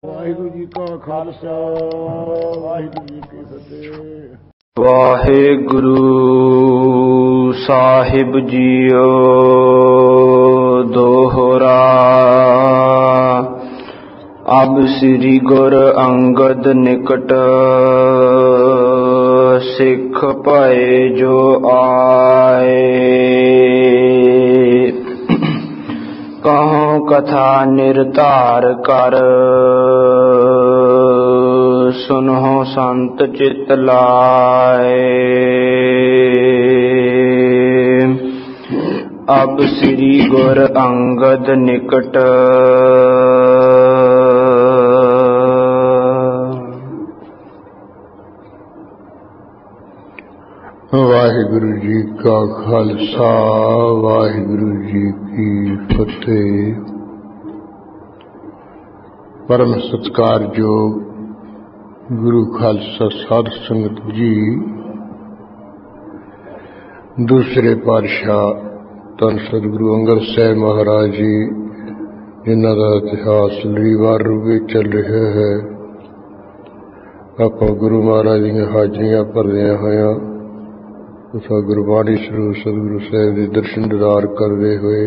ਵਾਹਿਗੁਰੂ ਜੀ ਕਾ ਖਾਲਸਾ ਵਾਹਿਗੁਰੂ ਜੀ ਕੀ ਫਤਿਹ। ਵਾਹਿਗੁਰੂ ਸਾਹਿਬ ਜੀਓ ਦੋਹਰਾ। ਅਬ ਸ੍ਰੀ ਗੁਰ ਅੰਗਦ ਨਿਕਟ ਸਿੱਖ ਭਏ ਜੋ ਆਏ। ਕਹੋ ਕਥਾ ਨਿਰਧਾਰ ਕਰ ਸੁਨਹੁ ਸੰਤ ਚਿਤ ਲਾਏ। ਅਬ ਸ੍ਰੀ ਗੁਰ ਅੰਗਦ ਨਿਕਟ ਵਾਹਿਗੁਰੂ ਜੀ ਕਾ ਖਾਲਸਾ ਵਾਹਿਗੁਰੂ ਜੀ ਕੀ ਫਤਿਹ। ਪਰਮ ਸਤਿਕਾਰਯੋਗ ਗੁਰੂ ਖਾਲਸਾ ਸਾਧ ਸੰਗਤ ਜੀ, ਦੂਸਰੇ ਪਾਤਸ਼ਾਹ ਧੰਨ ਸਤਿਗੁਰੂ ਅੰਗਦ ਸਾਹਿਬ ਮਹਾਰਾਜ ਜੀ, ਜਿਨ੍ਹਾਂ ਦਾ ਇਤਿਹਾਸ ਲੜੀਵਾਰ ਰੂਪ ਵਿੱਚ ਚੱਲ ਰਿਹਾ ਹੈ, ਆਪਾਂ ਗੁਰੂ ਮਹਾਰਾਜ ਦੀਆਂ ਹਾਜ਼ਰੀਆਂ ਭਰਦਿਆਂ ਹੋਇਆਂ ਉਸਾ ਗੁਰਬਾਣੀ ਸਰੂਪ ਸਤਿਗੁਰੂ ਸਾਹਿਬ ਦੇ ਦਰਸ਼ਨ ਦੀਦਾਰ ਕਰਦੇ ਹੋਏ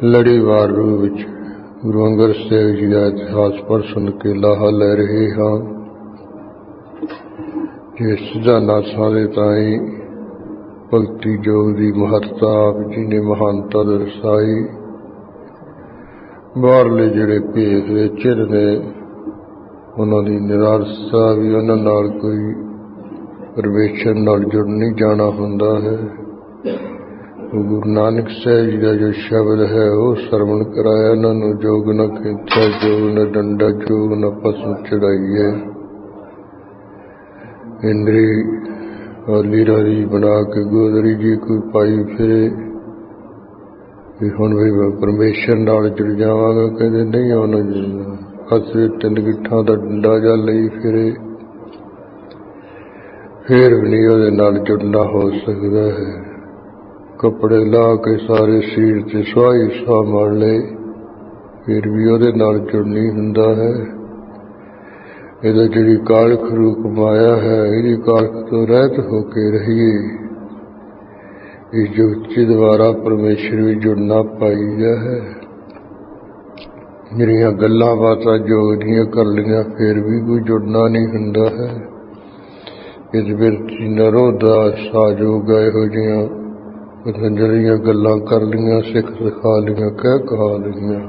ਲੜੀਵਾਰ ਰੂਪ ਵਿੱਚ ਗੁਰੂ ਅੰਗਦ ਸਾਹਿਬ ਜੀ ਦਾ ਇਤਿਹਾਸ ਪੜ੍ਹ ਸੁਣ ਕੇ ਲਾਹਾ ਲੈ ਰਹੇ ਹਾਂ। ਜਿਸ ਸਿਧਾਂਤਾਂ ਦੇ ਤਾਈਂ ਭਗਤੀ ਯੋਗ ਦੀ ਮਹੱਤਤਾ ਆਪ ਜੀ ਨੇ ਮਹਾਨਤਾ ਦਰਸਾਈ। ਬਾਹਰਲੇ ਜਿਹੜੇ ਭੇਦ ਦੇ ਚਿਰ ਨੇ ਉਹਨਾਂ ਦੀ ਨਿਰਾਸ਼ਾ ਵੀ ਉਹਨਾਂ ਨਾਲ ਕੋਈ ਪਰਮੇਸ਼ਰ ਨਾਲ ਜੁੜ ਨਹੀਂ ਜਾਣਾ ਹੁੰਦਾ ਹੈ। ਗੁਰੂ ਨਾਨਕ ਸਾਹਿਬ ਜੀ ਦਾ ਜੋ ਸ਼ਬਦ ਹੈ ਉਹ ਸਰਵਣ ਕਰਾਇਆ ਉਹਨਾਂ ਨੂੰ। ਜੋਗ ਨ ਖਿੱਚਿਆ ਜੋਗ ਨ ਡੰਡਾ ਜੋਗ ਨ ਪਸੂ ਚੜਾਈਏ। ਇੰਦਰੀ ਔਲੀ ਰਾਰੀ ਬਣਾ ਕੇ ਗੋਦਰੀ ਜੀ ਕੋਈ ਪਾਈ ਫਿਰੇ ਵੀ ਹੁਣ ਵੀ ਮੈਂ ਪਰਮੇਸ਼ਰ ਨਾਲ ਜੁੜ ਜਾਵਾਂਗਾ। ਕਹਿੰਦੇ ਨਹੀਂ ਆਉਣਾ ਜੁੜਨਾ। ਹੱਸੇ ਤਿੰਨ ਗਿੱਠਾਂ ਦਾ ਡੰਡਾ ਜਾ ਲਈ ਫਿਰੇ, ਫੇਰ ਵੀ ਨਹੀਂ ਉਹਦੇ ਨਾਲ ਜੁੜਨਾ ਹੋ ਸਕਦਾ ਹੈ। ਕੱਪੜੇ ਲਾ ਕੇ ਸਾਰੇ ਸਰੀਰ ਤੇ ਸੁਆਹੀ ਸਾਹ ਮਾਰ ਲਏ, ਫਿਰ ਵੀ ਉਹਦੇ ਨਾਲ ਜੁੜ ਨਹੀਂ ਹੁੰਦਾ ਹੈ। ਇਹਦਾ ਜਿਹੜੀ ਕਾਲਖ ਰੂਪ ਮਾਇਆ ਹੈ, ਇਹਦੀ ਕਾਲਖ ਤੋਂ ਰਹਿਤ ਹੋ ਕੇ ਰਹੀਏ। ਇਸ ਜੁਗਤੀ ਦੁਆਰਾ ਪਰਮੇਸ਼ਰ ਵੀ ਜੁੜਨਾ ਪਾਈਦਾ ਹੈ। ਜਿਹੜੀਆਂ ਗੱਲਾਂ ਬਾਤਾਂ ਜੋਗ ਦੀਆਂ ਕਰ ਲਈਆਂ ਫਿਰ ਵੀ ਕੋਈ ਜੁੜਨਾ ਨਹੀਂ ਹੁੰਦਾ ਹੈ। ਇਸ ਬਿਰਤੀ ਨਰੋ ਦਾ ਸਾਜੋਗ ਇਹੋ ਜਿਹੀਆਂ ਪਤੰਜਲੀਆਂ ਗੱਲਾਂ ਕਰ ਲਈਆਂ, ਸਿੱਖ ਸਿਖਾ ਲਈਆਂ, ਕਹਿ ਕਹਾ ਲਈਆਂ।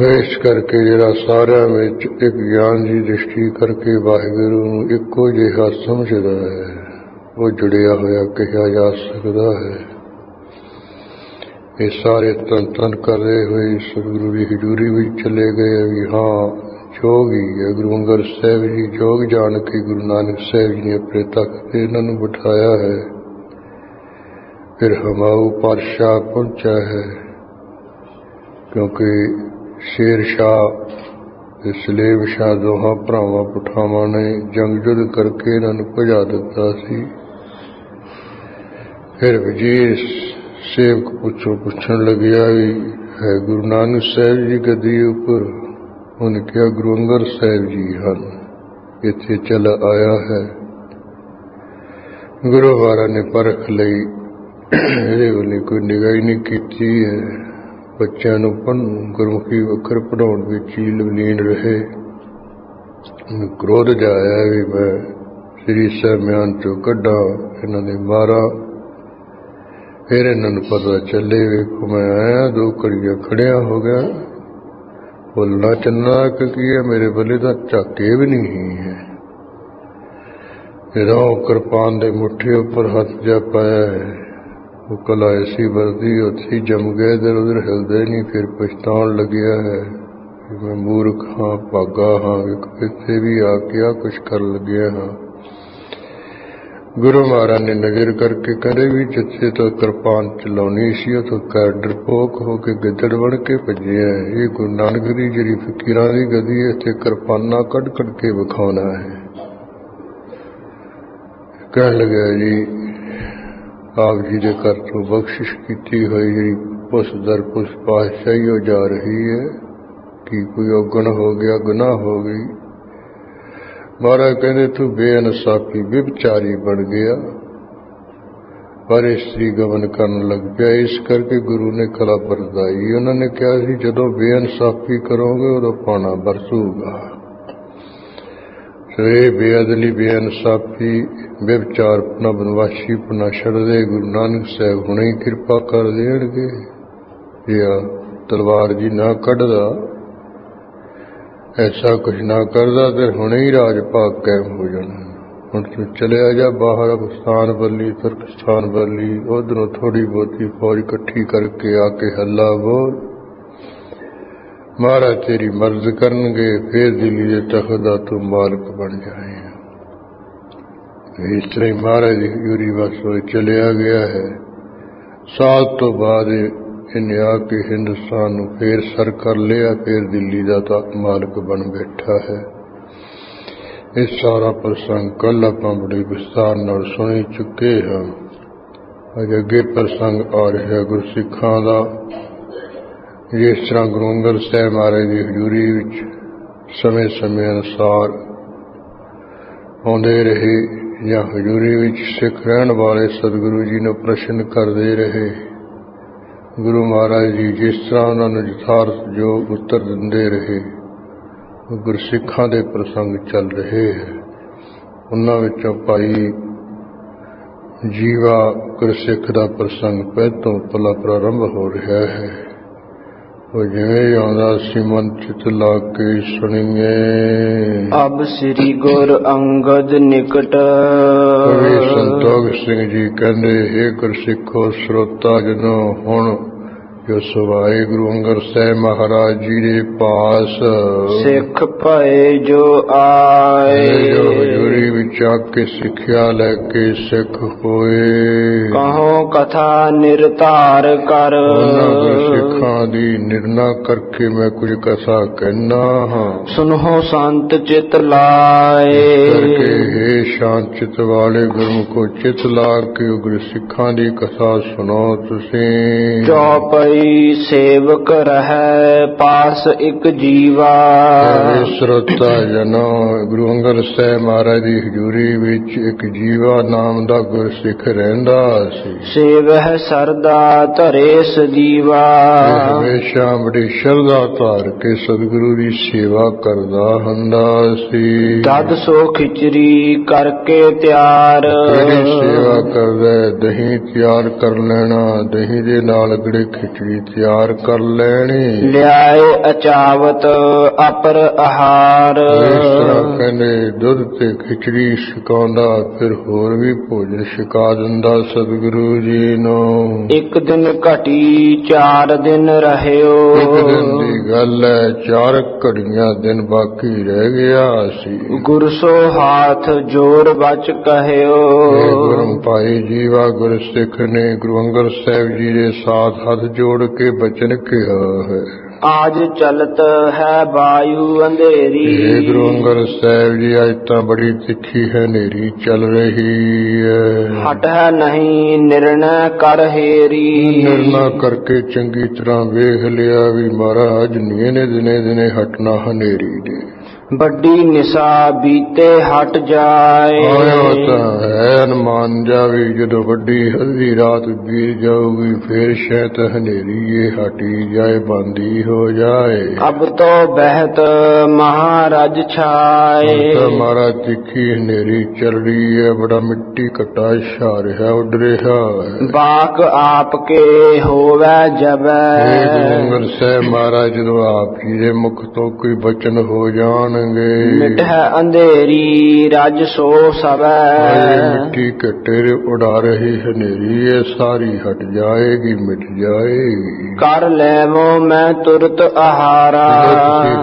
ਇਸ ਕਰਕੇ ਜਿਹੜਾ ਸਾਰਿਆਂ ਵਿੱਚ ਇੱਕ ਗਿਆਨ ਦੀ ਦ੍ਰਿਸ਼ਟੀ ਕਰਕੇ ਵਾਹਿਗੁਰੂ ਨੂੰ ਇੱਕੋ ਜਿਹਾ ਸਮਝਦਾ ਹੈ, ਉਹ ਜੁੜਿਆ ਹੋਇਆ ਕਿਹਾ ਜਾ ਸਕਦਾ ਹੈ। ਇਹ ਸਾਰੇ ਤਨ ਤਨ ਕਰਦੇ ਹੋਏ ਸਤਿਗੁਰੂ ਦੀ ਹਜ਼ੂਰੀ ਵਿੱਚ ਚਲੇ ਗਏ ਵੀ ਹਾਂ ਜੋਗ ਹੀ ਹੈ। ਗੁਰੂ ਅੰਗਦ ਸਾਹਿਬ ਜੀ ਜੋਗ ਜਾਣ ਕੇ ਗੁਰੂ ਨਾਨਕ ਸਾਹਿਬ ਜੀ ਨੇ ਆਪਣੇ ਤਖਤ ਤੇ ਇਹਨਾਂ ਨੂੰ ਬਿਠਾਇਆ ਹੈ। ਫਿਰ ਹਮਾਊ ਪਾਤਸ਼ਾਹ ਪਹੁੰਚਾ ਹੈ, ਕਿਉਂਕਿ ਸ਼ੇਰ ਸ਼ਾਹ ਤੇ ਸਲੇਮ ਸ਼ਾਹ ਦੋਹਾਂ ਭਰਾਵਾਂ ਪੁਠਾਵਾਂ ਨੇ ਜੰਗ ਜੁੱਧ ਕਰਕੇ ਇਹਨਾਂ ਨੂੰ ਭਜਾ ਦਿੱਤਾ ਸੀ। ਫਿਰ ਵਜ਼ੀਰ ਸੇਵਕ ਪੁੱਛਣ ਲੱਗਿਆ ਵੀ ਹੈ ਗੁਰੂ ਨਾਨਕ ਸਾਹਿਬ ਜੀ ਗੱਦੀ ਉੱਪਰ? ਉਹਨੇ ਕਿਹਾ ਗੁਰੂ ਅੰਗਦ ਸਾਹਿਬ ਜੀ ਹਨ, ਇੱਥੇ ਚੱਲ ਆਇਆ ਹੈ। ਗੁਰੂ ਮਹਾਰਾਜ ਨੇ ਪਰਖ ਲਈ, ਇਹਦੇ ਵੱਲ ਕੋਈ ਨਿਗਾਹ ਹੀ ਨਹੀਂ ਕੀਤੀ ਹੈ। ਬੱਚਿਆਂ ਨੂੰ ਗੁਰਮੁਖੀ ਅੱਖਰ ਪੜ੍ਹਾਉਣ ਵਿੱਚ ਹੀ ਲੀਨ ਰਹੇ। ਕ੍ਰੋਧ ਜਾਇਆ ਵੀ ਮੈਂ ਸ੍ਰੀ ਸਾਹਿਬਾਨ ਚੋਂ ਕੱਢਾਂ, ਇਹਨਾਂ ਦੇ ਮਾਰਾਂ। ਫਿਰ ਇਹਨਾਂ ਨੂੰ ਪਤਾ ਚੱਲੇ ਵੇਖੋ ਮੈਂ ਆਇਆ, 2 ਘੜੀਆਂ ਖੜਿਆ ਹੋ ਗਿਆ। ਬੋਲਣਾ ਚੰਨਾ ਕਿ ਕੀ ਹੈ, ਮੇਰੇ ਬੱਲੇ ਤਾਂ ਝਾਕੇ ਵੀ ਨਹੀਂ ਹੈ। ਜਦੋਂ ਕਿਰਪਾਨ ਦੇ ਮੁੱਠੇ ਉੱਪਰ ਹੱਥ ਜਾ ਪਾਇਆ ਹੈ, ਉਹ ਕਲਾ ਐਸੀ ਵਰਦੀ ਉੱਥੇ ਜੰਮ ਗਏ, ਇਧਰ ਉਧਰ ਹਿਲਦੇ ਨਹੀਂ। ਫਿਰ ਪਛਤਾਉਣ ਲੱਗਿਆ ਹੈ ਕਿ ਮੈਂ ਮੂਰਖ ਹਾਂ, ਭਾਗਾ ਹਾਂ, ਇੱਥੇ ਵੀ ਆ ਕੇ ਆ ਕੁਛ ਕਰਨ ਲੱਗਿਆ ਹਾਂ। ਗੁਰੂ ਮਹਾਰਾਜ ਨੇ ਨਜ਼ਰ ਕਰਕੇ ਕਹਿੰਦੇ ਵੀ ਜਿੱਥੇ ਤੋਂ ਕਿਰਪਾਨ ਚਲਾਉਣੀ ਸੀ ਉੱਥੋਂ ਡਰਪੋਕ ਹੋ ਕੇ ਗਿੱਦੜ ਬਣ ਕੇ ਭੱਜਿਆ। ਇਹ ਗੁਰੂ ਨਾਨਕ ਦੀ ਜਿਹੜੀ ਫਕੀਰਾਂ ਦੀ ਗਦੀ ਇੱਥੇ ਕਿਰਪਾਨਾਂ ਕੱਢ ਕੱਢ ਕੇ ਵਿਖਾਉਣਾ ਹੈ। ਕਹਿਣ ਲੱਗਿਆ ਜੀ ਆਪ ਜੀ ਦੇ ਘਰ ਤੋਂ ਬਖਸ਼ਿਸ਼ ਕੀਤੀ ਹੋਈ ਜਿਹੜੀ पुस दर पुस पातशाही हो जा रही है कि कोई अवगुण हो गया, गुनाह हो गई। महाराज कहते तू बेइंसाफी विचारी बन गया, पर स्त्री गमन करन लग पिया। इस करके गुरु ने कला बरदाई। उन्होंने कहा सी जदों बेइंसाफी करोगे उदों पाना बरसूगा। सो ये बेअदली, बेइंसाफी, व्यभिचार अपना बनवासी अपना छड़ दे। गुरु नानक साहब हुणे ही कृपा कर देणगे। या तलवार जी ना कढ़दा, ऐसा कुछ ना करदा ते हुणे ही राज भाग कायम हो जाना। हुण तू चलिया जा बाहर पाकिस्तान बल्ली, तुर्कस्तान बल्ली, उधरों थोड़ी बहुती फौज इकट्ठी करके आके हल्ला बोल, महाराज तेरी मर्ज करनगे, फिर दिल्ली के तख्त दा तू मालिक बन जाए। इस तरह महाराज की हजूरी बस चलिया गया है। साल तो बाद इन्हें आके हिंदुस्तान नूं फिर सर कर लिया, फिर दिल्ली का मालिक बन बैठा है। इस सारा प्रसंग कल आपां बड़े विस्तार नाल सुन चुके हैं। अज अगे प्रसंग आ रहा गुरसिखां दा। जिस तरह गुरु अंगद साहब महाराज की हजूरी विच समय समय अनुसार आउंदे रहे, या हजूरी विच सिख रहण वाले सतगुरु जी ने प्रश्न करते रहे। गुरु महाराज जी जिस तरह उन्होंने यथार्थ जो उत्तर दिंदे रहे, गुरसिखां दे प्रसंग चल रहे हैं। उन्हां विचों भाई जीवा गुरसिख दा प्रसंग पहलों पला प्रारंभ हो रहा है। वो जिवें आउंदा सी मन चित ला के सुणीए। अब श्री गुर अंगद निकट। कवि संतोख सिंह जी कहंदे, हे गुरसिखो श्रोता जनो हुण जो सवाए गुरु अंगद साहब महाराज जी के पास सिख भए जो आए। जो हजूरी विच आके सिक्ख्या लैके सिख होए, कहो कथा निरतार कर। सिखां दी निर्णा करके मैं कुछ कथा कहना हाँ। सुनो संत चित लाए। करके हे शांत चित वाले गुरमुख को चित ला के गुरु सिखां दी कथा सुनो तुसीं। चौपई सेवक रहै पास एक जीवा। श्रोता जनो गुरु अंगद साहब महाराज की हजूरी विच एक जीवा नाम दा गुरसिख रहिंदा सी। सेवह सरदा धरे सजीवा। हमेशा बड़ी शरदा धार के सतगुरु की सेवा करदा हुंदा सी। तद सो खिचड़ी करके त्यार। सेवा करदा दही तैयार कर लेना, दही दे नाल गड़े खिचड़ी तैयार कर लेनी। लियाए अचावत अपर आहार। इस तरह कहने दुध ते खिचड़ी छकाउंदा, फिर होर भी भोजन छका दिंदा सतगुरु जी नू। एक दिन घटी 4 दिन रहियो। एक दिन दी गल है, 4 घड़ियां दिन बाकी रह गया सी। गुरसो हाथ जोड़ बच कहियो। गुरु भाई जीवा गुरसिख ने गुरु अंगद साहब जी के साथ हाथ जोड़ के बचन कहा है। आज चलत है वायु अंधेरी। गुरु अंगद साहब जी आज तो बड़ी तिखी है नेरी चल रही है। हट है नहीं निर्णय कर हेरी। निर्णय करके चंगी तरह वेख लिया भी महाराज नहीं ने दिने दिने हटना हनेरी ने। बड़ी निशा बीते हट जाए। है अनुमान जावी जदों बड़ी हल्दी रात बीत जाऊगी, फिर शैत हनेरी ये हटी जाए, बंदी हो जाए। अब तो बहत महाराज छाए। महाराज तिखी हनेरी चल रही है, बड़ा मिट्टी कटा शार है उड़ रहा है। बाक आपके होवे जब। अंगद साहब महाराज जदों आप जी मुख तो कोई बचन हो जान मिट है अंधेरी राज सो सब। मिट्टी कटेरे उड़ा रही हनेरी ये सारी हट जाएगी, मिट जाएगी। कर ले वो मैं तुरत आहारा।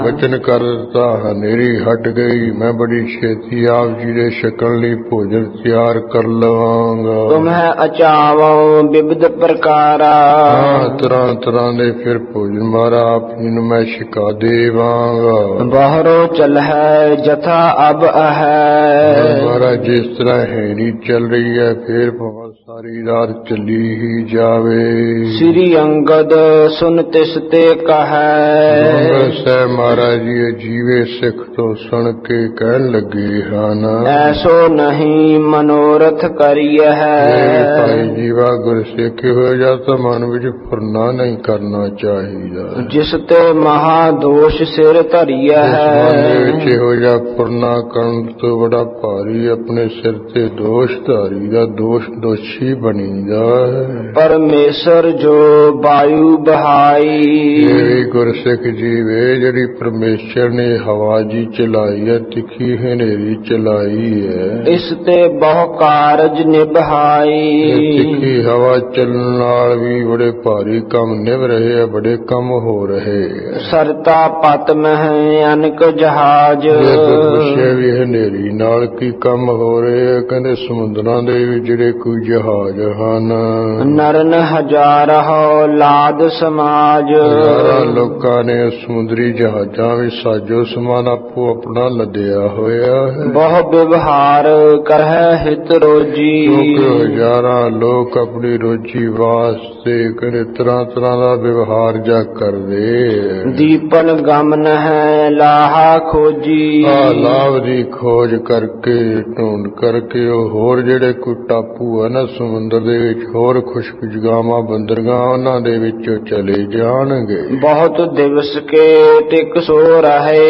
वचन करता हनेरी हट गई, मैं बड़ी छेती आप जी ने शकल ली भोजन तैयार कर लवांगा। तुम्हें अचावो विविध प्रकारा। तरह तरह दे फिर भोजन मारा आप जी मैं शिका देवांगा। बाहरों चल है जथा अब है। महाराज जिस तरह हैरी चल रही है फिर बहुत सारी रात चली ही जावे। श्री अंगद सुन तिसते कहे। साहब महाराज जी जीवे सिख तो सुन के कहन लगे ਹਨ ऐसो नहीं मनोरथ करिय है। भाई जीवा गुरसिख हो जा तो मन विच फुरना नहीं करना चाहिए। जिस ते महादोष सिर धरिय है। हो जा फुरना करन तो बड़ा भारी अपने सिर ते दोष धारी दा दोष दोषी बनी जा। परमेश्वर जो वायु बहाई। गुरसिख जीवे जड़ी परमेश्वर ने हवा जी चलाई है तिखी हनेरी चलाई है। इस ते बहु कारज निभाई। तिखी हवा चलन नाल भी बड़े भारी काम निभ रहे है बड़े कम हो रहे। सरता पत मह अनक जहाज। भी हनेरी नाल की कम हो रहे है कहते समुद्रां दे विच जिहड़े कोई जहाज हन। नरन हजार लाद समाज। लोकां ने समुद्री जहाजां विच साजो समान आपो अपना लदया होया है। बहु व्यवहार करह हित रोजी। हजारां लोग अपनी रोजी वास्ते कहते तरह तरह का व्यवहार जा कर दे। दीपन गमन है लाहा खोजी। लाभ दी खोज करके ढूंढ करके होर जेड़े कोई टापू है ना समुद्र दे विच होर खुशक जगावां बंदरगां उन्हां दे विच चले जाणगे। बहुत दिवस के टिक सो रहे।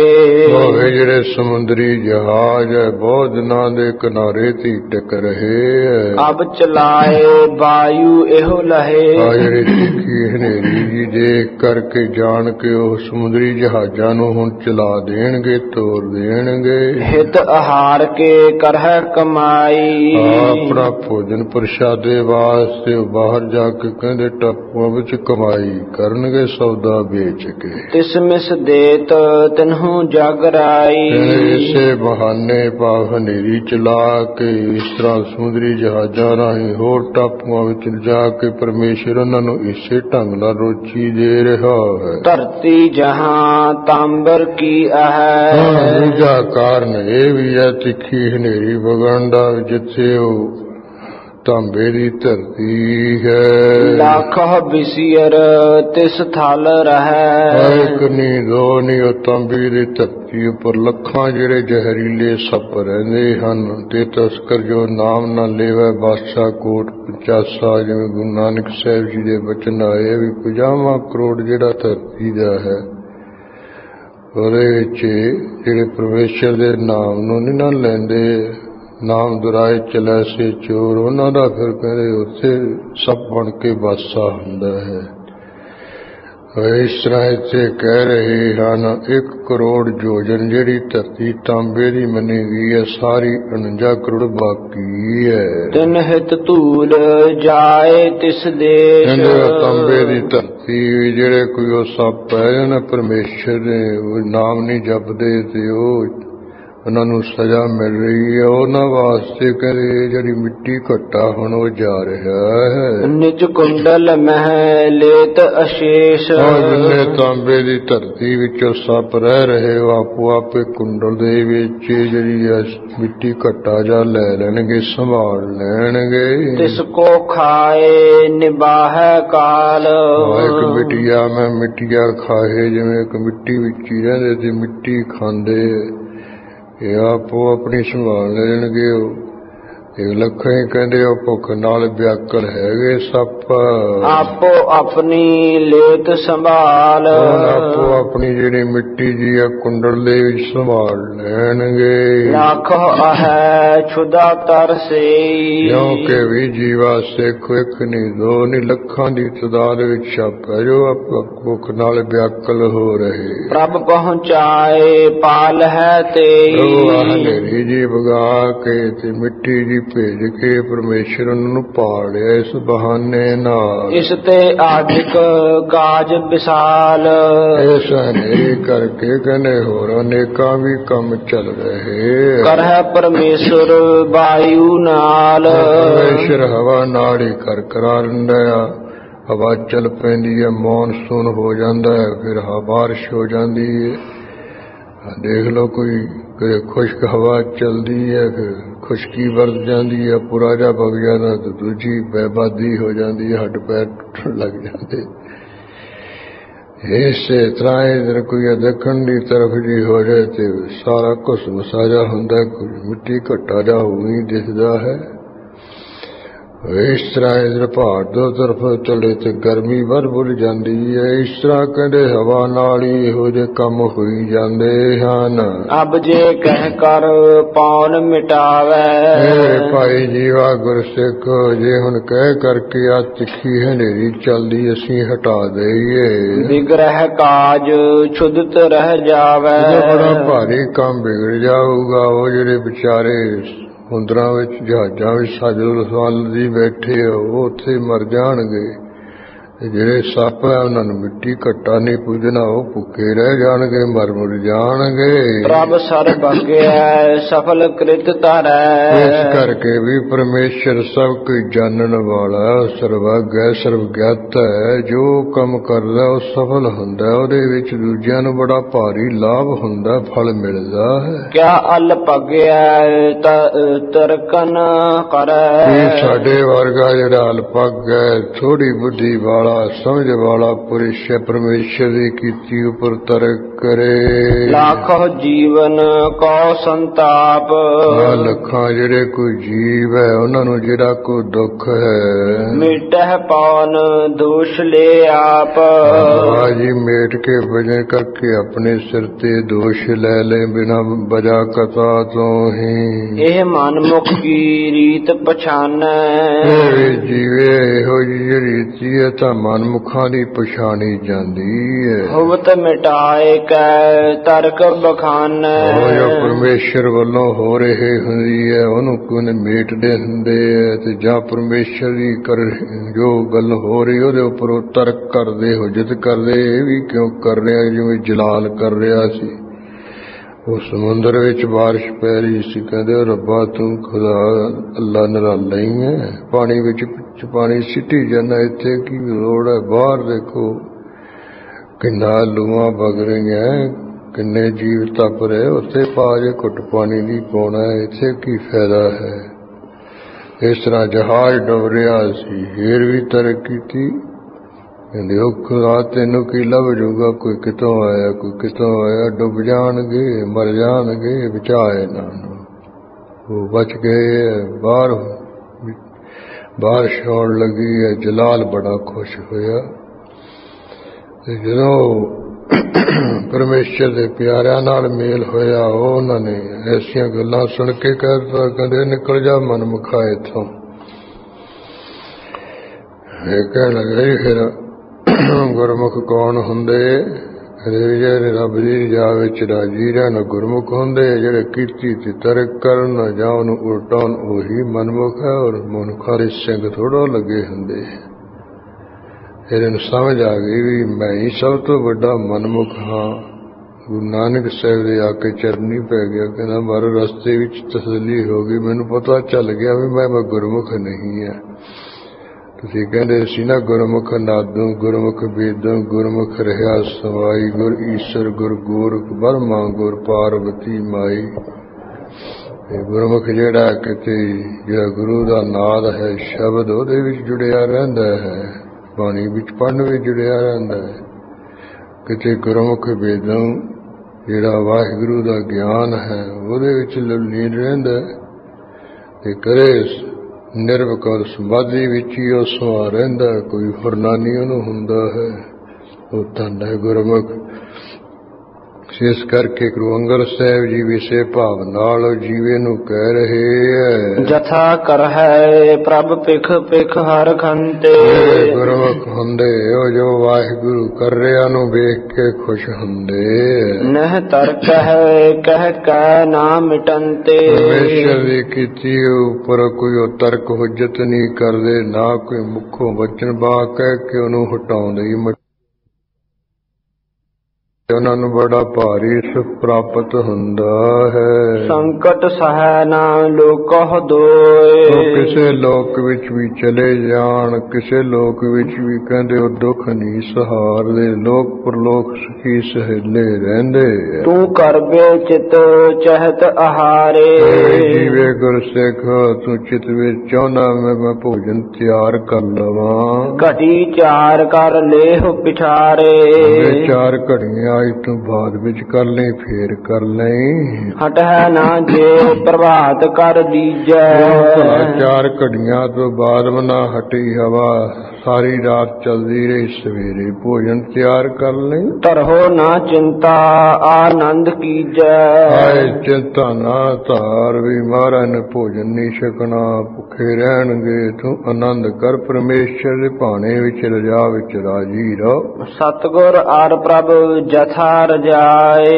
जेड़े समुद्री जहाज है बहुत दिनां दे किनारे ती टिक रहे है। अब चलाए वायु एहो लहे। जेड़ी तिखी हनेरी जी देख करके जान के वो समुद्री जहाजां नूं हुण चला देणगे तोड़ देणगे। हित आहार के करह कमाई। अपना भोजन प्रशादे वास्ते बाहर जाके कहंदे टापुआं विच कमाई करनगे सौदा बेच के। तिस मिस देत तिन्हू जागराई। इसे बहाने भाव हनेरी चला के इस तरह समुद्री जहाजां राहीं होर टापुआं विच जाके परमेश्वर उन्हां नूं इसे ढंग नाल रोजी दे रहा है। धरती जहां तांबर की है। दूजा कारण यह भी है तिखी हनेरी वगण दा जिथे तांबे दी धरती है। लाख बिसियर तिस थल रहे। एक नी दो नी तांबे दी धरती उपर लखां जेड़े जहरीले सप रहिंदे हन ते तस्कर जो नाम ना लेवे बादशाह कोट 50 जिवें गुरु नानक साहिब जी दे बचन आए भी 50 करोड़ जेड़ा धरती दा है ਉਹਦੇ ਵਿੱਚ ਜਿਹੜੇ ਪਰਮੇਸ਼ਰ ਦੇ ਨਾਮ ਨੂੰ ਨਹੀਂ ਨਾ ਲੈਂਦੇ ਨਾਮ ਦੁਰਾਏ ਚਲੇ ਸੇ ਚੋਰ ਉਹਨਾਂ ਦਾ ਫਿਰ ਕਹਿੰਦੇ ਉੱਥੇ ਸਭ ਬਣ ਕੇ ਵਾਸਾ ਹੁੰਦਾ ਹੈ। ਇਸ ਤਰ੍ਹਾਂ ਇੱਥੇ ਕਹਿ ਰਹੇ ਹਨ 1 ਕਰੋੜ ਯੋਜਨ ਜਿਹੜੀ ਧਰਤੀ ਤਾਂਬੇ ਦੀ ਮੰਨੀ ਗਈ ਹੈ ਸਾਰੀ 49 ਕਰੋੜ ਬਾਕੀ ਹੈ। ਤਿਨ ਹਿਤ ਧੂਲ ਜਾਏ ਤਿਸ ਦੇਸ਼। ਤਾਂਬੇ ਦੀ ਧਰਤੀ ਜਿਹੜੇ ਕੋਈ ਉਹ ਸੱਪ ਹੈ ਨਾ ਪਰਮੇਸ਼ਰ ਦੇ ਨਾਮ ਨਹੀਂ ਜਪਦੇ ਤੇ ਉਹ ਉਹਨਾਂ ਨੂੰ ਸਜ਼ਾ ਮਿਲ ਰਹੀ ਹੈ। ਉਹਨਾਂ ਵਾਸਤੇ ਕਹਿੰਦੇ ਜਿਹੜੀ ਮਿੱਟੀ ਘੱਟਾ ਹੁਣ ਉਹ ਜਾ ਰਿਹਾ ਹੈ। ਨਿਜ ਕੁੰਡਲ ਮਹਿ ਲੇਤ ਅਸ਼ੇਸ਼। ਜਿੰਨੇ ਤਾਂਬੇ ਦੀ ਧਰਤੀ ਵਿੱਚੋਂ ਸੱਪ ਰਹਿ ਰਹੇ ਉਹ ਆਪੋ ਆਪੇ ਕੁੰਡਲ ਦੇ ਵਿੱਚ ਜਿਹੜੀ ਮਿੱਟੀ ਘੱਟਾ ਜਾ ਲੈ ਲੈਣਗੇ ਸੰਭਾਲ ਲੈਣਗੇ। ਤਿਸ ਕੋ ਖਾਏ ਨਿਬਾਹੈ ਕਾਲ। ਇੱਕ ਮਿੱਟੀਆ ਮੈਂ ਮਿੱਟੀਆ ਖਾਏ ਜਿਵੇਂ ਇੱਕ ਮਿੱਟੀ ਵਿੱਚ ਹੀ ਰਹਿੰਦੇ ਤੇ ਮਿੱਟੀ ਖਾਂਦੇ ਇਹ ਆਪੋ ਆਪਣੀ ਸੰਭਾਲ ਲੈਣਗੇ। ਇਹ ਲੱਖਾਂ ਹੀ ਕਹਿੰਦੇ ਉਹ ਭੁੱਖ ਨਾਲ ਵਿਆਕਲ ਹੈਗੇ ਸੱਪ। ਆਪੋ ਆਪਣੀ ਲੇਤ ਸੰਭਾਲ। ਆਪੋ ਆਪਣੀ ਜਿਹੜੀ ਮਿੱਟੀ ਜੀ ਆ ਕੁੰਡਲ ਦੇ ਵਿੱਚ ਸੰਭਾਲ ਲੈਣਗੇ। ਲੱਖ ਹੈ ਛੁਦਾ ਤਰਸੇ। ਕਿਉਂਕਿ ਵੀ ਜੀਵਾ ਸਿੱਖ ਇੱਕ ਨਹੀਂ ਦੋ ਨਹੀਂ ਲੱਖਾਂ ਦੀ ਤਾਦਾਦ ਵਿੱਚ ਛਾਪ ਹੈ ਜੋ ਭੁੱਖ ਨਾਲ ਵਿਆਕਲ ਹੋ ਰਹੇ। ਪ੍ਰਭ ਪਹੁੰਚਾਏ ਪਾਲ ਹੈ ਤੇ ਹਨੇਰੀ ਜੀ ਵਗਾ ਕੇ ਤੇ ਮਿੱਟੀ ਜੀ ਭੇਜ ਕੇ ਪਰਮੇਸ਼ਰ ਨੂੰ ਪਾਲਿਆ ਇਸ ਬਹਾਨੇ ਨਾਲ। ਇਸ ਤੇ ਆਦਿਕ ਕਾਜ ਵਿਸਾਲ। ਇਸ ਹਨੇਰੀ ਕਰਕੇ ਕਹਿੰਦੇ ਹੋਰ ਅਨੇਕਾਂ ਵੀ ਕੰਮ ਚੱਲ ਰਹੇ। ਕਰਹਿ ਪਰਮੇਸ਼ਰ ਵਾਯੂ ਨਾਲ। ਪਰਮੇਸ਼ਰ ਹਵਾ ਨਾਲ ਹੀ ਕਰਾ ਲੈਂਦਾ ਆ। ਹਵਾ ਚੱਲ ਪੈਂਦੀ ਹੈ ਮੌਨਸੂਨ ਹੋ ਜਾਂਦਾ ਹੈ ਫਿਰ ਬਾਰਿਸ਼ ਹੋ ਜਾਂਦੀ ਹੈ। देख लो कोई खुश्क हवा चलती है फिर खुशकी वरत जाती है, पूरा जा पग जाता तो दूजी बर्बादी हो जाती है, हड्ड पैर टुटन लग जाते। इसे तरह इधर कोई दखन की तरफ जी हो जाए तो सारा कुछ मसाजा होंगे, कुछ मिट्टी घट्टा जा ही दिखता है। इस तरह इधर पहाड़ दो तरफ चले तो गर्मी वर बुल जाती है। इस तरह कहते हवा नाल ही हो जे कम होई जाते हैं। अब जे कह कर पौन मिटावे, भाई जीवा गुरसिख जे हुण कह करके आ तिखी हनेरी चलदी असी हटा दईए, विग्रह काज छुदत रह जावे। बड़ा भारी काम बिगड़ जाऊगा। वो जेडे बेचारे ਹੁੰਦਰਾਂ ਵਿੱਚ ਜਹਾਜ਼ਾਂ ਵਿੱਚ ਸਾਜੋ ਰਸਾਲ ਦੀ ਬੈਠੇ ਆ ਉਹ ਉੱਥੇ ਮਰ ਜਾਣਗੇ, ਤੇ ਜਿਹੜੇ ਸੱਪ ਆ ਉਹਨਾਂ ਨੂੰ ਮਿੱਟੀ ਘੱਟਾ ਨਹੀਂ ਪੁੱਜਣਾ, ਉਹ ਭੁੱਖੇ ਰਹਿ ਜਾਣਗੇ, ਮਰ ਮੁਰ ਜਾਣਗੇ। ਪ੍ਰਭ ਸਰਬ ਅਗਿਆ ਸਫਲ ਕ੍ਰਿਤ ਧਰੈ। ਇਸ ਕਰਕੇ ਵੀ ਪਰਮੇਸ਼ਰ ਸਭ ਕੁਝ ਜਾਣਨ ਵਾਲਾ ਸਰਵੱਗ ਹੈ, ਸਰਵਗਿਆਤ ਹੈ। ਜੋ ਕੰਮ ਕਰਦਾ ਉਹ ਸਫਲ ਹੁੰਦਾ, ਉਹਦੇ ਵਿੱਚ ਦੂਜਿਆਂ ਨੂੰ ਬੜਾ ਭਾਰੀ ਲਾਭ ਹੁੰਦਾ, ਫਲ ਮਿਲਦਾ ਹੈ। ਕਿਆ ਅਲਪ ਅਗਿਆ ਤਰਕਨ ਕਰੈ। ਇਹ ਸਾਡੇ ਵਰਗਾ ਜਿਹੜਾ ਅਲਪਗ ਹੈ, ਥੋੜੀ ਬੁੱਧੀ ਵਾਲਾ ਸਮਝ ਵਾਲਾ ਪੁਰਸ਼ ਪਰਮੇਸ਼ਰ ਦੀ ਕੀਤੀ ਉਪਰ ਤਰਕ ਕਰੇ। ਲੱਖੋ ਜੀਵਨ ਕੋ ਸੰਤਾਪ, ਲੱਖਾਂ ਜਿਹੜੇ ਕੋਈ ਜੀਵ ਹੈ ਉਹਨਾਂ ਨੂੰ ਜਿਹੜਾ ਕੋਈ ਦੁੱਖ ਹੈ, ਮਿਟਹਿ ਪੌਨ ਦੋਸ਼ ਲੈ ਆਪ। ਜੀ ਮੇਟ ਕੇ ਵਜਨ ਕਰਕੇ ਆਪਣੇ ਸਿਰ ਤੇ ਦੋਸ਼ ਲੈ ਲੈ ਬਿਨਾ ਵਜ੍ਹਾ ਕਥਾ ਤੋਂ ਹੀ। ਇਹ ਮਨਮੁਖ ਕੀ ਰੀਤ ਪਛਾਨੈ, ਜੀਵੇ ਇਹੋ ਜਿਹੀ ਰੀਤੀ ਹੈ ਤਾਂ ਮਨਮੁਖਾਂ ਦੀ ਪਛਾਣੀ ਜਾਂਦੀ ਹੈ। ਹੁਵਤ ਮਿਟਾਏ ਕੈ ਤਰਕ ਬਖਾਨੈ, ਜੋ ਪਰਮੇਸ਼ਰ ਵੱਲੋਂ ਹੋ ਰਹੇ ਹੁੰਦੀ ਹੈ ਉਹਨੂੰ ਕੋਈ ਮੇਟਦੇ ਹੁੰਦੇ ਹੈ, ਤੇ ਜਾਂ ਪਰਮੇਸ਼ਰ ਦੀ ਕਰ ਜੋ ਗੱਲ ਹੋ ਰਹੀ ਉਹਦੇ ਉੱਪਰ ਉਹ ਤਰਕ ਕਰਦੇ, ਹੁਜਤ ਕਰਦੇ। ਇਹ ਵੀ ਕਿਉਂ ਕਰ ਰਿਹਾ, ਜਿਵੇਂ ਜਲਾਲ ਕਰ ਰਿਹਾ ਸੀ। ਉਹ ਸਮੁੰਦਰ ਵਿੱਚ ਬਾਰਿਸ਼ ਪੈ ਰਹੀ ਸੀ, ਕਹਿੰਦੇ ਰੱਬਾ ਤੂੰ ਖੁਦਾ ਅੱਲਾ ਨਿਰਾਲਾ ਹੀ ਹੈ, ਪਾਣੀ ਵਿੱਚ ਪਾਣੀ ਸਿੱਟੀ ਜਾਂਦਾ, ਇੱਥੇ ਕੀ ਲੋੜ ਹੈ। ਬਾਹਰ ਦੇਖੋ ਕਿੰਨਾ ਲੂਆਂ ਵਗ ਰਹੀਆਂ, ਕਿੰਨੇ ਜੀਵ ਤਪ ਰਹੇ, ਉੱਥੇ ਪਾ ਜੇ ਘੁੱਟ ਪਾਣੀ ਦੀ ਪਾਉਣਾ, ਇੱਥੇ ਕੀ ਫਾਇਦਾ ਹੈ। ਇਸ ਤਰ੍ਹਾਂ ਜਹਾਜ਼ ਡੁੱਬ ਰਿਹਾ ਸੀ, ਫੇਰ ਵੀ ਤਰਕ ਕੀਤੀ। ਕਹਿੰਦੇ ਉਹ ਖੁਦਾ ਤੈਨੂੰ ਕੀ ਲੱਭ ਜੂਗਾ, ਕੋਈ ਕਿਤੋਂ ਆਇਆ ਕੋਈ ਕਿਤੋਂ ਆਇਆ, ਡੁੱਬ ਜਾਣਗੇ ਮਰ ਜਾਣਗੇ, ਬਚਾਏ ਨਾ। ਉਹ ਬਚ ਗਏ। ਬਾਹਰ ਬਾਰਿਸ਼ ਹੋਣ ਲੱਗੀ ਹੈ, ਜਲਾਲ ਬੜਾ ਖੁਸ਼ ਹੋਇਆ। ਤੇ ਜਦੋਂ ਪਰਮੇਸ਼ਰ ਦੇ ਪਿਆਰਿਆਂ ਨਾਲ ਮੇਲ ਹੋਇਆ, ਉਹਨਾਂ ਨੇ ਐਸੀਆਂ ਗੱਲਾਂ ਸੁਣ ਕੇ ਕਹਿਤਾ, ਕਹਿੰਦੇ ਨਿਕਲ ਜਾ ਮਨਮੁਖਾ ਇੱਥੋਂ। ਇਹ ਕਹਿਣ ਲੱਗੇ ਫਿਰ ਗੁਰਮੁਖ ਕੌਣ ਹੁੰਦੇ, ਜਿਹੜੇ ਰੱਬ ਦੀ ਰਜਾ ਵਿੱਚ ਰਾਜੀ ਰਹਿਣ ਗੁਰਮੁਖ ਹੁੰਦੇ, ਜਿਹੜੇ ਕੀਤੀ ਤੇ ਤਰਕ ਕਰਨ ਜਾਂ ਉਹਨੂੰ ਉਲਟਾਉਣ, ਉਹੀ ਮਨਮੁਖ ਹੈ। ਔਰ ਮਨੁੱਖਾਂ ਦੇ ਸਿੰਘ ਥੋੜ੍ਹਾ ਲੱਗੇ ਹੁੰਦੇ। ਫਿਰ ਇਹਨੂੰ ਸਮਝ ਆ ਗਈ ਵੀ ਮੈਂ ਹੀ ਸਭ ਤੋਂ ਵੱਡਾ ਮਨਮੁਖ ਹਾਂ। ਗੁਰੂ ਨਾਨਕ ਸਾਹਿਬ ਦੇ ਆ ਕੇ ਚਰਨੀ ਪੈ ਗਿਆ, ਕਹਿੰਦਾ ਮਾਰੇ ਰਸਤੇ ਵਿੱਚ ਤਸੱਲੀ ਹੋ ਗਈ, ਮੈਨੂੰ ਪਤਾ ਚੱਲ ਗਿਆ ਵੀ ਮੈਂ ਗੁਰਮੁਖ ਨਹੀਂ ਹੈ। ਤੁਸੀਂ ਕਹਿੰਦੇ ਸੀ ਨਾ ਗੁਰਮੁਖ ਨਾਦੂ ਗੁਰਮੁਖ ਵੇਦੋਂ, ਗੁਰਮੁਖ ਰਿਹਾ ਸਵਾਈ, ਗੁਰ ਈਸ਼ਰ ਗੁਰ ਗੋਰਖ ਬਰਮਾ ਗੁਰ ਪਾਰਵਤੀ ਮਾਈ। ਗੁਰਮੁਖ ਜਿਹੜਾ ਕਿਤੇ ਜਿਹੜਾ ਗੁਰੂ ਦਾ ਨਾਦ ਹੈ ਸ਼ਬਦ, ਉਹਦੇ ਵਿੱਚ ਜੁੜਿਆ ਰਹਿੰਦਾ ਹੈ, ਬਾਣੀ ਵਿੱਚ ਪੜ੍ਹਨ ਵਿੱਚ ਜੁੜਿਆ ਰਹਿੰਦਾ ਹੈ। ਕਿਤੇ ਗੁਰਮੁਖ ਵੇਦੋਂ ਜਿਹੜਾ ਵਾਹਿਗੁਰੂ ਦਾ ਗਿਆਨ ਹੈ ਉਹਦੇ ਵਿੱਚ ਲੀਨ ਰਹਿੰਦਾ, ਤੇ ਕਰੇ ਨਿਰਵਿਕਾਰ ਸਮਾਧੀ ਵਿੱਚ ਹੀ ਉਹ ਸਮਾ ਰਹਿੰਦਾ, ਕੋਈ ਫਰਨਾਨੀ ਉਹਨੂੰ ਹੁੰਦਾ ਹੈ। ਉਹ ਧੰਨ ਹੈ ਗੁਰਮੁਖ। ਇਸ ਕਰਕੇ ਗੁਰੂ ਅੰਗਦ ਸਾਹਿਬ ਜੀ ਵਿਸੇ ਭਾਵ ਨਾਲ ਜੀਵੇ ਨੂੰ ਕਹਿ ਰਹੇ ਹੈ, ਜਥਾ ਕਰ ਹੈ ਪ੍ਰਭ ਪਿਖ ਪਿਖ ਹਰ ਖੰਤੇ। ਗੁਰਮੁਖ ਹੁੰਦੇ ਉਹ ਜੋ ਵਾਹਿਗੁਰੂ ਕਰ ਰਿਹਾ ਨੂੰ ਵੇਖ ਕੇ ਖੁਸ਼ ਹੁੰਦੇ। ਨਹ ਤਰਕ ਹੈ ਕਹਿ ਕੈ ਨਾ ਮਿਟੰਤੇ। ਪਰਮੇਸ਼ਰ ਦੀ ਕੀਤੀ ਉੱਪਰ ਕੋਈ ਉਹ ਤਰਕ ਹੁਜਤ ਨਹੀਂ ਕਰਦੇ, ਨਾ ਕੋਈ ਮੁੱਖੋਂ ਵਚਨ ਬਾ ਕਹਿ ਕੇ ਉਹਨੂੰ ਹਟਾਉਂਦੇ। ਉਹਨਾਂ ਨੂੰ ਬੜਾ ਭਾਰੀ ਸੁਖ ਪ੍ਰਾਪਤ ਹੁੰਦਾ ਹੈ। ਸੰਕਟ ਸਹਿ ਨਾ ਲੋਕਹੁ ਦੋਇ। ਉਹ ਕਿਸੇ ਲੋਕ ਵਿੱਚ ਵੀ ਚਲੇ ਜਾਣ, ਕਿਸੇ ਲੋਕ ਵਿੱਚ ਵੀ ਕਹਿੰਦੇ ਉਹ ਦੁੱਖ ਨਹੀਂ ਸਹਾਰਦੇ, ਲੋਕ ਪਰਲੋਕ ਸੁਖੀ ਸਹੇਲੇ ਰਹਿੰਦੇ। ਤੂੰ ਕਰਬੇ ਚਿਤ ਚਹਿਤ ਆਹਾਰੇ। ਜੀਵੇ ਗੁਰਸਿੱਖ ਤੂੰ ਚਿਤ ਵਿੱਚ ਚਾਹੁੰਦਾ ਮੈਂ ਭੋਜਨ ਤਿਆਰ ਕਰ ਲਵਾਂ। ਘਟੀ ਚਾਰ ਕਰ ਲੇਹ ਪਿਠਾਰੇ। 4 ਘੜੀਆਂ ਅੱਜ ਤੋਂ ਬਾਅਦ ਵਿੱਚ ਕਰ ਲਈ, ਫੇਰ ਕਰ ਲਈ। ਹਟਹਿ ਨਾ ਜੇ ਪ੍ਰਭਾਤ ਕਰ ਲੀਜੈ। 4 ਘੜੀਆਂ ਤੋਂ ਬਾਅਦ ਬਣਾ ਹਟੀ ਹਵਾ, ਸਾਰੀ ਰਾਤ ਚਲਦੀ ਰਹੀ, ਸਵੇਰੇ ਭੋਜਨ ਤਿਆਰ ਕਰ ਲਈ। ਤਰਹੁ ਨਾ ਚਿੰਤਾ ਆਨੰਦ ਕੀਜੈ। ਆਏ ਚਿੰਤਾ ਨਾ ਧਾਰ, ਵੀ ਮਹਾਰਾਜ ਨੇ ਭੋਜਨ ਨਹੀਂ ਛਕਣਾ, ਭੁੱਖੇ ਰਹਿਣਗੇ। ਤੂੰ ਆਨੰਦ ਕਰ, ਪਰਮੇਸ਼ਰ ਦੇ ਭਾਣੇ ਵਿੱਚ ਰਜਾ ਵਿੱਚ ਰਾਜੀ ਰਹੋ। ਸਤਿਗੁਰ ਆਰ ਪ੍ਰਭ ਜਥਾ ਰਜਾਏ।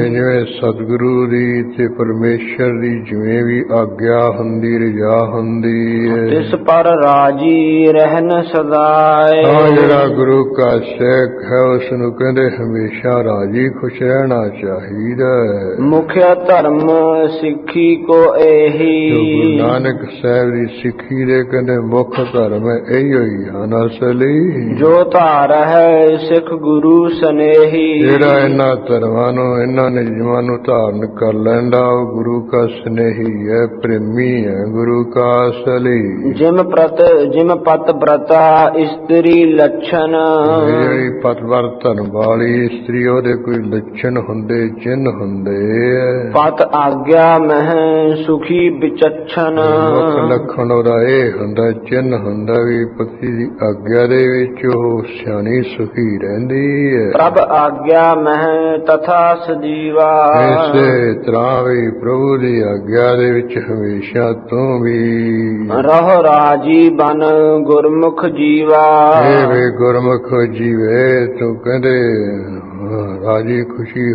ਜਿਵੇਂ ਸਤਿਗੁਰੂ ਦੀ ਤੇ ਪਰਮੇਸ਼ਰ ਦੀ ਜਿਵੇਂ ਵੀ ਆਗਿਆ ਹੁੰਦੀ, ਰਜਾ ਹੁੰਦੀ ਹੈ, ਤਿਸ ਪਰ ਰਾਜੀ ਰਹਿਣ ਸਦਾਏ। ਜਿਹੜਾ ਗੁਰੂ ਕਾ ਸਿੱਖ ਹੈ ਉਸ ਨੂੰ ਕਹਿੰਦੇ ਹਮੇਸ਼ਾ ਰਾਜੀ ਖੁਸ਼ ਰਹਿਣਾ ਚਾਹੀਦਾ ਹੈ। ਮੁਖਿਆ ਧਰਮ ਸਿੱਖੀ ਕੋ ਇਹੀ। ਗੁਰੂ ਨਾਨਕ ਸਾਹਿਬ ਦੀ ਸਿੱਖੀ ਦੇ ਕਹਿੰਦੇ ਮੁੱਖ ਧਰਮ ਇਹੀ ਹੋਈ ਹਨ ਅਸਲੀ। ਜੋ ਧਾਰ ਹੈ ਸਿੱਖ ਗੁਰੂ ਸਨੇਹੀ। ਜਿਹੜਾ ਇਹਨਾਂ ਧਰਮਾਂ ਨੂੰ, ਇਹਨਾਂ ਨਿਯਮਾਂ ਨੂੰ ਧਾਰਨ ਕਰ ਲੈਂਦਾ ਉਹ ਗੁਰੂ ਕਾ ਸਨੇਹੀ ਹੈ, ਪ੍ਰੇਮੀ ਹੈ, ਗੁਰੂ ਕਾ ਅਸਲੀ। ਜਿਮ ਪਤ ਬ੍ਰਤਾ ਇਸਤਰੀ ਲੱਛਣ। ਜਿਹੜੀ ਪਤਵਰ ਧਰਮ ਵਾਲੀ ਇਸਤਰੀ ਉਹਦੇ ਕੋਈ ਲੱਛਣ ਹੁੰਦੇ, ਚਿੰਨ ਹੁੰਦੇ। ਪਤ ਆਗਿਆ ਮਹਿ ਸੁਖੀ ਵਿਚਛਣ। ਮੁੱਖ ਲੱਖਣ ਉਹਦਾ ਇਹ ਹੁੰਦਾ, ਚਿੰਨ ਹੁੰਦਾ ਵੀ ਪਤੀ ਦੀ ਆਗਿਆ ਦੇ ਵਿੱਚ ਉਹ ਸਿਆਣੀ ਸੁਖੀ ਰਹਿੰਦੀ ਹੈ। ਪ੍ਰਭ ਆਗਿਆ ਮਹਿ ਤਥਾ ਸਜੀਵਾ। ਇਸੇ ਤਰ੍ਹਾਂ ਵੀ ਪ੍ਰਭੂ ਦੀ ਆਗਿਆ ਦੇ ਵਿੱਚ ਹਮੇਸ਼ਾ ਤੂੰ ਵੀ ਰਹੋ ਰਾਜੀ ਬਨ ਗੁਰਮੁਖ ਜੀਵਾ। ਇਹ ਵੇ ਗੁਰਮੁਖ ਜੀਵੇ ਤੂੰ ਕਹਿੰਦੇ ਰਾਜੀ ਖੁਸ਼ੀ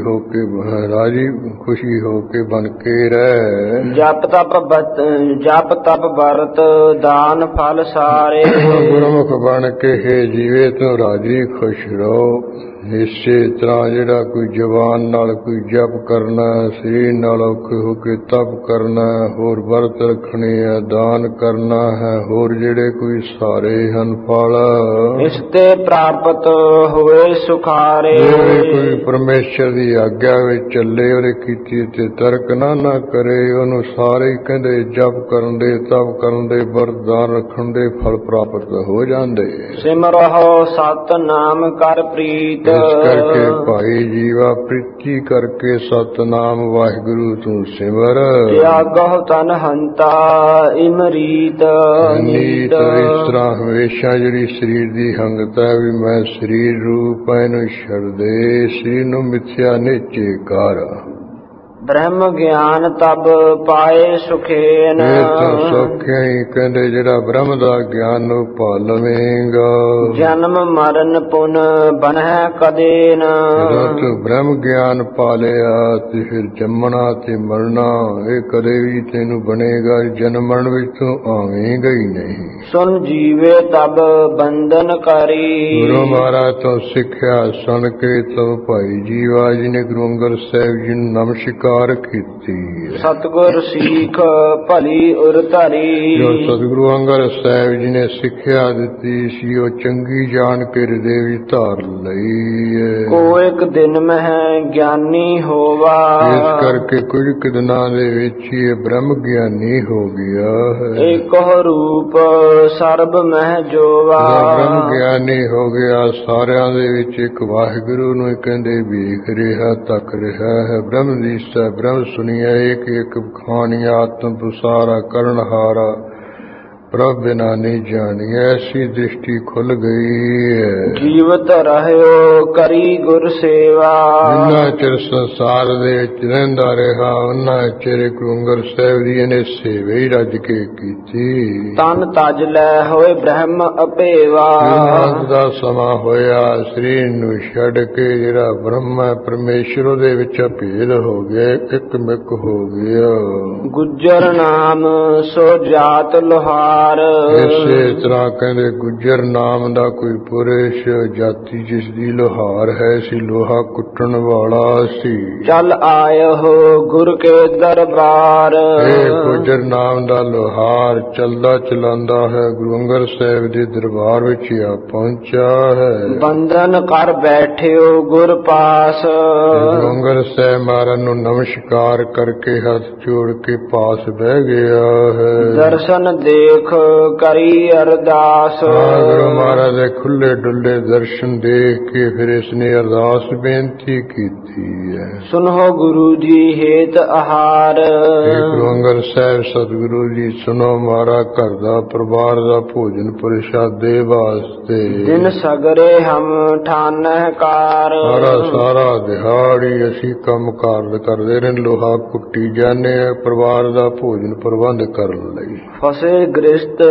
ਹੋ ਕੇ ਬਨ ਕੇ ਰਹਿ। ਜਪ ਤਪ ਵਰਤ ਦਾਨ ਫਲ ਸਾਰੇ। ਗੁਰਮੁਖ ਬਣ ਕੇ ਹੈ ਜੀਵੇ ਤੂੰ ਰਾਜੀ ਖੁਸ਼ ਰਹੋ। ਇਸੇ ਤਰ੍ਹਾਂ ਜਿਹੜਾ ਕੋਈ ਜ਼ਬਾਨ ਨਾਲ ਕੋਈ ਜਪ ਕਰਨਾ, ਸਰੀਰ ਨਾਲ ਔਖੇ ਹੋ ਕੇ ਤਪ ਕਰਨਾ, ਹੋਰ ਵਰਤ ਰੱਖਣੇ ਹੈ, ਦਾਨ ਕਰਨਾ ਹੈ, ਹੋਰ ਜਿਹੜੇ ਕੋਈ ਸਾਰੇ ਹਨ ਫਲ ਇਸ ਤੇ ਪ੍ਰਾਪਤ ਹੋਏ ਸੁਖਾਰੇ। ਕੋਈ ਪਰਮੇਸ਼ਰ ਦੀ ਆਗਿਆ ਵਿੱਚ ਚੱਲੇ, ਉਹਦੇ ਕੀਤੀ ਤੇ ਤਰਕ ਨਾ ਕਰੇ, ਉਹਨੂੰ ਸਾਰੇ ਕਹਿੰਦੇ ਜਪ ਕਰਨ ਦੇ, ਤਪ ਕਰਨ ਦੇ, ਵਰਦਾਨ ਰੱਖਣ ਦੇ ਫਲ ਪ੍ਰਾਪਤ ਹੋ ਜਾਂਦੇ। ਸਿਮਰਹੁ ਸਤ ਨਾਮ ਕਰ ਪ੍ਰੀਤ। ਇਸ ਕਰਕੇ ਭਾਈ ਜੀਵਾ ਪ੍ਰੀਤੀ ਕਰਕੇ ਸਤਨਾਮ ਵਾਹਿਗੁਰੂ ਤੂੰ ਸਿਮਰ। ਤਿਆਗਹੁ ਤਨ ਹੰਤਾ ਇਮਰੀਤ ਨੀਤ। ਇਸ ਤਰ੍ਹਾਂ ਹਮੇਸ਼ਾ ਜਿਹੜੀ ਸਰੀਰ ਦੀ ਹੰਗਤ ਹੈ ਵੀ ਮੈਂ ਸਰੀਰ ਰੂਪ ਇਹਨੂੰ ਛੱਡਦੇ, ਸਰੀਰ ਨੂੰ ਮਿਥਿਆ ਨਿਚੇ ਕਰ। ਬ੍ਰਹਮ ਗਿਆਨ ਤਬ ਪਾਏ ਸੁਖੇਨ। ਇਹ ਤਾਂ ਸੌਖਿਆ ਹੀ ਕਹਿੰਦੇ ਜਿਹੜਾ ਬ੍ਰਹਮ ਦਾ ਗਿਆਨ ਨੂੰ ਪਾ ਲਵੇਂਗਾ। ਜਨਮ ਮਰਨ ਪੁਨ ਬਣੈ ਕਦੇ ਨ। ਜਦੋਂ ਤੂੰ ਬ੍ਰਹਮ ਗਿਆਨ ਪਾ ਲਿਆ ਤੇ ਫਿਰ ਜੰਮਣਾ ਤੇ ਮਰਨਾ ਇਹ ਕਦੇ ਵੀ ਤੈਨੂੰ ਬਣੇਗਾ, ਜਨਮ ਮਰਨ ਵਿੱਚ ਤੂੰ ਆਵੇਂਗਾ ਹੀ ਨਹੀਂ। ਸੁਨ ਜੀਵੇ ਤਬ ਬੰਧਨ ਕਰੀ। ਗੁਰੂ ਮਹਾਰਾਜ ਤੋਂ ਸਿੱਖਿਆ ਸੁਣ ਕੇ ਤੋਂ ਭਾਈ ਜੀਵਾ ਜੀ ਨੇ ਗੁਰੂ ਅੰਗਦ ਸਾਹਿਬ ਜੀ ਨੂੰ ਨਮਸਕਾਰ ਕੀਤੀ। ਸਤਿਗੁਰ ਸੀਖ ਭਲੀ ਉਰ ਧਰੀ। ਜੋ ਸਤਿਗੁਰੂ ਅੰਗਦ ਸਾਹਿਬ ਜੀ ਨੇ ਸਿੱਖਿਆ ਦਿੱਤੀ ਸੀ ਉਹ ਚੰਗੀ ਜਾਣ ਕੇ ਹਿਰਦੇ ਵਿੱਚ ਧਾਰ ਲਈ। ਕੋ ਇੱਕ ਦਿਨ ਮਹਿ ਗਿਆਨੀ ਹੋਵਾ। ਇਸ ਕਰਕੇ ਕੁਝ ਕੁ ਦਿਨਾਂ ਦੇ ਵਿੱਚ ਹੀ ਬ੍ਰਹਮ ਗਿਆਨੀ ਹੋ ਗਿਆ ਹੈ। ਏਕੋ ਰੂਪ ਸਰਬ ਮਹਿ ਜੋਵਾ। ਬ੍ਰਹਮ ਗਿਆਨੀ ਹੋ ਗਿਆ, ਸਾਰਿਆਂ ਦੇ ਵਿੱਚ ਇੱਕ ਵਾਹਿਗੁਰੂ ਨੂੰ ਕਹਿੰਦੇ ਵੇਖ ਰਿਹਾ, ਤੱਕ ਰਿਹਾ ਹੈ। ਬ੍ਰਹਮ ਦੀ ਬ੍ਰਹਮ ਸੁਣੀਆ ਇੱਕ ਖਾਣੀ ਆਤਮ ਪ੍ਰਸਾਰਾ ਕਰਨ ਹਾਰਾ ਪ੍ਰਭ ਬਿਨਾ ਨਹੀਂ ਜਾਣੀ। ਐਸੀ ਦ੍ਰਿਸ਼ਟੀ ਖੁੱਲ ਗਈ ਹੈ। ਜੀਵਤ ਰਹਿਓ ਕਰੀ ਗੁਰ ਸੇਵਾ। ਜਿੰਨਾ ਚਿਰ ਸੰਸਾਰ ਦੇ ਵਿੱਚ ਰਹਿੰਦਾ ਰਿਹਾ ਉਹਨਾਂ ਚਿਰ ਗੁਰੂ ਅੰਗਦ ਸਾਹਿਬ ਜੀ ਨੇ ਸੇਵਾ ਹੀ ਰੱਜ ਕੇ ਕੀਤੀ। ਤਨ ਤਜ ਲੈ ਹੋਏ ਬ੍ਰਹਮ ਅਪੇਵਾ। ਦਾ ਸਮਾਂ ਹੋਇਆ ਸਰੀਰ ਨੂੰ ਛੱਡ ਕੇ ਜਿਹੜਾ ਬ੍ਰਹਮ ਹੈ ਪਰਮੇਸ਼ਰ ਦੇ ਵਿੱਚ ਭੇਦ ਹੋ ਗਿਆ, ਇੱਕ ਮਿਕ ਹੋ ਗਿਆ। ਗੁੱਜਰ ਨਾਮ ਸੋ ਜਾਤ ਲੋਹਾਰ। ਹਾਰ। ਇਸੇ ਤਰ੍ਹਾਂ ਕਹਿੰਦੇ ਗੁੱਜਰ ਨਾਮ ਦਾ ਕੋਈ ਪੁਰਸ਼ ਜਾਤੀ ਜਿਸ ਦੀ ਲੋਹਾਰ ਹੈ ਸੀ, ਲੋਹਾ ਕੁੱਟਣ ਵਾਲਾ ਸੀ। ਚੱਲ ਆਇਓ ਗੁਰ ਕੇ ਦਰਬਾਰ। ਇਹ ਗੁੱਜਰ ਨਾਮ ਦਾ ਲੋਹਾਰ ਚਲਦਾ ਚਲਾਉਂਦਾ ਹੈ, ਗੁਰੂ ਅੰਗਦ ਸਾਹਿਬ ਦੇ ਦਰਬਾਰ ਵਿੱਚ ਆ ਪਹੁੰਚਾ ਹੈ। ਬੰਧਨ ਕਰ ਬੈਠਿਓ ਗੁਰ ਪਾਸ। ਗੁਰੂ ਅੰਗਦ ਸਾਹਿਬ ਮਹਾਰਾਜ ਨੂੰ ਨਮਸਕਾਰ ਕਰਕੇ ਹੱਥ ਜੋੜ ਕੇ ਪਾਸ ਬਹਿ ਗਿਆ ਹੈ। ਦਰਸ਼ਨ ਦੇਖ ਕਰੀ ਅਰਦਾਸ। ਗੁਰੂ ਮਹਾਰਾਜ ਦੇ ਖੁੱਲੇ ਡੁੱਲੇ ਦਰਸ਼ਨ ਦੇਖ ਕੇ ਫਿਰ ਇਸਨੇ ਅਰਦਾਸ ਬੇਨਤੀ ਕੀਤੀ ਹੈ। ਸੁਨੋ ਗੁਰੂ ਜੀ ਹੇਤ ਆਹਾਰ। ਗੁਰੂ ਅੰਗਦ ਸਾਹਿਬ ਸਤਿਗੁਰੂ ਜੀ ਸੁਣੋ, ਮਾਰਾ ਘਰ ਦਾ ਪਰਿਵਾਰ ਦਾ ਭੋਜਨ ਪ੍ਰਸ਼ਾਦੇ ਵਾਸਤੇ ਦਿਨ ਸਗਰੇ ਹਮ ਠਾਨਹਿ ਕਾਰ। ਸਾਰਾ ਦਿਹਾੜੀ ਅਸੀਂ ਕੰਮ ਕਾਰ ਕਰਦੇ ਰਹੇ, ਲੋਹਾ ਕੁੱਟੀ ਜਾਂਦੇ ਆ ਪਰਿਵਾਰ ਦਾ ਭੋਜਨ ਪ੍ਰਬੰਧ ਕਰਨ ਲਈ। ਫਸੇ ਗ੍ਰਸਤ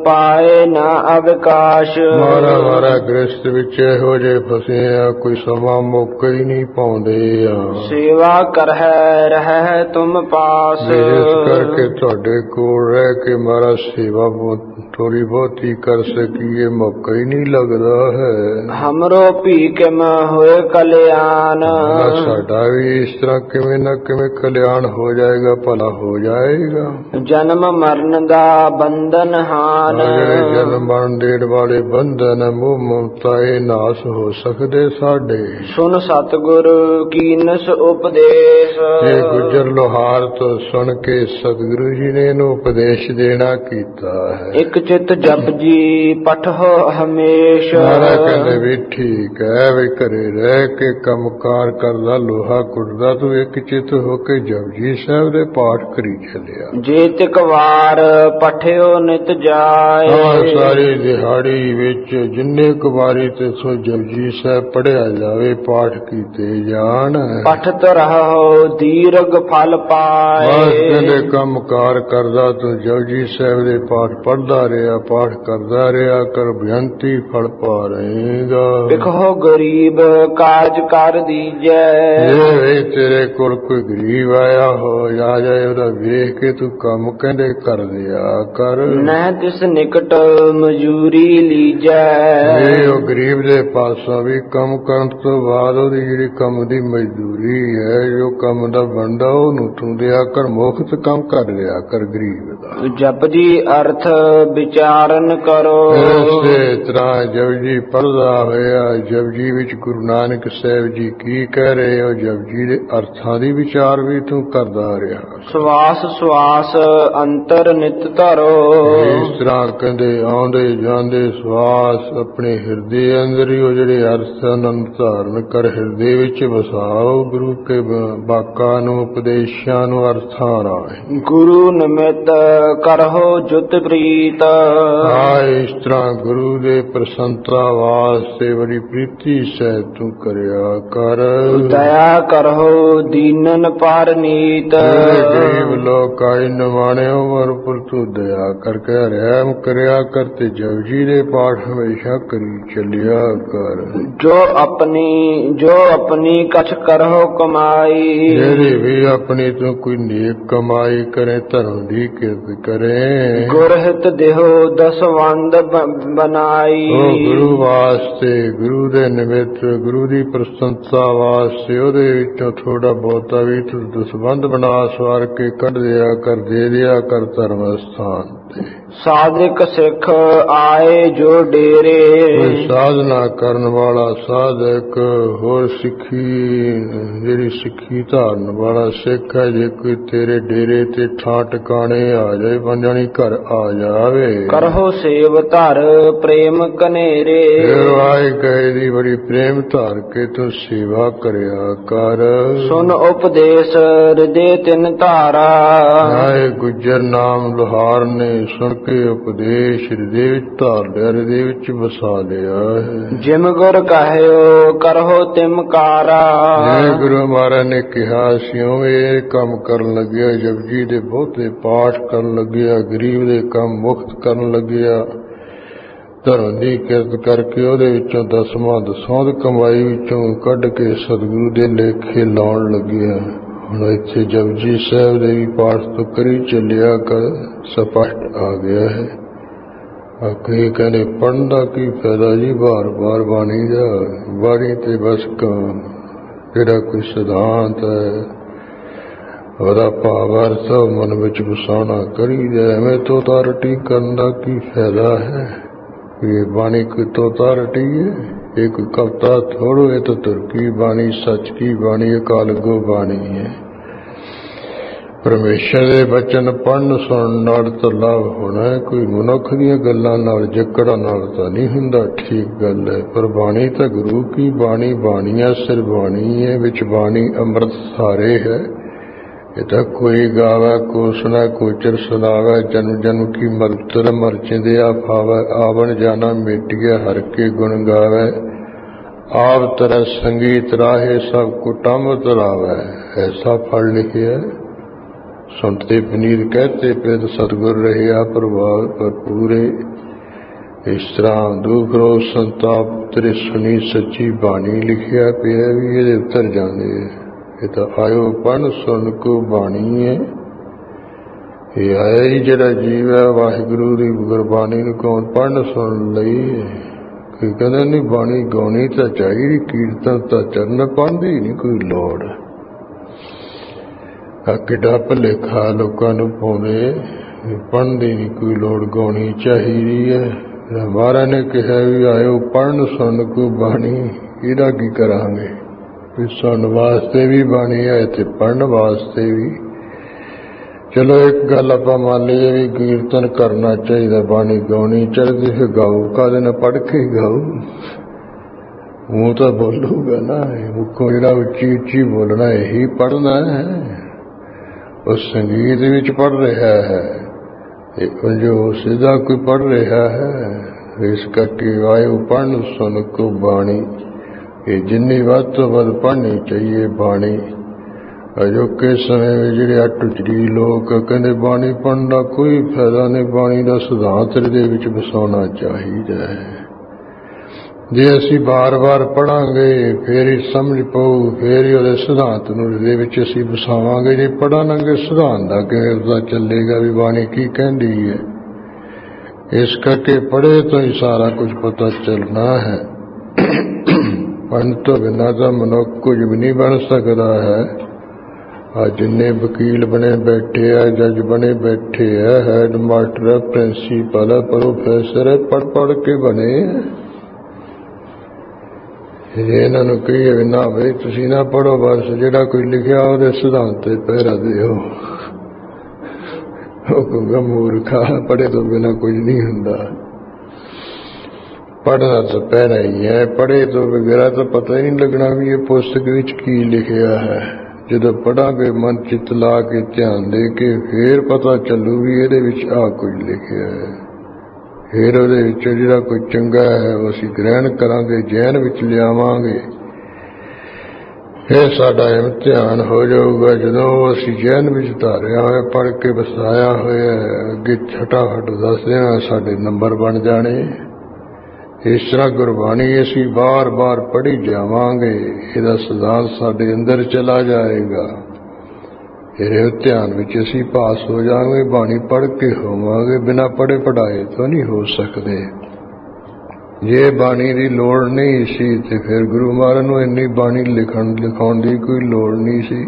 ਪਾਏ ਨਾ ਅਵਕਾਸ਼। ਮਾਰਾ ਗ੍ਰਸਤ ਵਿੱਚ ਇਹੋ ਜਿਹੇ ਫਸੇ ਆ, ਕੋਈ ਸਮਾਂ ਮੌਕਾ ਹੀ ਨਹੀਂ ਪਾਉਂਦੇ ਆ। ਸੇਵਾ ਕਰਹਿ ਰਹਿ ਤੁਮ ਪਾਸ। ਇਸ ਕਰਕੇ ਤੁਹਾਡੇ ਕੋਲ ਰਹਿ ਕੇ ਮਾਰਾ ਸੇਵਾ ਥੋੜੀ ਬਹੁਤੀ ਕਰ ਸਕੀਏ, ਮੌਕਾ ਹੀ ਨਹੀਂ ਲੱਗਦਾ ਹੈ। ਹਮਰੋ ਭੀ ਕਿਮ ਹੋਏ ਕਲਿਆਣ। ਸਾਡਾ ਵੀ ਇਸ ਤਰ੍ਹਾਂ ਕਿਵੇਂ ਨਾ ਕਿਵੇਂ ਕਲਿਆਣ ਹੋ ਜਾਏਗਾ, ਭਲਾ ਹੋ ਜਾਏਗਾ। ਜਨਮ ਮਰਨ ਦਾ ਬੰਧਨ ਹਾਨ। ਜਿਹੜੇ ਜਨਮ ਮਰਨ ਦੇਣ ਵਾਲੇ ਬੰਧਨ ਮੋਹ ਮਮਤਾ ਇਹ ਨਾਸ ਹੋ ਸਕਦੇ ਸਾਡੇ। ਸੁਨ ਸਤਿਗੁਰ ਕੀਨਸ ਉਪਦੇਸ਼। ਇਹ ਗੁੱਜਰ ਲੋਹਾਰ ਤੋਂ ਸੁਣ ਕੇ ਸਤਿਗੁਰੂ ਜੀ ਨੇ ਇਹਨੂੰ ਉਪਦੇਸ਼ ਦੇਣਾ ਕੀਤਾ ਹੈ। ਇੱਕ ਚਿਤ ਜਪ ਜੀ ਪਠੋ ਹਮੇਸ਼। ਮਹਾਰਾਜ ਕਹਿੰਦੇ ਵੀ ਠੀਕ ਹੈ, ਵੀ ਘਰੇ ਰਹਿ ਕੇ ਕੰਮਕਾਰ ਕਰਦਾ, ਲੋਹਾ ਕੁੱਟਦਾ, ਤੂੰ ਇੱਕ ਚਿਤ ਹੋ ਕੇ ਜਪਜੀ ਸਾਹਿਬ ਦੇ ਪਾਠ ਕਰੀ ਚੱਲਿਆ। ਜੇ ਤਿਕ ਵਾਰ ਪਠਿਓ ਨਿਤ ਜਾਏ। ਸਾਰੀ ਦਿਹਾੜੀ ਵਿੱਚ ਜਿੰਨੇ ਕੁ ਵਾਰੀ ਤੇ ਸੋ ਜਪਜੀ ਸਾਹਿਬ ਪੜਿਆ ਜਾਵੇ, ਪਾਠ ਕੀਤੇ ਜਾਣ। ਪਠਤ ਰਹੋ ਦੀਰਘ ਫਲ ਪਾਏ। ਬਸ ਕਹਿੰਦੇ ਕੰਮਕਾਰ ਕਰਦਾ ਤੂੰ ਜਪਜੀ ਸਾਹਿਬ ਦੇ ਪਾਠ ਪੜਦਾ ਰਿਹਾ, ਪਾਠ ਕਰਦਾ ਰਿਹਾ ਕਰ, ਬੇਅੰਤੀ ਫਲ ਪਾ ਰਹੇਗਾ। ਦੇਖੋ ਗਰੀਬ ਕਾਜ ਕਰ ਦੀਜੈ। ਇਹ ਤੇਰੇ ਕੋਲ ਕੋਈ ਗਰੀਬ ਆਇਆ ਹੋ ਜਾ ਜਾਏ, ਉਹਦਾ ਵੇਖ ਕੇ ਤੂੰ ਕੰਮ ਕਹਿੰਦੇ ਕਰ ਦਿਆ ਕਰ। ਨਹਿ ਤਿਸ ਨਿਕਟ ਮਜੂਰੀ ਲੀਜੈ। ਇਹ ਉਹ ਗਰੀਬ ਦੇ ਪਾਸੋਂ ਵੀ ਕੰਮ ਕਰਨ ਤੋਂ ਬਾਅਦ ਉਹਦੀ ਜਿਹੜੀ ਕੰਮ ਦੀ ਮਜ਼ਦੂਰੀ ਹੈ, ਜੋ ਕੰਮ ਦਾ ਬਣਦਾ ਉਹਨੂੰ ਤੂੰ ਦਿਆ ਕਰ, ਮੁਫਤ ਕੰਮ ਕਰ ਲਿਆ ਕਰ ਗਰੀਬ ਦਾ। ਜਪਜੀ ਅਰਥ ਵਿਚਾਰਨ ਕਰੋ। ਇਸੇ ਤਰ੍ਹਾਂ ਜਪਜੀ ਪੜਦਾ ਹੋਇਆ ਜਪਜੀ ਵਿੱਚ ਗੁਰੂ ਨਾਨਕ ਸਾਹਿਬ ਜੀ ਕੀ ਕਹਿ ਰਹੇ ਹੋ, ਜਪਜੀ ਦੇ ਅਰਥਾਂ ਦੀ ਵਿਚਾਰ ਵੀ ਤੂੰ ਕਰਦਾ ਰਿਹਾ। ਸਵਾਸ ਸਵਾਸ ਅੰਤਰ ਨਿਤ ਧਰੋ। ਇਸ ਤਰ੍ਹਾਂ ਕਹਿੰਦੇ ਆਉਂਦੇ ਜਾਂਦੇ ਸਵਾਸ ਆਪਣੇ ਹਿਰਦੇ ਅੰਦਰ ਹੀ ਉਹ ਜਿਹੜੇ ਅਰਥ ਉਹਨਾਂ ਨੂੰ ਧਾਰਨ ਕਰ ਹਿਰਦੇ ਵਿੱਚ ਵਸਾਓ। ਗੁਰੂ ਕੇ ਬਾਕਾਂ ਨੂੰ ਉਪਦੇਸ਼ਾਂ ਨੂੰ ਅਰਥਾਂ ਨਾਲ ਗੁਰੂ ਨਿਮਿਤ ਕਰੋ ਜੁਤ ਪ੍ਰੀਤ। ਇਸ ਤਰ੍ਹਾਂ ਗੁਰੂ ਦੇ ਪ੍ਰਸੰਨਤਾ ਵਾਸਤੇ ਬੜੀ ਪ੍ਰੀਤੀ ਸਹਿਤ ਤੂੰ ਕਰਿਆ ਕਰ। ਦਇਆ ਕਰੋ ਦੀਨਨ ਪਰ ਨੀਤ। ਗਰੀਬ ਲੋਕ ਆਈ ਨਵਾਣੇ ਉਮਰ ਪਰ ਤੂੰ ਦਇਆ ਕਰਕੇ ਰਹਿਮ ਕਰਿਆ ਕਰ ਤੇ ਜਪਜੀ ਦੇ ਪਾਠ ਹਮੇਸ਼ਾ ਕਰੀ ਚੱਲਿਆ ਕਰ। ਜੋ ਆਪਣੀ ਕਛ ਕਰੋ ਕਮਾਈ। ਜਿਹੜੀ ਵੀ ਆਪਣੀ ਤੂੰ ਕੋਈ ਨੇਕ ਕਮਾਈ ਕਰੇ, ਧਰਮ ਦੀ ਕਿਰਤ ਕਰੇ। ਗੁਰਹਿਤ ਦੇਹੋ ਦਸਵੰਦ ਬਨਾਈ। ਗੁਰੂ ਵਾਸਤੇ, ਗੁਰੂ ਦੇ ਨਿਮਿਤ, ਗੁਰੂ ਦੀ ਪ੍ਰਸੰਨਤਾ ਵਾਸਤੇ ਉਹਦੇ ਵਿੱਚੋਂ ਥੋੜਾ ਬਹੁਤਾ ਵੀ ਤੂੰ ਦਸਵੰਦ ਬਣਾ ਸਵਾਰ ਕੇ ਕੱਢ ਦਿਆ ਕਰ, ਦੇ ਦਿਆ ਕਰ ਧਰਮ ਸਥਾਨ ਤੇ। ਸਾਧਕ ਸਿੱਖ ਆਏ ਜੋ ਡੇਰੇ। ਕੋਈ ਸਾਧਨਾ ਕਰਨ ਵਾਲਾ ਸਾਧਕ, ਹੋਰ ਸਿੱਖੀ ਜਿਹੜੀ ਸਿੱਖੀ ਧਾਰਨ ਵਾਲਾ ਸਿੱਖ ਹੈ, ਜੇ ਕੋਈ ਤੇਰੇ ਡੇਰੇ ਤੇ ਠਾਂ ਟਿਕਾਣੇ ਆ ਜਾਏ, ਬੰਜਾਣੀ ਘਰ ਆ ਜਾਵੇ, ਕਰੋ ਸੇਵ ਧਰ ਪ੍ਰੇਮ ਕਨੇਰੇ। ਆਏ ਗਏ ਦੀ ਬੜੀ ਪ੍ਰੇਮ ਧਾਰ ਕੇ ਤੂੰ ਸੇਵਾ ਕਰਿਆ ਕਰ। ਸੁਨ ਉਪਦੇਸ਼ ਹਿਰਦੇ ਤਿਨ ਧਾਰਾ। ਆਏ ਗੁੱਜਰ ਨਾਮ ਲੋਹਾਰ ਨੇ ਸੁਣ ਕੇ ਉਪਦੇਸ਼ ਹਿਰਦੇ ਵਿੱਚ ਧਾਰ ਲਿਆ, ਹਿਰਦੇ ਵਿੱਚ ਵਸਾ ਲਿਆ ਹੈ। ਜਿਮ ਗੁਰ ਕਹਿਓ ਕਰੋ ਤਿਮ ਕਾਰਾ। ਜਿਵੇਂ ਗੁਰੂ ਮਹਾਰਾਜ ਨੇ ਕਿਹਾ ਸੀ ਉਵੇਂ ਇਹ ਕੰਮ ਕਰਨ ਲੱਗਿਆ। ਜਪਜੀ ਦੇ ਬਹੁਤੇ ਪਾਠ ਕਰਨ ਲੱਗਿਆ, ਗਰੀਬ ਦੇ ਕੰਮ ਮੁਕਤ ਕਰਨ ਲੱਗਿਆ, ਧਰਮ ਦੀ ਕਿਰਤ ਕਰਕੇ ਉਹਦੇ ਵਿੱਚੋਂ ਦਸਵੰਧ ਕਮਾਈ ਵਿੱਚੋਂ ਕੱਢ ਕੇ ਸਤਿਗੁਰੂ ਦੇ ਲੇਖੇ ਲਾਉਣ ਲੱਗਿਆ। ਹੁਣ ਇੱਥੇ ਜਪਜੀ ਸਾਹਿਬ ਦੇ ਵੀ ਪਾਠ ਤੋਂ ਕਰੀ ਚੱਲਿਆ ਕਰ, ਸਪਸ਼ਟ ਆ ਗਿਆ ਹੈ। आखिर कहने पढ़न का की फायदा जी, बार बार बाणी का बाणी ते बस जिहड़ा कोई सिद्धांत है वह भाव अर्थ मन विच वसाउणा करी जाए। मैं तोता रटी करन का की फायदा है? ये बाणी कोई तोता रटी है? ये कोई कविता थोड़ो, ये तो तुर्की बाणी, सच की बाणी, अकाल गो बाणी है। परमेश्वर दे बचन पढ़न सुनन नाल तां लाभ होना है, कोई मनुख दीयां गल्लां नाल जकड़ा नाल तां नहीं हुंदा। ठीक गल है, पर बाणी तां गुरु की बाणी, बाणियां सिर बाणी है, विच बाणी अमृत सारे है। ये तां कोई गावै को सुना कोचर सुनावै, जन्म जन्म की मरतर मरचिंदिया पावै, आवन जाना मेटिया हर के गुण गावै, आप तरह संगीत राहे सब कुटुंब तरावै। ऐसा फल लिखिया सुनते पनीर कहते पेद सतगुर रहे प्रभाव पर पूरे। इस तरह दुख रोग संताप तेरे सुनी सच्ची बाणी लिखिया पिया भी ये उतर जाने। ये तो आयो पढ़ सुन को बाणी है। ये आया ही जरा जीव है वाहिगुरु दी गुरबाणी नूं कौन पढ़ सुन लई। कोई कहंदा नहीं बाणी गाउणी तां चाहीदी, कीर्तन तां चरण पाउंदी नहीं कोई लोड़। किड्डा भुलेखा लोकां नूं पाउंदे, पढ़न दी नहीं कोई लोड़, गाउणी चाहीदी है। महाराज ने कहा भी आयो पढ़न सुन को बाणी, इहदा की करांगे? भी सुन वास्ते भी बाणी है ते पढ़न वास्ते भी। चलो एक गल आपां मान लईए भी कीर्तन करना चाहिए, बाणी गाउणी चाहिदी, फिर गाओ काहदे नाल? पढ़ के गाओ, मूँह तो बोलूगा ना, मुखों जिहड़ा उच्ची उच्ची बोलना यही पढ़ना है। उस संगीत विच पढ़ रहा है, जो सीधा कोई पढ़ रहा है। इस करके आयो पढ़न सुन को बाणी, ये जिन्नी वध तो वध पढ़नी चाहिए बाणी। अजोके समय में जिहड़े अटुचरी लोग कहंदे बाणी पढ़न दा कोई फायदा नहीं, बाणी दा सिद्धांत इहदे विच वसाउणा चाहीदा है। जे असी बार बार पढ़ांगे फिर ही समझ पाऊ, फिर ही उहदे सिद्धांत नूं इहदे विच असी वसावांगे। जे पढ़ांगे सिद्धांत दा किवें पता चलेगा भी बाणी की कहंदी है? इस करके पढ़े तो ही सारा कुछ पता चलना है। पढ़न तो बिना तो मनुख कुछ भी नहीं बन सकता है। आज जिन्ने वकील बने बैठे है, जज बने बैठे है, हेड मास्टर है, प्रिंसीपल है, प्रोफेसर है, पढ़ पढ़ के बने है। जे इन्हां नूं कहीए भी ना बई तुसीं ना पढ़ो, बस जिहड़ा कोई लिखिआ उहदे सिद्धांत ते पहरा दिओ, ਉਹ ਕਹੂੰਗਾ ਮੂਰਖਾ, पढ़े तो बिना कुछ नहीं हुंदा। पढ़ना तो पहना ही है, पढ़े तो बगैर तो पता ही नहीं लगना भी ये पुस्तक विच की लिखिआ है। जदों पढ़ांगे मन चित ला के ध्यान दे के फिर पता चलू भी इहदे विच आ कुछ लिखिआ है। फिर उहदे विच जिहड़ा कोई चंगा है वो असीं ग्रहण करांगे, जहन विच लिआवांगे। फिर साडा इम्तिहान हो जाऊगा जदों असीं जहन विच धारिआ होया, पढ़ के वसाया होया, अगे फटाफट दस देना साडे नंबर बन जाने। इस तरह गुरबाणी असीं बार बार पढ़ी जावांगे, इहदा सिद्धांत साडे अंदर चला जाएगा। फिर इम्तिहान विच असीं पास हो जाएंगे। बाणी पढ़ के होवांगे, बिना पढ़े पढ़ाए तो नहीं हो सकते। जे बाणी की लोड़ नहीं सी ते फिर गुरु महाराज नूं इन्नी बाणी लिखाउण दी कोई लोड़ नहीं सी।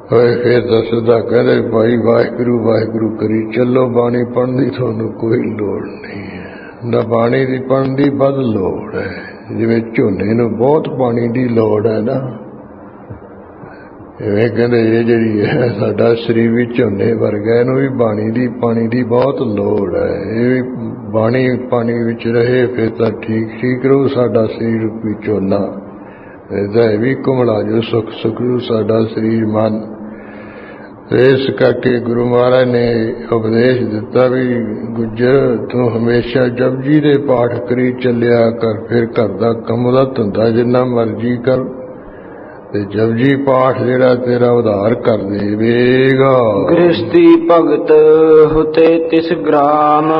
फिर तो सीधा कहंदे भाई वाहिगुरू वाहिगुरू करी चलो, बाणी पढ़न दी तुहानूं कोई लोड़ नहीं है। ना बाणी दी पढ़न दी वध लोड़ है, जिवें झोने नूं बहुत पानी दी लोड़ है ना, इवें कहंदे ये जिहड़ी है साडा शरीर भी झोने वर्गा, इहनूं भी पानी दी बहुत लोड़ है। ये भी बाणी पानी विच रहे फिर तो ठीक ठीक रहू साडा शरीर भी झोना, इहदा भी घुमला जो सुख सुखरू साडा शरीर मन। इस करके गुरु महाराज ने उपदेश दिता भी गुजर तू हमेशा जपजी दे पाठ करी चलिया कर, फिर घर दा काम दा धंधा जिन्ना मर्जी कर, ਤੇ ਜਪਜੀ ਪਾਠ ਜਿਹੜਾ ਤੇਰਾ ਉਧਾਰ ਕਰ ਦੇਵੇਗਾ। ਗ੍ਰਸਤੀ ਭਗਤ ਹੁਤੇ ਤਿਸ ਗ੍ਰਾਮ।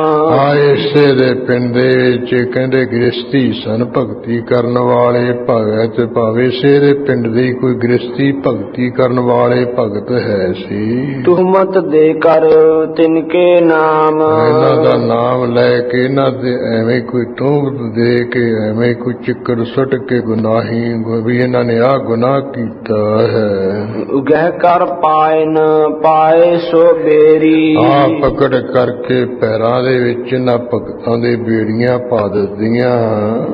ਇਸੇ ਦੇ ਪਿੰਡ ਦੇ ਵਿੱਚ ਕਹਿੰਦੇ ਗ੍ਰਸਤੀ ਸਨ ਭਗਤੀ ਕਰਨ ਵਾਲੇ ਭਗਤ, ਭਾਵੇਂ ਇਸੇ ਦੇ ਪਿੰਡ ਦੀ ਕੋਈ ਗ੍ਰਸਤੀ ਭਗਤੀ ਕਰਨ ਵਾਲੇ ਭਗਤ ਹੈ ਸੀ। ਤੁਹਮਤ ਦੇ ਕਰ ਤਿਨਕੇ ਨਾਮ। ਇਹਨਾਂ ਦਾ ਨਾਮ ਲੈ ਕੇ ਇਹਨਾਂ ਦੇ ਐਵੇਂ ਕੋਈ ਤੁਹਮਤ ਦੇ ਕੇ ਐਵੇਂ ਕੋਈ ਚਿੱਕੜ ਸੁੱਟ ਕੇ ਗੁਨਾਹੀ ਵੀ ਇਹਨਾਂ ਨੇ ਆਹ ਗੁਨਾਹ ਕੀਤਾ ਹੈ। ਉਗਹਿ ਕਰ ਪਾਇਨ ਪਾਏ ਸੋ ਬੇਰੀ। ਪਕੜ ਕਰਕੇ ਪੈਰਾਂ ਦੇ ਵਿੱਚ ਇਹਨਾਂ ਭਗਤਾਂ ਦੇ ਬੇੜੀਆਂ ਪਾ ਦਿੱਤੀਆਂ।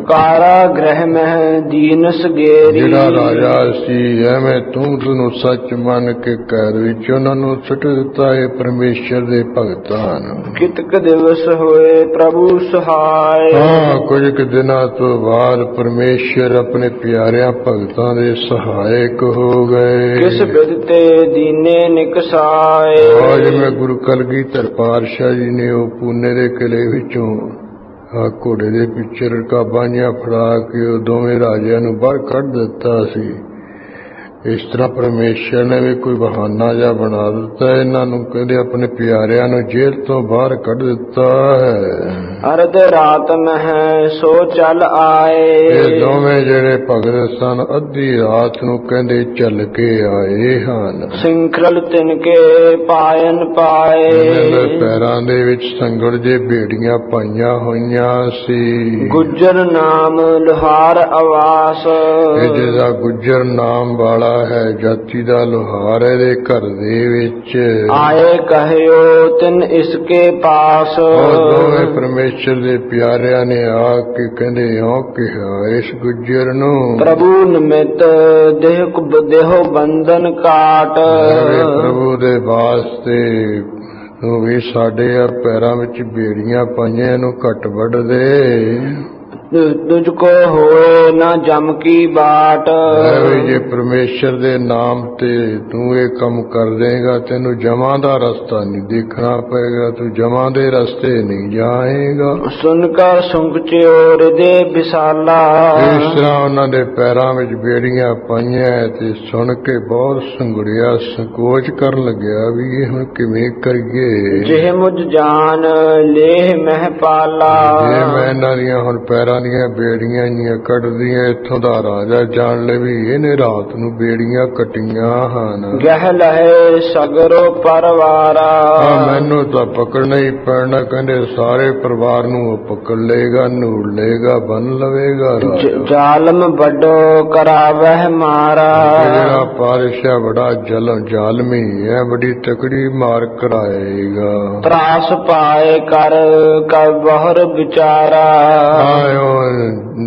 ਕਾਰਾ ਗ੍ਰਹਿ ਮਹਿ ਦੀਨ ਸਗੇਰੀ। ਜਿਹੜਾ ਰਾਜਾ ਸੀ ਐਵੇਂ ਤੂੰ ਸੱਚ ਮੰਨ ਕੇ ਘਰ ਵਿੱਚ ਉਹਨਾਂ ਨੂੰ ਸੁੱਟ ਦਿੱਤਾ ਹੈ ਪਰਮੇਸ਼ਰ ਦੇ ਭਗਤਾਂ ਨੂੰ। ਕਿਤਕ ਦਿਵਸ ਹੋਏ ਪ੍ਰਭੂ ਸਹਾਇ। ਕੁਝ ਕੁ ਦਿਨਾਂ ਤੋਂ ਬਾਅਦ ਪਰਮੇਸ਼ਰ ਆਪਣੇ ਪਿਆਰਿਆਂ ਭਗਤਾਂ ਦੇ ਸਹਾਇਕ ਹੋ ਗਏ। ਕਿਸ ਬਿਦ ਤੇ ਦੀਨੇ ਨਿਕਸਾਏ। ਅੱਜ ਮੈਂ ਗੁਰੂ ਕਲਗੀਧਰ ਪਾਤਸ਼ਾਹ ਜੀ ਨੇ ਉਹ ਪੂਨੇ ਦੇ ਕਿਲੇ ਵਿੱਚੋਂ ਘੋੜੇ ਦੇ ਪਿੱਛੇ ਰਕਾਬਾਂ ਫੜਾ ਕੇ ਉਹ ਦੋਵੇਂ ਰਾਜਿਆਂ ਨੂੰ ਬਾਹਰ ਕੱਢ ਦਿੱਤਾ ਸੀ। ਇਸ ਤਰ੍ਹਾਂ ਪਰਮੇਸ਼ਰ ਨੇ ਵੀ ਕੋਈ ਬਹਾਨਾ ਜਿਹਾ ਬਣਾ ਦਿੱਤਾ, ਇਹਨਾਂ ਨੂੰ ਕਹਿੰਦੇ ਆਪਣੇ ਪਿਆਰਿਆਂ ਨੂੰ ਜੇਲ੍ਹ ਤੋਂ ਬਾਹਰ ਕੱਢ ਦਿੱਤਾ ਹੈ। ਅਰਧ ਰਾਤ ਮਹਿ ਸੋ ਚੱਲ ਆਏ। ਇਹ ਦੋਵੇਂ ਜਿਹੜੇ ਭਗਤ ਸਨ ਅੱਧੀ ਰਾਤ ਨੂੰ ਕਹਿੰਦੇ ਚੱਲ ਕੇ ਆਏ ਹਨ। ਸਿੰਖਲ ਤਿਨਕੇ ਪਾਇਨ ਪਾਏ। ਪੈਰਾਂ ਦੇ ਵਿੱਚ ਸੰਗਲ ਜੇ ਬੇੜੀਆਂ ਪਾਈਆਂ ਹੋਈਆਂ ਸੀ। ਗੁੱਜਰ ਨਾਮ ਲੋਹਾਰ ਆਵਾਸ। ਇਹ ਜਿਹਦਾ ਗੁੱਜਰ ਨਾਮ ਵਾਲਾ ਹੈ ਜਾਤੀ ਦਾ ਲੋਹਾਰ ਇਹਦੇ ਘਰ ਦੇ ਵਿੱਚ ਆਏ ਕਹਿਓ ਤਿਨ ਇਸਕੇ ਪਾਸ। ਦੋਵੇਂ ਪਰਮੇਸ਼ਰ ਦੇ ਪਿਆਰਿਆਂ ਨੇ ਆ ਕੇ ਕਹਿੰਦੇ ਹੋ ਕਿਹਾ ਇਸ ਗੁੱਜਰ ਨੂੰ ਪ੍ਰਭੂ ਨਿਮਿਤ ਦੇਹੋ ਬੰਧਨ ਕਾਟ। ਪ੍ਰਭੂ ਦੇ ਵਾਸਤੇ ਤੂੰ ਵੀ ਸਾਡੇ ਆ ਪੈਰਾਂ ਵਿੱਚ ਬੇੜੀਆਂ ਪਾਈਆਂ ਇਹਨੂੰ ਘੱਟ ਵੱਢ ਦੇ। ਤੁਝ ਕੋ ਹੋਏ ਨਾ ਜਮ ਕੀ ਬਾਟ। ਜੇ ਪਰਮੇਸ਼ਰ ਦੇ ਨਾਮ ਤੇ ਤੂੰ ਇਹ ਕੰਮ ਕਰ ਦੇਗਾ ਤੈਨੂੰ ਜਮਾਂ ਦਾ ਰਸਤਾ ਨਹੀਂ ਦੇਖਣਾ ਪਏਗਾ, ਤੂੰ ਜਮਾਂ ਦੇ ਰਸਤੇ ਨਹੀਂ ਜਾਏਗਾ। ਸੁਣ ਕਰ ਸੁੰਕਚਿਓ ਹਿਰਦੇ ਵਿਸਾਲਾ। ਇਸ ਤਰ੍ਹਾਂ ਉਹਨਾਂ ਦੇ ਪੈਰਾਂ ਵਿੱਚ ਬੇੜੀਆਂ ਪਾਈਆਂ ਤੇ ਸੁਣ ਕੇ ਬਹੁਤ ਸੰਗੜਿਆ, ਸੰਕੋਚ ਕਰਨ ਲੱਗਿਆ ਵੀ ਇਹ ਹੁਣ ਕਿਵੇਂ ਕਰੀਏ। ਜਿਹ ਮੁਝ ਜਾਨ ਲੇਹ ਮਹਿ ਪਾਲਾ। ਜੇ ਮੈਂ ਇਹਨਾਂ ਦੀਆਂ ਹੁਣ ਪੈਰਾਂ ਦੀਆਂ ਬੇੜੀਆਂ ਜੀਆਂ ਕੱਢਦੀਆਂ ਇੱਥੋਂ ਦਾ ਰਾਜਾ ਜਾਣ ਲੈ ਵੀ ਇਹਨੇ ਰਾਤ ਨੂੰ ਬੇੜੀਆਂ ਕੱਟੀਆਂ ਹਨ। ਗਹਿ ਲਹੇ ਸਗਰੋ ਪਰਵਾਰਾ। ਮੈਨੂੰ ਤਾਂ ਪਕੜਨਾ ਹੀ ਪੈਣਾ, ਕਹਿੰਦੇ ਸਾਰੇ ਪਰਿਵਾਰ ਨੂੰ ਉਹ ਪਕੜ ਲਏਗਾ, ਨੂੜ ਲਏਗਾ, ਬੰਨ ਲਵੇਗਾ। ਜ਼ਾਲਮ ਵੱਡੋ ਕਰਾਵਹਿ ਮਾਰਾ। ਜਿਹੜਾ ਪਾਤਸ਼ਾਹ ਬੜਾ ਜ਼ਾਲਮੀ ਹੈ, ਬੜੀ ਤਕੜੀ ਮਾਰ ਕਰਾਏਗਾ। ਤਰਾਸ ਪਾਏ ਕਰ ਬਹੁਰ ਵਿਚਾਰਾ।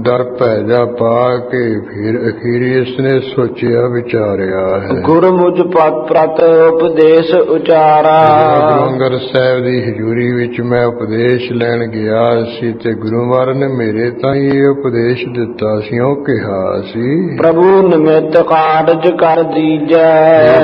ਡਰ ਪੈ ਜਾ ਪਾ ਕੇ ਫਿਰ ਅਖੀਰੀ ਇਸਨੇ ਸੋਚਿਆ ਵਿਚਾਰਿਆ ਹੈ। ਗੁਰੂ ਮੁਝ ਪ੍ਰਤ ਉਪਦੇਸ਼ ਉਚਾਰਾ। ਗੁਰੂ ਅੰਗਦ ਸਾਹਿਬ ਦੀ ਹਜ਼ੂਰੀ ਵਿੱਚ ਮੈਂ ਉਪਦੇਸ਼ ਲੈਣ ਗਿਆ ਸੀ ਤੇ ਗੁਰੂ ਮਹਾਰਾਜ ਨੇ ਮੇਰੇ ਤਾਂ ਇਹ ਉਪਦੇਸ਼ ਦਿੱਤਾ ਸੀ, ਉਹ ਕਿਹਾ ਸੀ ਪ੍ਰਭੂ ਨਿਮਿਤ ਕਾਰਜ ਕਰ ਦੀਜੈ।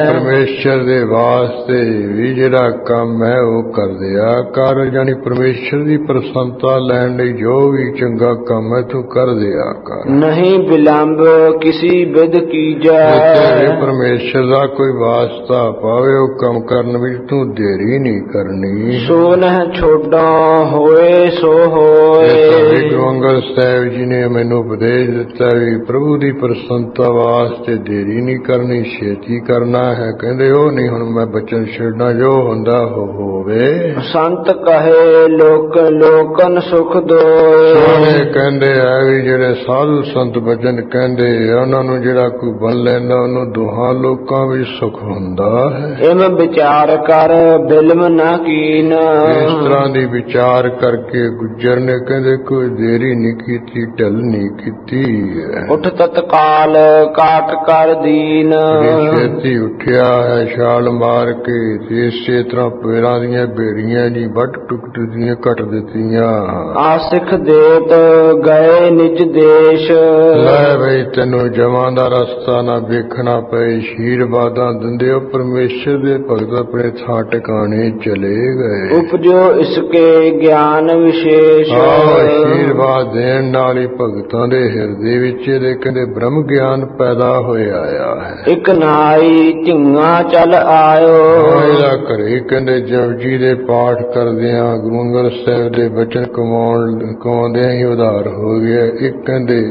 ਪਰਮੇਸ਼ਰ ਦੇ ਵਾਸਤੇ ਵੀ ਜਿਹੜਾ ਕੰਮ ਹੈ ਉਹ ਕਰ ਦਿਆ ਕਰ, ਜਾਨੀ ਪਰਮੇਸ਼ਰ ਦੀ ਪ੍ਰਸੰਨਤਾ ਲੈਣ ਲਈ ਜੋ ਵੀ ਚੰਗਾ ਕੰਮ ਹੈ ਤੂੰ ਕਰ ਦਿਆ ਕਰ। ਨਹੀਂ ਵਿਲੰਬ ਕਿਸੀ ਵਿਦ ਕੀਜੈ। ਪਰਮੇਸ਼ਰ ਦਾ ਕੋਈ ਵਾਸਤਾ ਪਾਵੇ ਉਹ ਕੰਮ ਕਰਨ ਵਿੱਚ ਤੂੰ ਦੇਰੀ ਨਹੀਂ ਕਰਨੀ। ਸੋ ਨਹਿ ਛੋਡਾ ਹੋਏ ਸੋ ਹੋਏ। ਗੁਰੂ ਅੰਗਦ ਸਾਹਿਬ ਜੀ ਨੇ ਮੈਨੂੰ ਉਪਦੇਸ਼ ਦਿੱਤਾ ਵੀ ਪ੍ਰਭੂ ਦੀ ਪ੍ਰਸੰਨਤਾ ਵਾਸਤੇ ਦੇਰੀ ਨਹੀਂ ਕਰਨੀ, ਛੇਤੀ ਕਰਨਾ ਹੈ। ਕਹਿੰਦੇ ਉਹ ਨਹੀਂ ਹੁਣ ਮੈਂ ਬਚਨ ਛੱਡਣਾ, ਜੋ ਹੁੰਦਾ ਹੋਵੇ। ਸੰਤ ਕਹੇ ਲੋਕਨ ਸੁਖ ਦੋਏ। ਕਹਿੰਦੇ ਆ ਵੀ ਜਿਹੜੇ ਸਾਧੂ ਸੰਤ ਬਚਨ ਕਹਿੰਦੇ ਉਹਨਾਂ ਨੂੰ ਜਿਹੜਾ ਕੋਈ ਬਣ ਲੈਂਦਾ ਉਹਨੂੰ ਦੋਹਾਂ ਲੋਕਾਂ ਵਿੱਚ ਸੁਖ ਹੁੰਦਾ ਹੈ। ਇਹ ਵਿਚਾਰ ਕਰ ਬਿਲਮ ਨਾ ਕੀਨ। ਇਸ ਤਰ੍ਹਾਂ ਦੀ ਵਿਚਾਰ ਕਰਕੇ ਗੁੱਜਰ ਨੇ ਕਹਿੰਦੇ ਕੋਈ ਦੇਰੀ ਨਹੀਂ ਕੀਤੀ, ਢਿੱਲ ਨਹੀਂ ਕੀਤੀ। ਉੱਠ ਤਤਕਾਲ ਕਾਟ ਕਰ ਦੀਨ। ਛੇਤੀ ਉੱਠਿਆ ਹੈ ਛਾਲ ਮਾਰ ਕੇ, ਇਸੇ ਤਰ੍ਹਾਂ ਪੈਰਾਂ ਦੀਆਂ ਬੇੜੀਆਂ ਜੀ ਵੱਢ ਟੁੱਟ ਦੀਆਂ ਕੱਟ ਦਿੱਤੀਆਂ। ਆਸਿਖ ਦੇਤ ਗਏ ਨਿਜ ਦੇਸ਼। ਲੈ ਬਈ ਤੈਨੂੰ ਜਮਾਂ ਦਾ ਰਸਤਾ ਨਾ ਵੇਖਣਾ ਪਏ, ਆਸ਼ੀਰਵਾਦਾਂ ਦਿੰਦੇ ਹੋ ਪਰਮੇਸ਼ਰ ਦੇ ਭਗਤ ਆਪਣੇ ਥਾਂ ਟਿਕਾਣੇ ਚਲੇ ਗਏ। ਉਪਜੋ ਇਸਕੇ ਗਿਆਨ ਵਿਸ਼ੇਸ਼। ਆਸ਼ੀਰਵਾਦ ਦੇਣ ਨਾਲ ਹੀ ਭਗਤਾਂ ਦੇ ਹਿਰਦੇ ਵਿੱਚ ਇਹਦੇ ਕਹਿੰਦੇ ਬ੍ਰਹਮ ਗਿਆਨ ਪੈਦਾ ਹੋਇਆ ਹੈ। ਇੱਕ ਨਾਈ ਝਿੰਗਾ ਚੱਲ ਆਇਓ। ਇਹਦਾ ਘਰੇ ਕਹਿੰਦੇ ਜਪਜੀ ਦੇ ਪਾਠ ਕਰਦਿਆਂ ਗੁਰੂ ਅੰਗਦ ਸਾਹਿਬ ਦੇ ਬਚਨ ਕਮਾਉਂਦਿਆਂ ਹੀ ਉਧਾਰ ਹੋ ਗਿਆ। ਇੱਕ ਕਹਿੰਦੇ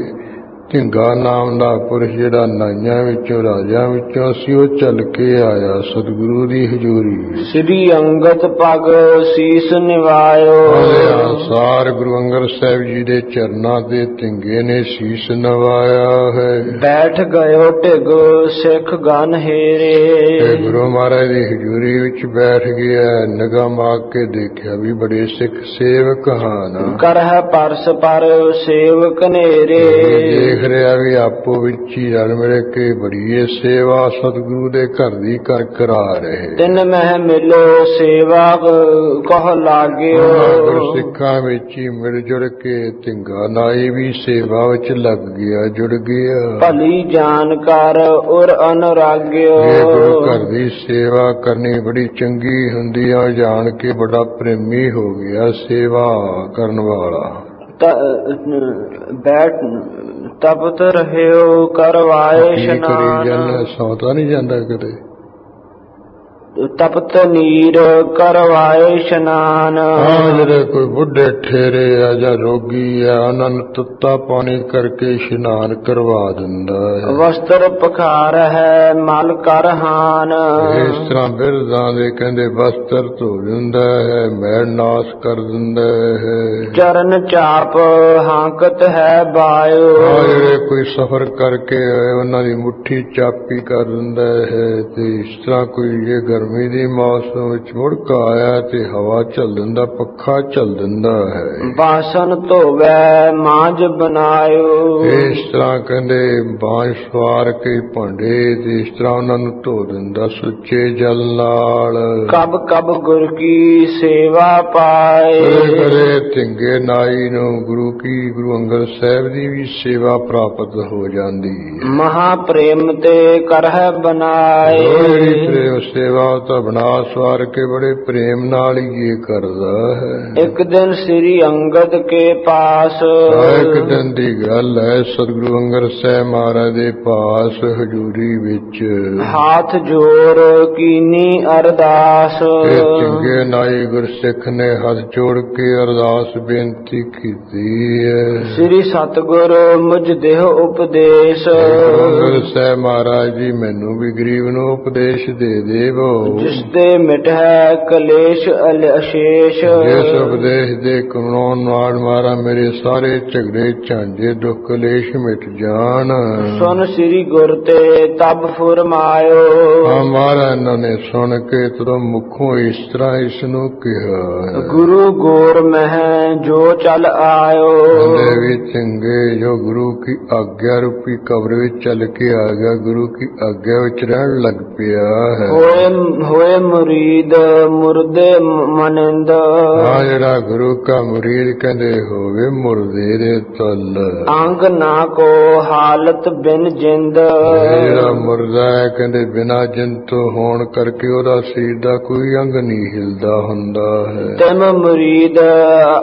ਝਿੰਗਾ ਨਾਮ ਦਾ ਪੁਰਸ਼ ਜਿਹੜਾ ਨਾਈਆਂ ਵਿੱਚੋਂ ਰਾਜਿਆਂ ਵਿੱਚੋਂ ਸੀ, ਉਹ ਚੱਲ ਕੇ ਆਇਆ ਸਤਿਗੁਰੂ ਦੀ ਹਜ਼ੂਰੀ। ਸ੍ਰੀ ਅੰਗਦ ਪਗ ਸੀਸ ਨਿਵਾਇਓ। ਅਨੁਸਾਰ ਗੁਰੂ ਅੰਗਦ ਸਾਹਿਬ ਜੀ ਦੇ ਚਰਨਾਂ ਤੇ ਝਿੰਗੇ ਨੇ ਸੀਸ ਨਵਾਇਆ ਹੈ। ਬੈਠ ਗਇਓ ਢਿਗ ਸਿੱਖ ਗਨ ਹੇਰੇ। ਗੁਰੂ ਮਹਾਰਾਜ ਦੀ ਹਜ਼ੂਰੀ ਵਿੱਚ ਬੈਠ ਗਿਆ। ਨਿਗਾਹ ਮਾਰ ਕੇ ਦੇਖਿਆ ਵੀ ਬੜੇ ਸਿੱਖ ਸੇਵਕ ਹਨ। ਕਰਹਿ ਪਰਸ ਪਰ ਸੇਵਕ ਨੇਰੇ। ਦੇਖ ਰਿਹਾ ਵੀ ਆਪੋ ਵਿੱਚ ਹੀ ਰਲ ਮਿਲ ਕੇ ਬੜੀਏ ਸੇਵਾ ਸਤਿਗੁਰੂ ਦੇ ਘਰ ਦੀ ਕਰਾ ਰਹੇ। ਤਿੰਨ ਮਹਿ ਮਿਲੋ ਸੇਵਾ ਕਹ ਲਾਗਿਓ। ਗੁਰਸਿੱਖਾਂ ਵਿੱਚ ਹੀ ਮਿਲ ਜੁੜ ਕੇ ਝਿੰਗਾ ਨਾਈ ਵੀ ਸੇਵਾ ਵਿੱਚ ਲੱਗ ਗਿਆ, ਜੁੜ ਗਿਆ। ਭਲੀ ਜਾਣਕਾਰ ਔਰ ਅਨੁਰਾਗਿਓ। ਗੁਰੂ ਘਰ ਦੀ ਸੇਵਾ ਕਰਨੀ ਬੜੀ ਚੰਗੀ ਹੁੰਦੀ ਆ, ਜਾਣ ਕੇ ਬੜਾ ਪ੍ਰੇਮੀ ਹੋ ਗਿਆ ਸੇਵਾ ਕਰਨ ਵਾਲਾ। ਬੈਠ ਤਪਤ ਰਹਿਓ ਕਰਵਾਏ ਇਸ਼ਨਾਨ। ਸੌਤਾ ਨਹੀਂ ਜਾਂਦਾ ਕਦੇ। ਤਪਤ ਨੀਰ ਕਰਵਾਏ ਇਸ਼ਨਾਨ। ਜਿਹੜੇ ਕੋਈ ਬੁੱਢੇ ਠੇਰੇ ਆ ਜਾਂ ਰੋਗੀ ਆ, ਉਹਨਾਂ ਨੂੰ ਤੱਤਾ ਪਾਣੀ ਕਰਕੇ ਇਸ਼ਨਾਨ ਕਰਵਾ ਦਿੰਦਾ ਹੈ। ਵਸਤਰ ਪਖਾਰ ਹੈ ਮਲ ਕਰ ਹਾਨ। ਇਸ ਤਰ੍ਹਾਂ ਬਿਰਦਾਂ ਦੇ ਕਹਿੰਦੇ ਵਸਤਰ ਧੋ ਦਿੰਦਾ ਹੈ, ਮੈਲ ਨਾਸ਼ ਕਰ ਦਿੰਦਾ ਹੈ। ਚਰਨ ਚਾਪ ਹਾਂਕਤ ਹੈ ਬਾਇਓ। ਜਿਹੜੇ ਕੋਈ ਸਫ਼ਰ ਕਰਕੇ ਆਏ ਉਹਨਾਂ ਦੀ ਮੁੱਠੀ ਚਾਪੀ ਕਰ ਦਿੰਦਾ ਹੈ। ਤੇ ਇਸ ਤਰ੍ਹਾਂ ਕੋਈ ਇਹ ਗਰਮੀ ਦੀ ਮੌਸਮ ਵਿੱਚ ਮੁੜਕ ਆਇਆ ਤੇ ਹਵਾ ਚੱਲ ਦਿੰਦਾ, ਪੱਖਾ ਚੱਲ ਦਿੰਦਾ ਹੈ। ਬਾਸਨ ਧੋਵੈ ਮਾਂਜ ਬਣਾਇਓ। ਇਸ ਤਰ੍ਹਾਂ ਕਹਿੰਦੇ ਬਾਂਝ ਸਵਾਰ ਕੇ ਭਾਂਡੇ ਤੇ ਇਸ ਤਰ੍ਹਾਂ ਉਹਨਾਂ ਨੂੰ ਧੋ ਦਿੰਦਾ ਸੁੱਚੇ ਜਲ ਨਾਲ। ਕਬ ਕਬ ਗੁਰ ਕੀ ਸੇਵਾ ਪਾਏ। ਕਰੇ ਝਿੰਗੇ ਨਾਈ ਨੂੰ ਗੁਰੂ ਕੀ, ਗੁਰੂ ਅੰਗਦ ਸਾਹਿਬ ਦੀ ਵੀ ਸੇਵਾ ਪ੍ਰਾਪਤ ਹੋ ਜਾਂਦੀ ਹੈ। ਮਹਾ ਪ੍ਰੇਮ ਤੇ ਕਰਹਿ ਬਣਾਏ। ਜਿਹੜੀ ਪ੍ਰੇਮ ਸੇਵਾ ਤਾਂ ਬਣਾ ਸਵਾਰ ਕੇ ਬੜੇ ਪ੍ਰੇਮ ਨਾਲ ਹੀ ਇਹ ਕਰਦਾ ਹੈ। ਇੱਕ ਦਿਨ ਸ੍ਰੀ ਅੰਗਦ ਕੇ ਪਾਸ। ਇੱਕ ਦਿਨ ਦੀ ਗੱਲ ਹੈ, ਸਤਿਗੁਰੂ ਅੰਗਦ ਸਾਹਿਬ ਮਹਾਰਾਜ ਦੇ ਪਾਸ ਹਜ਼ੂਰੀ ਵਿੱਚ ਹੱਥ ਜੋੜ ਕੀਨੀ ਅਰਦਾਸ। ਝਿੰਗੇ ਨਾਈ ਗੁਰਸਿੱਖ ਨੇ ਹੱਥ ਜੋੜ ਕੇ ਅਰਦਾਸ ਬੇਨਤੀ ਕੀਤੀ ਹੈ। ਸ੍ਰੀ ਸਤਿਗੁਰ ਮੁਝ ਦੇਹ ਉਪਦੇਸ਼। ਅੰਗਦ ਸਾਹਿਬ ਮਹਾਰਾਜ ਜੀ ਮੈਨੂੰ ਵੀ ਗਰੀਬ ਨੂੰ ਉਪਦੇਸ਼ ਦੇ ਦੇਵੋ। ਜਿਸ ਦੇ ਮਿਟੈ ਕਲੇਸ਼ ਅਸ਼ੇਸ਼। ਜਿਸ ਉਪਦੇਸ਼ ਦੇ ਕਾਨੂੰਨ ਨਾਲ ਮਾਰਾ ਮੇਰੇ ਸਾਰੇ ਝਗੜੇ ਝਾਂਜੇ ਦੁੱਖ ਕਲੇਸ਼ ਮਿਟ ਜਾਣ। ਸੁਨ ਸ੍ਰੀ ਗੁਰ ਤੇ ਤਬ ਫੁਰਮਾਇਓ। ਮਹਾਰਾ ਇਹਨਾਂ ਨੇ ਸੁਣ ਕੇ ਤਦੋਂ ਮੁਖੋਂ ਇਸ ਤਰ੍ਹਾਂ ਇਸ ਨੂੰ ਕਿਹਾ। ਗੁਰੂ ਗੋਰ ਮਹਿ ਜੋ ਚੱਲ ਆਇਓ। ਵੀ ਚੰਗੇ ਜੋ ਗੁਰੂ ਕੀ ਆਗਿਆ ਰੂਪੀ ਕਬਰ ਵਿੱਚ ਚੱਲ ਕੇ ਆ ਗਿਆ, ਗੁਰੂ ਕੀ ਆਗਿਆ ਵਿੱਚ ਰਹਿਣ ਲੱਗ ਪਿਆ ਹੈ। ਹੋਏ ਮੁਰੀਦ ਮੁਰਦੇ ਮਨਿੰਦ। ਜਿਹੜਾ ਗੁਰੂ ਕਾ ਮੁਰੀਦ ਕਹਿੰਦੇ ਹੋਵੇ ਮੁਰਦੇ ਦੇ ਤੁਲ। ਅੰਗ ਨਾ ਕੋ ਹਾਲਤ ਬਿਨ ਜਿੰਦ। ਜਿਹੜਾ ਮੁਰਦਾ ਹੈ ਕਹਿੰਦੇ ਬਿਨਾ ਜਿੰਦ ਤੋਂ ਹੋਣ ਕਰਕੇ ਉਹਦਾ ਸਰੀਰ ਦਾ ਕੋਈ ਅੰਗ ਨਹੀਂ ਹਿਲਦਾ ਹੁੰਦਾ ਹੈ। ਤਿਮ ਮੁਰੀਦ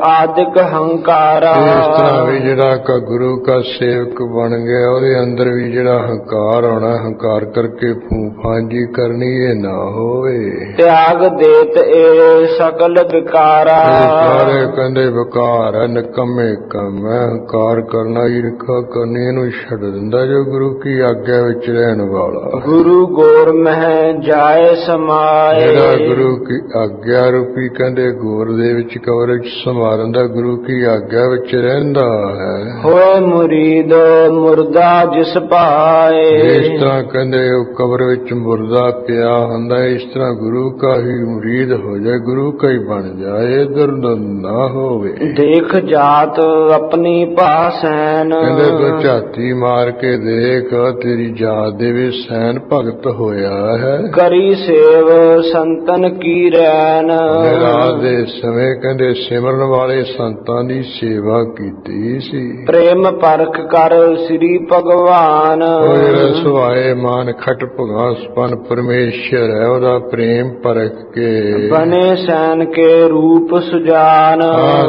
ਆਦਿਕ ਹੰਕਾਰਾ। ਇਸ ਤਰ੍ਹਾਂ ਵੀ ਜਿਹੜਾ ਕਾ ਗੁਰੂ ਕਾ ਸੇਵਕ ਬਣ ਗਿਆ, ਉਹਦੇ ਅੰਦਰ ਵੀ ਜਿਹੜਾ ਹੰਕਾਰ ਆਉਣਾ, ਹੰਕਾਰ ਕਰਕੇ ਫੂਫਾਂਜੀ ਕਰਨੀ ਇਹ ਨਾ ਹੋਵੇ। ਤਿਆਗ ਦੇਤ ਇਹ ਸਕਲ ਵਿਕਾਰਾ। ਸਾਰੇ ਕਹਿੰਦੇ ਵਿਕਾਰ ਹੈ, ਨਿਕੰਮੇ ਕੰਮ ਹੈ। ਹੰਕਾਰ ਕਰਨਾ, ਈਰਖਾ ਕਰਨੀ, ਇਹਨੂੰ ਛੱਡ ਦਿੰਦਾ ਜੋ ਗੁਰੂ ਕੀ ਆਗਿਆ ਵਿੱਚ ਰਹਿਣ ਵਾਲਾ। ਗੁਰੂ ਗੋਰ ਮਹਿ ਜਾਏ ਸਮਾਏ। ਜਿਹੜਾ ਗੁਰੂ ਕੀ ਆਗਿਆ ਰੂਪੀ ਕਹਿੰਦੇ ਗੋਰ ਦੇ ਵਿੱਚ ਕਬਰ ਵਿੱਚ ਸਮਾ ਰਹਿੰਦਾ, ਗੁਰੂ ਕੀ ਆਗਿਆ ਵਿੱਚ ਰਹਿੰਦਾ ਹੈ। ਹੋਏ ਮੁਰੀਦ ਮੁਰਦਾ ਜਿਸ ਪਾਏ। ਇਸ ਤਰ੍ਹਾਂ ਤਰ੍ਹਾਂ ਕਹਿੰਦੇ ਉਹ ਕਬਰ ਵਿੱਚ ਮੁਰਦਾ ਪਿਆ ਹੁੰਦਾ, ਇਸ ਤਰ੍ਹਾਂ ਗੁਰੂ ਕਾ ਹੀ ਮੁਰੀਦ ਹੋ ਜਾਏ, ਗੁਰੂ ਕਾ ਹੀ ਬਣ ਜਾਏ, ਇਧਰ ਨਾ ਹੋਵੇ। ਦੇਖ ਜਾਤ ਆਪਣੀ ਭਾਸੈਨ, ਕਹਿੰਦੇ ਤੂੰ ਝਾਤੀ ਮਾਰ ਕੇ ਦੇਖ, ਤੇਰੀ ਜਾਤ ਦੇ ਵਿੱਚ ਸੈਨ ਭਗਤ ਹੋਇਆ ਹੈ। ਕਰੀ ਸੇਵ ਸੰਤਨ ਕੀ ਰੈਨ, ਰਾਤ ਦੇ ਸਮੇਂ ਕਹਿੰਦੇ ਸਿਮਰਨ ਵਾਲੇ ਸੰਤਾਂ ਦੀ ਸੇਵਾ ਕੀਤੀ ਸੀ। ਪ੍ਰੇਮ ਪਰਖ ਕਰ ਸ੍ਰੀ ਭਗਵਾਨ, ਉਹ ਜਿਹੜਾ ਸੁਭਾਏ ਮਾਨ ਖਟ ਭਗਵਾਨ ਪਰਮੇਸ਼ਰ ਹੈ, ਉਹਦਾ ਪ੍ਰੇਮ ਪਰਖ ਕੇ ਬਨੇ ਸੈਨ ਕੇ ਰੂਪ ਸੁਜਾਨ।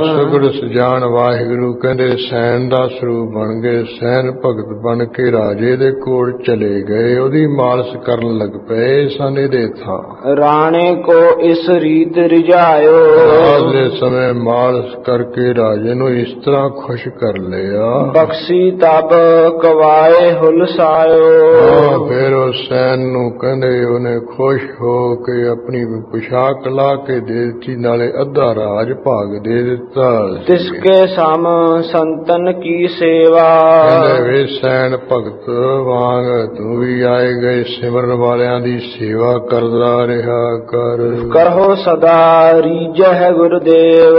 ਸੁਗੜ ਸੁਜਾਨ ਵਾਹਿਗੁਰੂ ਕਹਿੰਦੇ ਸੈਨ ਦਾ ਸਰੂਪ ਬਣ ਗਏ। ਸੈਨ ਭਗਤ ਬਣ ਕੇ ਰਾਜੇ ਦੇ ਕੋਲ ਚਲੇ ਗਏ, ਉਹਦੀ ਮਾਲਸ਼ ਕਰਨ ਲੱਗ ਪਏ ਸਨ। ਇਹਦੇ ਥਾਂ ਰਾਣੇ ਕੋ ਇਸ ਰੀਤ ਰਿਝਾਇਓ, ਰਾਤ ਦੇ ਸਮੇਂ ਮਾਲਸ਼ ਕਰਕੇ ਰਾਜੇ ਨੂੰ ਇਸ ਤਰ੍ਹਾਂ ਖੁਸ਼ ਕਰ ਲਿਆ। ਬਖਸ਼ੀ ਤਬ ਕਵਾਏ ਹੁਲਸਾਇਓ, ਫਿਰ ਉਹ ਸੈਨ ਨੂੰ ਕਹਿੰਦੇ ਉਹਨੇ ਖੁਸ਼ ਹੋ ਕੇ ਆਪਣੀ ਪੁਸ਼ਾਕ ਲਾ ਕੇ ਦੇ ਦਿੱਤੀ, ਨਾਲੇ ਅੱਧਾ ਰਾਜ ਭਾਗ ਦੇ ਦਿੱਤਾ। ਤਿਸਕੇ ਸਮ ਸੰਤਨ ਕੀ ਸੇਵਾ, ਕਹਿੰਦੇ ਵੇ ਸੈਨ ਭਗਤ ਵਾਂਗ ਤੂੰ ਵੀ ਆਏ ਗਏ ਸਿਮਰਨ ਵਾਲਿਆਂ ਦੀ ਸੇਵਾ ਕਰਦਾ ਰਿਹਾ ਕਰ। ਕਰੋ ਸਦਾ ਰੀਜਹਿ ਗੁਰਦੇਵ,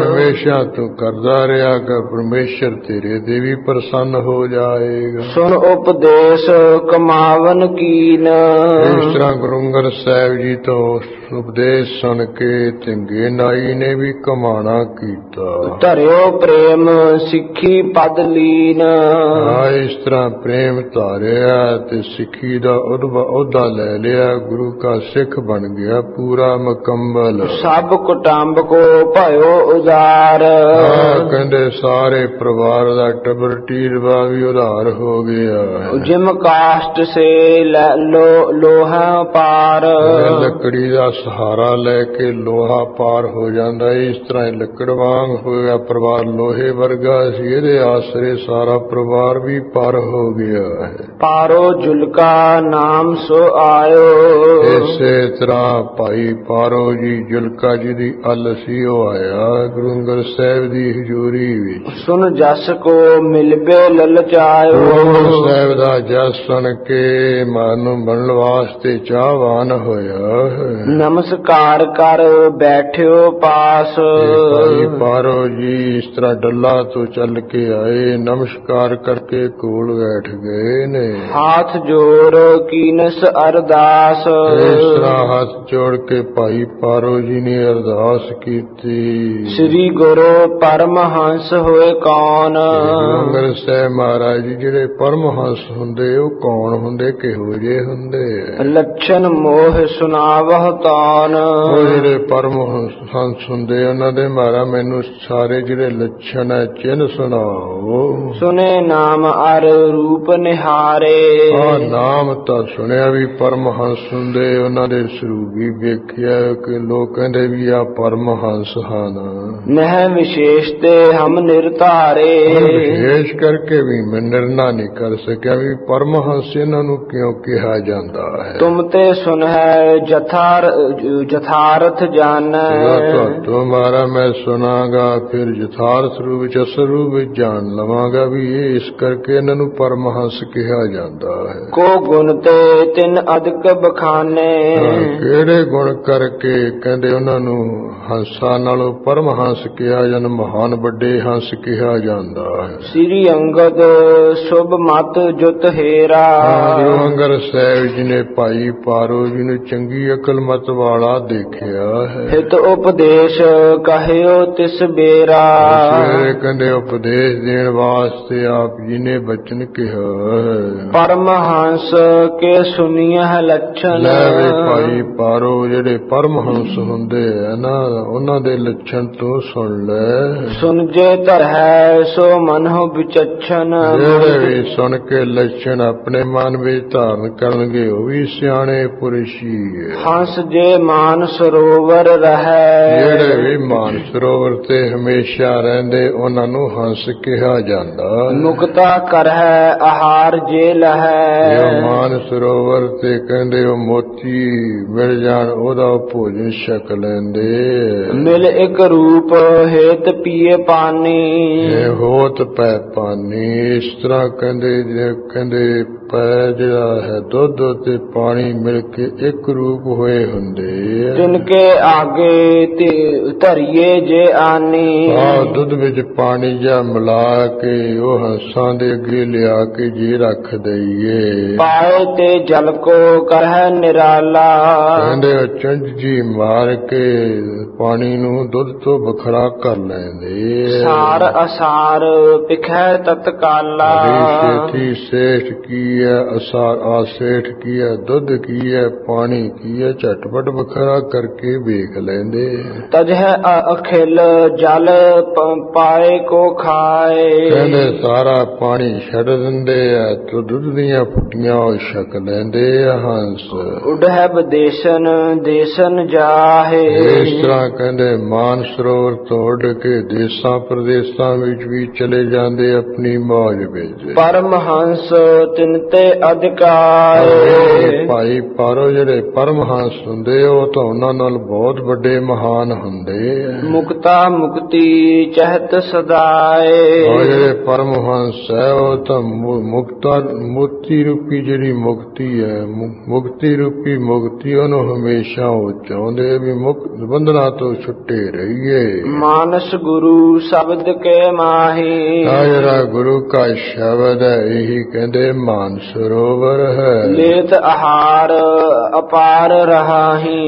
ਹਮੇਸ਼ਾ ਤੂੰ ਕਰਦਾ ਰਿਹਾ ਕਰ, ਪਰਮੇਸ਼ਰ ਤੇਰੇ ਤੇ ਵੀ ਪ੍ਰਸੰਨ ਹੋ ਜਾਏਗਾ। ਸੁਣ ਉਪਦੇਸ਼ ਕਮਾਵਨ ਕੀਨ, ਇਸ ਤਰ੍ਹਾਂ ਗੁਰੂ ਅੰਗਦ ਸਾਹਿਬ ਜੀ ਤੋਂ ਉਪਦੇਸ਼ ਸੁਣ ਕੇ ਚੰਗੇ ਨਾਈ ਨੇ ਵੀ ਕਮਾਣਾ ਕੀਤਾ। ਧਰਿਓ ਪ੍ਰੇਮ ਸਿੱਖੀ ਪਦ ਲੀਨ, ਇਸ ਤਰ੍ਹਾਂ ਪ੍ਰੇਮ ਧਾਰਿਆ ਤੇ ਸਿੱਖੀ ਦਾ ਅਹੁਦਾ ਲੈ ਲਿਆ, ਗੁਰੂ ਕਾ ਸਿੱਖ ਬਣ ਗਿਆ ਪੂਰਾ ਮੁਕੰਮਲ। ਸਭ ਕੁਟੰਬ ਕੋ ਭਇਓ ਉਦਾਰ, ਕਹਿੰਦੇ ਸਾਰੇ ਪਰਿਵਾਰ ਦਾ ਟੱਬਰ ਟੀਰਵਾ ਵੀ ਉਧਾਰ ਹੋ ਗਿਆ। ਜਿਮ ਕਾਸ਼ਟ ਸੇ ਲੋਹਾ ਪਾਰ, ਲੱਕੜੀ ਦਾ ਸਹਾਰਾ ਲੈ ਕੇ ਲੋਹਾ ਪਾਰ ਹੋ ਜਾਂਦਾ, ਇਸ ਤਰ੍ਹਾਂ ਲੱਕੜ ਵਾਂਗ ਹੋਇਆ ਪਰਿਵਾਰ, ਲੋਹੇ ਵਰਗਾ ਸੀ, ਇਹਦੇ ਆਸਰੇ ਸਾਰਾ ਪਰਿਵਾਰ ਵੀ ਪਾਰ ਹੋ ਗਿਆ ਹੈ। ਪਾਰੋ ਜੁਲਕਾ ਨਾਮ ਸੋ ਆਇਓ, ਇਸੇ ਤਰ੍ਹਾਂ ਭਾਈ ਪਾਰੋ ਜੀ ਜੁਲਕਾ ਜੀ ਦੀ ਅਲ ਸੀ, ਉਹ ਆਇਆ ਗੁਰੂ ਅੰਗਦ ਸਾਹਿਬ ਦੀ ਹਜ਼ੂਰੀ ਵਿੱਚ। ਸੁਨ ਜਸ ਕੋ ਮਿਲਬੇ ਲਲਚਾਇਓ, ਗੁਰੂ ਸਾਹਿਬ ਦਾ ਜਸ ਸੁਣ ਕੇ ਮਨ ਨੂੰ ਬਣਨ ਵਾਸਤੇ ਚਾਹਵਾਨ ਹੋਇਆ। ਨਮਸਕਾਰ ਕਰ ਬੈਠਿਓ ਪਾਸ, ਭਾਈ ਪਾਰੋ ਜੀ ਇਸ ਤਰ੍ਹਾਂ ਡੱਲਾ ਤੋਂ ਚੱਲ ਕੇ ਆਏ, ਨਮਸਕਾਰ ਕਰਕੇ ਕੋਲ ਬੈਠ ਗਏ ਨੇ। ਹਾਥ ਜੋੜ ਕੀਨਸ ਅਰਦਾਸ, ਇਸ ਤਰ੍ਹਾਂ ਹੱਥ ਜੋੜ ਕੇ ਭਾਈ ਪਾਰੋ ਜੀ ਨੇ ਅਰਦਾਸ ਕੀਤੀ। ਸ੍ਰੀ ਗੁਰੂ ਪਰਮਹੰਸ ਹੋਏ ਕੌਣ, ਅੰਗਦ ਸਾਹਿਬ ਮਹਾਰਾਜ ਜੀ ਜਿਹੜੇ ਪਰਮਹੰਸ ਹੁੰਦੇ ਉਹ ਕੌਣ ਹੁੰਦੇ, ਕਿਹੋ ਜਿਹੇ ਹੁੰਦੇ? ਲੱਛਣ ਮੋਹ ਸੁਣਾਵਹ ਤਾਨ, ਉਹ ਜਿਹੜੇ ਪਰਮਹੰਸ ਹੁੰਦੇ ਉਹਨਾਂ ਦੇ ਮਹਾਰਾਜ ਮੈਨੂੰ ਸਾਰੇ ਜਿਹੜੇ ਲੱਛਣ ਹੈ ਚਿੰਨ੍ਹ ਸੁਣਾਓ। ਸੁਨੇ ਨਾਮ ਅਰ ਰੂਪ ਨਿਹਾਰੇ, ਨਾਮ ਤਾਂ ਸੁਣਿਆ ਵੀ ਪਰਮਹੰਸ ਹੁੰਦੇ, ਉਹਨਾਂ ਦੇ ਸਰੂਪ ਵੀ ਵੇਖਿਆ ਕਿ ਲੋਕ ਕਹਿੰਦੇ ਵੀ ਆ ਪਰਮਹੰਸ ਹਨ। ਨਹਿ ਵਿਸ਼ੇਸ਼ ਤੇ ਹਮ ਨਿਰਧਾਰੇ, ਵਿਸ਼ੇਸ਼ ਕਰਕੇ ਵੀ ਮੈਂ ਨਿਰਣਾ ਨਹੀਂ ਕਰ ਸਕਿਆ ਵੀ ਪਰਮਹੰਸ ਇਹਨਾਂ ਨੂੰ ਕਿਉਂ ਕਿਹਾ ਜਾਂਦਾ ਹੈ। ਤੁਮ ਤੇ ਸੁਨ ਹੈ ਜਥਾਰਥ ਜਾਣੈ, ਤੁਹਾਡਾ ਮੈਂ ਸੁਣਾਗਾ ਫਿਰ ਯਥਾਰਥ ਰੂਪ ਵਿੱਚ ਅਸਲ ਰੂਪ ਵਿੱਚ ਜਾਣ ਲਵਾਂਗਾ ਵੀ ਇਹ ਇਸ ਕਰਕੇ ਇਹਨਾਂ ਨੂੰ ਪਰਮਹੰਸ ਕਿਹਾ ਜਾਂਦਾ ਹੈ। ਕੋ ਗੁਣ ਤੇ ਤਿੰਨ ਅਦਕ ਬਖਾਨੇ, ਕਿਹੜੇ ਗੁਣ ਕਰਕੇ ਕਹਿੰਦੇ ਉਹਨਾਂ ਨੂੰ ਹੰਸਾਂ ਨਾਲੋਂ ਪਰਮਹੰਸ ਕਿਹਾ ਜਾਂਦਾ, ਮਹਾਨ ਵੱਡੇ ਹੰਸ ਕਿਹਾ ਜਾਂਦਾ ਹੈ। ਸ੍ਰੀ ਅੰਗਦ ਸੁਭ ਮਤ ਜੁਤ ਹੇਰਾ, ਗੁਰੂ ਅੰਗਦ ਸਾਹਿਬ ਜੀ ਨੇ ਭਾਈ ਪਾਰੋ ਜੀ ਨੂੰ ਚੰਗੀ ਅਕਲ ਮਤ ਵਾਲਾ ਦੇਖਿਆ ਹੈ। ਹਿਤ ਉਪਦੇਸ਼ ਕਹਿਓ ਤਿਸ ਬੇਰਾ, ਸਵੇਰੇ ਕਹਿੰਦੇ ਉਪਦੇਸ਼ ਦੇਣ ਵਾਸਤੇ ਆਪ ਜੀ ਨੇ ਬਚਨ ਕਿਹਾ ਹੈ। ਪਰਮਹੰਸ ਕੇ ਸੁਨੀਐ ਲੱਛਣ, ਲੈ ਵੇ ਭਾਈ ਪਾਰੋ ਜਿਹੜੇ ਪਰਮਹੰਸ ਹੁੰਦੇ ਆ ਨਾ ਉਹਨਾਂ ਦੇ ਲੱਛਣ ਤੋਂ ਸੁਣ ਲੈ। ਸੁਨ ਜੇ ਧਰੈ ਸੋ ਮਨਹੁ ਵਿਚਛਣ, ਜਿਹੜੇ ਵੀ ਸੁਣ ਕੇ ਲੱਛਣ ਆਪਣੇ ਮਨ ਵਿੱਚ ਧਾਰਨ ਕਰਨਗੇ ਉਹ ਵੀ ਸਿਆਣੇ ਪੁਰਸ਼ ਹੀ ਹੈ। ਹੰਸ ਜੇ ਮਾਨ ਸਰੋਵਰ ਰਹੈ, ਜਿਹੜੇ ਵੀ ਮਾਨ ਸਰੋਵਰ ਤੇ ਹਮੇਸ਼ਾ ਰਹਿੰਦੇ ਉਹਨਾਂ ਨੂੰ ਹੰਸ ਕਿਹਾ ਜਾਂਦਾ। ਮੁਕਤਾ ਕਰਹਿ ਆਹਾਰ ਜੇ ਲਹੈ, ਜੋ ਮਾਨ ਸਰੋਵਰ ਤੇ ਕਹਿੰਦੇ ਉਹ ਮੋਤੀ ਮਿਲ ਜਾਣ ਉਹਦਾ ਭੋਜਨ ਛਕ ਲੈਂਦੇ। ਮਿਲ ਇੱਕ ਰੂਪ ਹੇਤ ਪੀਏ ਪਾਣੀ, ਹੋਤ ਪੈ ਪਾਣੀ, ਇਸ ਤਰ੍ਹਾਂ ਕਹਿੰਦੇ ਪੈ ਜਿਹੜਾ ਹੈ ਦੁੱਧ ਤੇ ਪਾਣੀ ਮਿਲ ਕੇ ਇੱਕ ਰੂਪ ਹੋਏ ਹੁੰਦੇ ਆ। तिनके आगे धरिए जे आनी। ਦੁੱਧ ਵਿੱਚ ਪਾਣੀ ਜਾਂ ਮਿਲਾ ਕੇ ਉਹ ਹੰਸਾਂ ਦੇ ਅੱਗੇ ਲਿਆ ਕੇ ਜੇ ਰੱਖ ਦਈਏ। पाए ते जल को करह निराला। ਕਹਿੰਦੇ ਚੰਝ ਜੀ ਮਾਰ ਕੇ ਪਾਣੀ ਨੂੰ ਦੁੱਧ ਤੋਂ ਵੱਖਰਾ ਕਰ ਲੈਂਦੇ। सार असार पिखै तत्काला। ਸੇਠੀ ਸੇਠ ਕੀ ਹੈ, ਅਸਾਰ ਆਸੇਠ ਕੀ ਹੈ, ਦੁੱਧ ਕੀ ਹੈ, ਪਾਣੀ ਕੀ ਹੈ, ਝਟਪਟ ਵੱਖਰਾ ਕਰਕੇ ਵੇਖ ਲੈਂਦੇ। तजह अखिल जल पाए को खाए। ਕਹਿੰਦੇ ਸਾਰਾ ਪਾਣੀ ਛੱਡ ਦਿੰਦੇ ਆ ਤੇ ਦੁੱਧ ਦੀਆਂ ਫੁੱਟੀਆਂ ਉਹ ਛਕ ਲੈਂਦੇ ਆ ਹੰਸ। उडहब देशन देशन जाहे। ਇਸ ਤਰ੍ਹਾਂ ਕਹਿੰਦੇ ਮਾਨ ਸਰੋਵਰ ਤੋਂ ਉੱਡ ਕੇ ਦੇਸਾਂ ਪ੍ਰਦੇਸਾਂ ਵਿੱਚ ਵੀ ਚਲੇ ਜਾਂਦੇ ਆਪਣੀ ਮੌਜ ਵਿੱਚ। परमहंस तिनते अधिकार। ਭਾਈ ਪਾਰੋ ਜਿਹੜੇ ਪਰਮਹੰਸ ਹੁੰਦੇ ਉਹ ਤਾਂ ਉਹਨਾਂ ਨਾਲ ਬਹੁਤ ਵੱਡੇ ਮਹਾਨ ਹੁੰਦੇ ਆ। मुक्ता मुक्ति चहत सदाए। ਉਹ ਜਿਹੜੇ ਪਰਮਹੰਸ ਹੈ ਉਹ ਤਾਂ ਮੁਕਤਾ ਮੁਕਤੀ ਰੂਪੀ ਜਿਹੜੀ ਮੁਕਤੀ ਹੈ, ਮੁਕਤੀ ਰੂਪੀ ਮੁਕਤੀ ਉਹਨੂੰ ਹਮੇਸ਼ਾ ਉਹ ਚਾਹੁੰਦੇ ਵੀ ਮੁਕਤ ਬੰਧਨਾਂ ਤੋਂ ਛੁੱਟੇ ਰਹੀਏ। मानस गुरु शब्द के माही। ਆ ਜਿਹੜਾ ਗੁਰੂ का ਸ਼ਬਦ ਹੈ ਇਹੀ ਕਹਿੰਦੇ ਮਾਨ ਸਰੋਵਰ ਹੈ। लेत आहार अपार रहाही।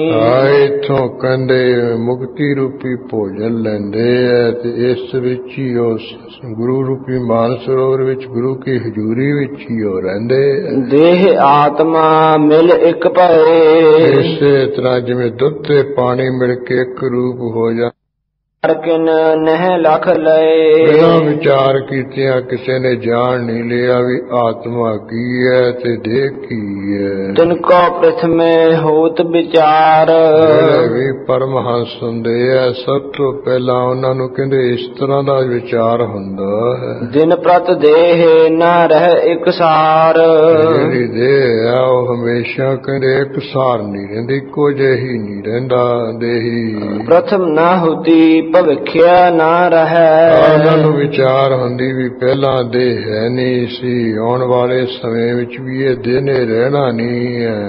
ਇੱਥੋਂ ਕਹਿੰਦੇ ਮੁਕਤੀ ਰੂਪੀ ਭੋਜਨ ਲੈਂਦੇ ਆ ਤੇ ਇਸ ਵਿੱਚ ਹੀ ਉਸ ਗੁਰੂ ਰੂਪੀ ਮਾਨ ਸਰੋਵਰ ਵਿੱਚ ਗੁਰੂ ਕੀ ਹਜ਼ੂਰੀ ਵਿੱਚ ਹੀ ਉਹ ਰਹਿੰਦੇ। देह आत्मा मिल एक भये। ਇਸੇ ਤਰ੍ਹਾਂ ਜਿਵੇਂ ਦੁੱਧ ਤੇ ਪਾਣੀ ਮਿਲ ਕੇ ਇੱਕ ਰੂਪ ਹੋ ਜਾ। किन नह लख लए। ਬਿਨਾਂ ਵਿਚਾਰ ਕੀਤਿਆਂ ਕਿਸੇ ਨੇ ਜਾਣ ਨਹੀਂ ਲਿਆ ਵੀ ਆਤਮਾ ਕੀ ਹੈ ਤੇ ਦੇਹ ਕੀ ਹੈ। तिनको प्रथम होत विचार। ਜਿਹੜੇ ਵੀ ਪਰਮਹੰਸ ਹੁੰਦੇ ਆ ਸਭ ਤੋਂ ਪਹਿਲਾਂ ਉਹਨਾਂ ਨੂੰ ਕਹਿੰਦੇ ਇਸ ਤਰ੍ਹਾਂ ਦਾ ਵਿਚਾਰ ਹੁੰਦਾ ਹੈ। दिन प्रत देह न रह एक सार। ਜਿਹੜੀ ਦੇਹ ਆ ਉਹ ਹਮੇਸ਼ਾ ਕਹਿੰਦੇ ਇੱਕ ਸਾਰ ਨਹੀਂ ਰਹਿੰਦੀ, ਇੱਕੋ ਜਿਹੀ ਨਹੀਂ ਰਹਿੰਦਾ ਦੇਹੀ। प्रथम न होती ਭਵਿਖਿਆ ਨਾ ਉਹਨਾਂ ਰਹੈ। ਨੂੰ ਵਿਚਾਰ ਹੁੰਦੀ ਵੀ ਪਹਿਲਾਂ ਦੇਹ ਹੈ ਨਹੀਂ ਸੀ, ਆਉਣ ਵਾਲੇ ਸਮੇਂ ਵਿੱਚ ਵੀ ਇਹ ਦੇਹ ਨੇ ਰਹਿਣਾ ਨਹੀਂ ਹੈ।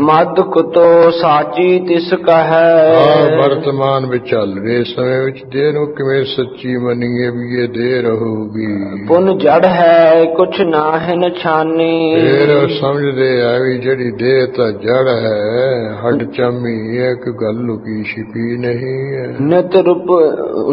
ਮਦ ਕੁਤੋ ਸਾਚੀ ਤਿਸ ਕਹੈ। ਵਰਤਮਾਨ ਵਿੱਚ ਚੱਲ ਰਹੇ ਸਮੇਂ ਵਿੱਚ ਦੇਹ ਨੂੰ ਕਿਵੇਂ ਸੱਚੀ ਮੰਨੀਏ ਵੀ ਇਹ ਦੇਹ ਰਹੂਗੀ। ਪੁਨ ਜੜ ਹੈ ਕੁਛ ਨਾਹਿਨ ਛਾਨੀ। ਫਿਰ ਸਮਝਦੇ ਆ ਵੀ ਜਿਹੜੀ ਦੇਹ ਤਾਂ ਜੜ ਹੈ, ਹੱਡ ਚਾਮੀ ਹੈ, ਇੱਕ ਗੱਲ ਲੁਕੀ ਛਿਪੀ ਨਹੀਂ ਹੈ।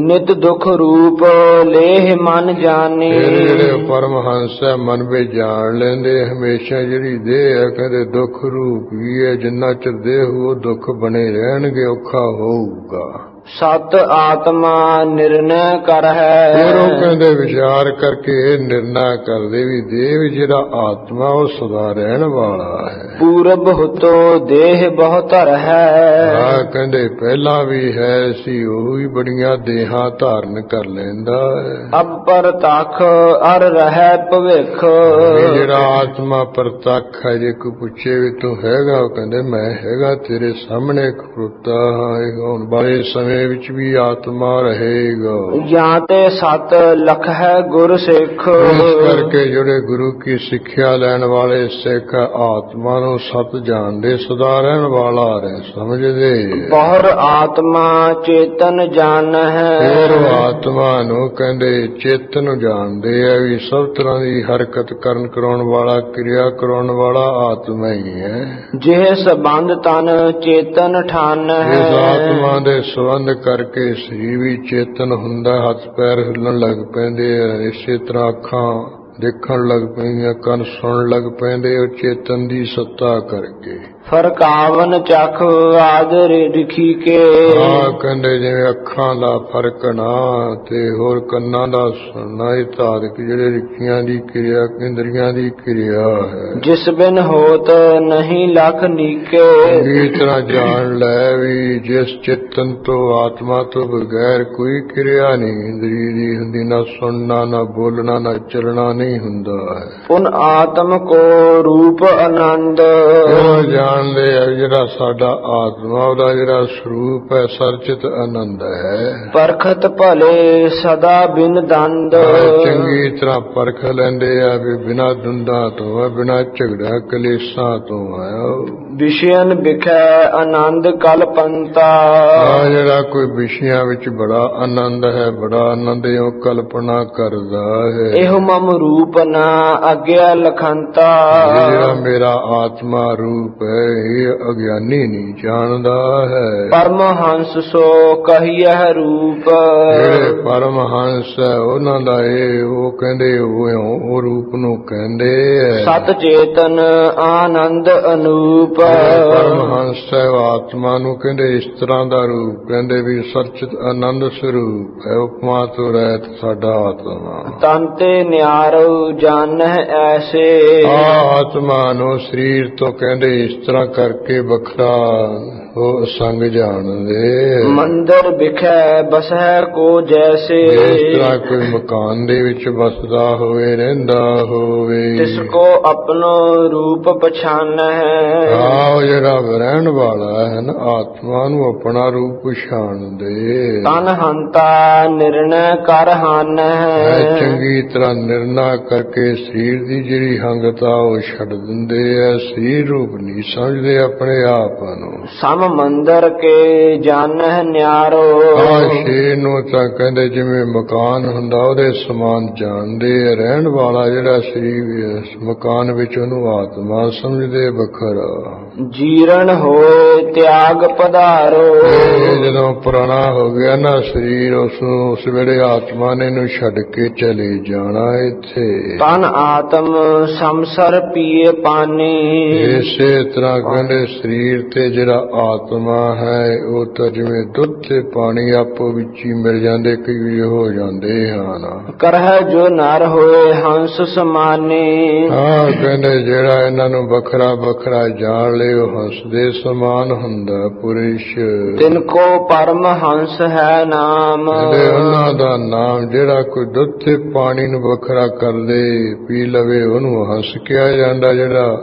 ਨਿਤ ਦੁਖ ਰੂਪ ਲੇਹ ਮਨ ਜਾਣੀ। ਜਿਹੜੇ ਪਰਮਹੰਸ ਹੈ ਮਨ ਵਿੱਚ ਜਾਣ ਲੈਂਦੇ ਹਮੇਸ਼ਾ ਜਿਹੜੀ ਦੇਹ ਹੈ ਕਹਿੰਦੇ ਦੁੱਖ ਰੂਪ ਵੀ ਹੈ, ਜਿੰਨਾ ਚਿਰ ਦੇਹ ਉਹ ਦੁੱਖ ਬਣੇ ਰਹਿਣਗੇ, ਔਖਾ ਹੋਊਗਾ। ਸਤ ਆਤਮਾ ਨਿਰਣੈ ਕਰ ਹੈ। ਫਿਰ ਉਹ ਕਹਿੰਦੇ ਵਿਚਾਰ ਕਰਕੇ ਇਹ ਨਿਰਣਾ ਕਰਦੇ ਵੀ ਦੇਹ ਵੀ ਜਿਹੜਾ ਆਤਮਾ ਉਹ ਸਦਾ ਰਹਿਣ ਵਾਲਾ ਹੈ। ਪੂਰਬ ਹੁਤੋ ਦੇਹ ਬਹੁ ਧਰ ਹੈ। ਕਹਿੰਦੇ ਪਹਿਲਾਂ ਵੀ ਹੈ ਸੀ, ਉਹ ਵੀ ਬੜੀਆਂ ਦੇਹਾਂ ਧਾਰਨ ਕਰ ਲੈਂਦਾ ਹੈ। ਅਬ ਪਰਤਖ ਅਰ ਰਹਿ ਭਵਿਖ। ਜਿਹੜਾ ਆਤਮਾ ਪ੍ਰਤੱਖ ਹੈ, ਜੇ ਕੋਈ ਪੁੱਛੇ ਵੀ ਤੂੰ ਹੈਗਾ, ਉਹ ਕਹਿੰਦੇ ਮੈਂ ਹੈਗਾ, ਤੇਰੇ ਸਾਹਮਣੇ ਖੜੋਤਾ ਹਾਂ, ਆਉਣ ਵਾਲੇ ਸਮੇਂ ਵਿੱਚ ਵੀ ਆਤਮਾ ਰਹੇਗਾ। ਜਾਂ ਤੇ ਸਤ ਲਖ ਹੈ ਗੁਰ ਸਿੱਖ। ਇਸ ਕਰਕੇ ਜਿਹੜੇ ਗੁਰੂ ਕੀ ਸਿੱਖਿਆ ਲੈਣ ਵਾਲੇ ਸਿੱਖ ਆਤਮਾ ਨੂੰ ਸਤ ਜਾਣਦੇ, ਸਦਾ ਰਹਿਣ ਵਾਲਾ ਰਹਿ ਸਮਝਦੇ। ਬਹੁਰ ਆਤਮਾ ਚੇਤਨ ਜਾਣ ਹੈ। ਫਿਰ ਉਹ ਆਤਮਾ ਨੂੰ ਕਹਿੰਦੇ ਚੇਤਨ ਜਾਣਦੇ ਆ ਵੀ ਸਭ ਤਰ੍ਹਾਂ ਦੀ ਹਰਕਤ ਕਰਨ ਕਰਾਉਣ ਵਾਲਾ, ਕਿਰਿਆ ਕਰਾਉਣ ਵਾਲਾ ਆਤਮਾ ਹੀ ਹੈ। ਜਿਹ ਸੰਬੰਧ ਤਨ ਚੇਤਨ ਠਾਨ ਹੈ। ਇਸ ਆਤਮਾ ਦੇ ਸੰਬੰਧ ਕਰਕੇ ਸਰੀਰ ਵੀ ਚੇਤਨ ਹੁੰਦਾ, ਹੱਥ ਪੈਰ ਹਿੱਲਣ ਲੱਗ ਪੈਂਦੇ ਆ, ਇਸੇ ਤਰ੍ਹਾਂ ਅੱਖਾਂ ਦੇਖਣ ਲੱਗ ਪੈਂਦੀਆਂ, ਕੰਨ ਸੁਣਨ ਲੱਗ ਪੈਂਦੇ, ਉਹ ਚੇਤਨ ਦੀ ਸੱਤਾ ਕਰਕੇ। ਫਰਕਾਵਨ ਚਖ ਆਦਰ ਰਿਖੀ ਕੇ। ਕਹਿੰਦੇ ਜਿਵੇਂ ਅੱਖਾਂ ਦਾ ਫਰਕਣਾ ਤੇ ਹੋਰ ਕੰਨਾਂ ਦਾ ਸੁਣਨਾ, ਇਹ ਧਾਰਕ ਜਿਹੜੇ ਰਿਖੀਆਂ ਦੀ ਕਿਰਿਆ, ਇੰਦਰੀਆਂ ਦੀ ਕਿਰਿਆ ਹੈ। ਜਿਸ ਬਿਨ ਹੋਤ ਨਹੀਂ ਲਖ ਨੀਕੇ। ਇਸ ਤਰ੍ਹਾਂ ਜਾਣ ਲੈ ਵੀ ਜਿਸ ਚੇਤਨ ਤੋਂ ਆਤਮਾ ਤੋਂ ਬਗੈਰ ਕੋਈ ਕਿਰਿਆ ਨਹੀਂ ਇੰਦਰੀ ਦੀ ਹੁੰਦੀ, ਨਾ ਸੁਣਨਾ, ਨਾ ਬੋਲਣਾ, ਨਾ ਚੱਲਣਾ ਨਹੀਂ ਹੁੰਦਾ ਹੈ। ਪੁਨ ਆਤਮ ਕੋ ਰੂਪ ਆਨੰਦ। ਜਾਣਦੇ ਆ ਜਿਹੜਾ ਸਾਡਾ ਆਤਮਾ ਉਹਦਾ ਜਿਹੜਾ ਸਰੂਪ ਹੈ ਸਰਚਿਤ ਆਨੰਦ ਹੈ। ਪਰਖਤ ਭਲੇ ਸਦਾ ਬਿਨ ਦੰਦ ਚੰਗੀ ਤਰ੍ਹਾਂ ਪਰਖ ਲੈਂਦੇ ਆ ਵੀ ਬਿਨਾਂ ਦੁੰਦਾਂ ਤੋਂ ਬਿਨਾਂ ਝਗੜਾ ਕਲੇਸ਼ਾਂ ਤੋਂ ਆਇਆ। ਵਿਸ਼ਿਆਨ ਵਿਖੈ ਆਨੰਦ ਕਲਪੰਤਾ ਜਿਹੜਾ ਕੋਈ ਵਿਸ਼ਿਆਂ ਵਿੱਚ ਬੜਾ ਆਨੰਦ ਹੈ ਬੜਾ ਆਨੰਦ ਉਹ ਕਲਪਨਾ ਕਰਦਾ ਹੈ। ਇਹੋ ਮਮ ਰੂਪ ਨਾ ਅਗਿਆ ਲਖੰਤਾ ਜਿਹੜਾ ਮੇਰਾ ਆਤਮਾ ਰੂਪ ਹੈ ਇਹ ਅਗਿਆਨੀ ਨਹੀਂ ਜਾਣਦਾ ਹੈ। ਪਰਮਹੰਸ ਸੋ ਕਹੀਐ ਰੂਪ ਜਿਹੜੇ ਪਰਮਹੰਸ ਹੈ ਉਹਨਾਂ ਦਾ ਉਹ ਕਹਿੰਦੇ ਉਹ ਰੂਪ ਨੂੰ ਕਹਿੰਦੇ ਹੈ। ਸਤ ਚੇਤਨ ਆਨੰਦ ਅਨੂਪ ਪਰਮਹੰਸ ਹੈ ਆਤਮਾ ਨੂੰ ਕਹਿੰਦੇ ਇਸ ਤਰ੍ਹਾਂ ਦਾ ਰੂਪ ਕਹਿੰਦੇ ਵੀ ਸਚਿਤ ਆਨੰਦ ਸਰੂਪ ਹੈ ਉਪਮਾ ਤੋਂ ਰਹਿਤ ਸਾਡਾ ਆਤਮਾ। ਤਨ ਤੇ ਨਿਆਰੋ ਜਾਣਹਿ ਐਸੇ ਆਤਮਾ ਨੂੰ ਸਰੀਰ ਤੋਂ ਕਹਿੰਦੇ ਇਸ ਤਰ੍ਹਾਂ ਕਰਕੇ ਵੱਖਰਾ ਉਹ ਸੰਗ ਜਾਣਦੇ। ਮੰਦਰ ਵਿਖੈ ਬਸੈ ਕੋ ਜੈਸੇ ਇਸ ਤਰ੍ਹਾਂ ਕੋਈ ਮਕਾਨ ਦੇ ਵਿੱਚ ਬਸਦਾ ਹੋਵੇ ਰਹਿੰਦਾ ਹੋਵੇ ਤਿਸ ਕੋ ਆਪਣੋ ਰੂਪ ਪਛਾਨਹਿ ਆਹ ਜਿਹੜਾ ਰਹਿਣ ਵਾਲਾ ਹੈ ਨਾ ਆਤਮਾ ਨੂੰ ਆਪਣਾ ਰੂਪ ਪਛਾਣਦੇ। ਤਨ ਹੰਤਾ ਨਿਰਣੈ ਕਰ ਹਾਨਹਿ ਚੰਗੀ ਤਰ੍ਹਾਂ ਨਿਰਣਾ ਕਰਕੇ ਸਰੀਰ ਦੀ ਜਿਹੜੀ ਹੰਗਤਾ ਉਹ ਛੱਡ ਦਿੰਦੇ ਆ। ਸਰੀਰ ਰੂਪ ਨਹੀਂ ਸਮਝਦੇ ਆਪਣੇ ਆਪ ਨੂੰ। ਸਮ ਮੰਦਰ ਕੇ ਜਾਣਹਿ ਨਿਆਰੋ ਸ਼ਰੀਰ ਨੂੰ ਤਾਂ ਕਹਿੰਦੇ ਜਿਵੇਂ ਮਕਾਨ ਹੁੰਦਾ ਉਹਦੇ ਸਮਾਨ ਜਾਣਦੇ ਰਹਿਣ ਵਾਲਾ ਜਿਹੜਾ ਸਰੀਰ ਮਕਾਨ ਵਿੱਚ ਉਹਨੂੰ ਆਤਮਾ ਸਮਝਦੇ ਵੱਖਰਾ। ਜੀਰਣ ਹੋਏ ਤਿਆਗ ਪਧਾਰੋ ਜਦੋਂ ਪੁਰਾਣਾ ਹੋ ਗਿਆ ਨਾ ਸਰੀਰ ਉਸਨੂੰ ਉਸ ਵੇਲੇ ਆਤਮਾ ਨੇ ਨੂੰ ਛੱਡ ਕੇ ਚਲੇ ਜਾਣਾ ਇੱਥੇ। ਤਨ ਆਤਮ ਸੰਸਰ ਪੀਏ ਪਾਣੀ ਇਸੇ ਤਰ੍ਹਾਂ ਕਹਿੰਦੇ ਸਰੀਰ ਤੇ ਜਿਹੜਾ ਆਤਮਾ ਹੈ ਉਹ ਤਾਂ ਜਿਵੇਂ ਦੁੱਧ ਤੇ ਪਾਣੀ ਆਪੋ ਵਿੱਚ ਹੀ ਮਿਲ ਜਾਂਦੇ ਕਈ ਹੋ ਜਾਂਦੇ ਹਨ। ਕਰਹਿ ਜੋ ਨਰ ਹੋਏ ਹੰਸ ਸਮਾਨੇ ਕਹਿੰਦੇ ਜਿਹੜਾ ਇਹਨਾਂ ਨੂੰ ਵੱਖਰਾ ਵੱਖਰਾ ਜਾਣ ਲੈ ਉਹ ਹੰਸ ਦੇ ਸਮਾਨ ਹੁੰਦਾ ਪੁਰਸ਼। ਤਿਨ ਕੋ ਪਰਮ ਹੰਸ ਹੈ ਨਾਮ ਉਹਨਾਂ ਦਾ ਨਾਮ ਜਿਹੜਾ ਕੋਈ ਦੁੱਧ ਤੇ ਪਾਣੀ ਨੂੰ ਵੱਖਰਾ ਕਰਦੇ ਪੀ ਲਵੇ ਉਹਨੂੰ ਹੰਸ ਕਿਹਾ ਜਾਂਦਾ। ਜਿਹੜਾ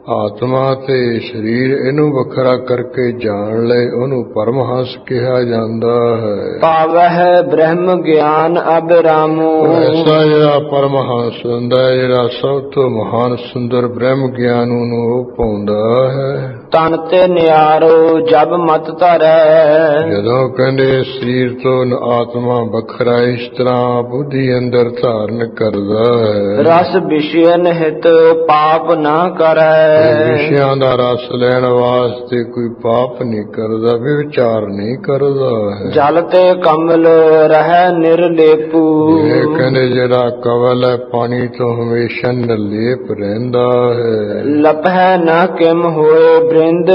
ਆਤਮਾ ਤੇ ਸਰੀਰ ਇਹਨੂੰ ਵੱਖਰਾ ਕਰਕੇ ਜਾਣ ਲੈ ਉਹਨੂੰ ਪਰਮਹੰਸ ਕਿਹਾ ਜਾਂਦਾ ਹੈ। ਪਾਵਹਿ ਬ੍ਰਹਮ ਗਿਆਨ ਅਬਰਾਮੋ ਐਸਾ ਜਿਹੜਾ ਪਰਮਹੰਸ ਹੁੰਦਾ ਜਿਹੜਾ ਸਭ ਤੋਂ ਮਹਾਨ ਸੁੰਦਰ ਬ੍ਰਹਮ ਗਿਆਨ ਨੂੰ ਪਾਉਂਦਾ ਹੈ। ਤਨ ਤੇ ਨਿਆਰੋ ਜਬ ਮਤ ਧਰੈ ਜਦੋਂ ਕਹਿੰਦੇ ਸਰੀਰ ਤੋਂ ਆਤਮਾ ਵੱਖਰਾ ਇਸ ਤਰ੍ਹਾਂ ਬੁੱਧੀ ਅੰਦਰ ਧਾਰਨ ਕਰਦਾ ਹੈ। ਰਸ ਵਿਸ਼ਯਨ ਹਿਤ ਪਾਪ ਨਾ ਕਰੈ ਵਿਸ਼ਿਆਂ ਦਾ ਰਸ ਲੈਣ ਵਾਸਤੇ ਕੋਈ ਪਾਪ ਨਹੀਂ ਕਰਦਾ ਵਿਚਾਰ ਨਹੀਂ ਕਰਦਾ ਹੈ। ਜਲ ਤੇ ਕਮਲ ਰਹਿ ਨਿਰਲੇਪੂ ਇਹ ਕਹਿੰਦੇ ਜਿਹੜਾ ਕਵਲ ਹੈ ਪਾਣੀ ਤੋਂ ਹਮੇਸ਼ਾ ਨਿਰਲੇਪ ਰਹਿੰਦਾ ਹੈ। ਲਪਹਿ ਨਾ ਕਿਮ ਹੋਏ ਬ੍ਰਿੰਦ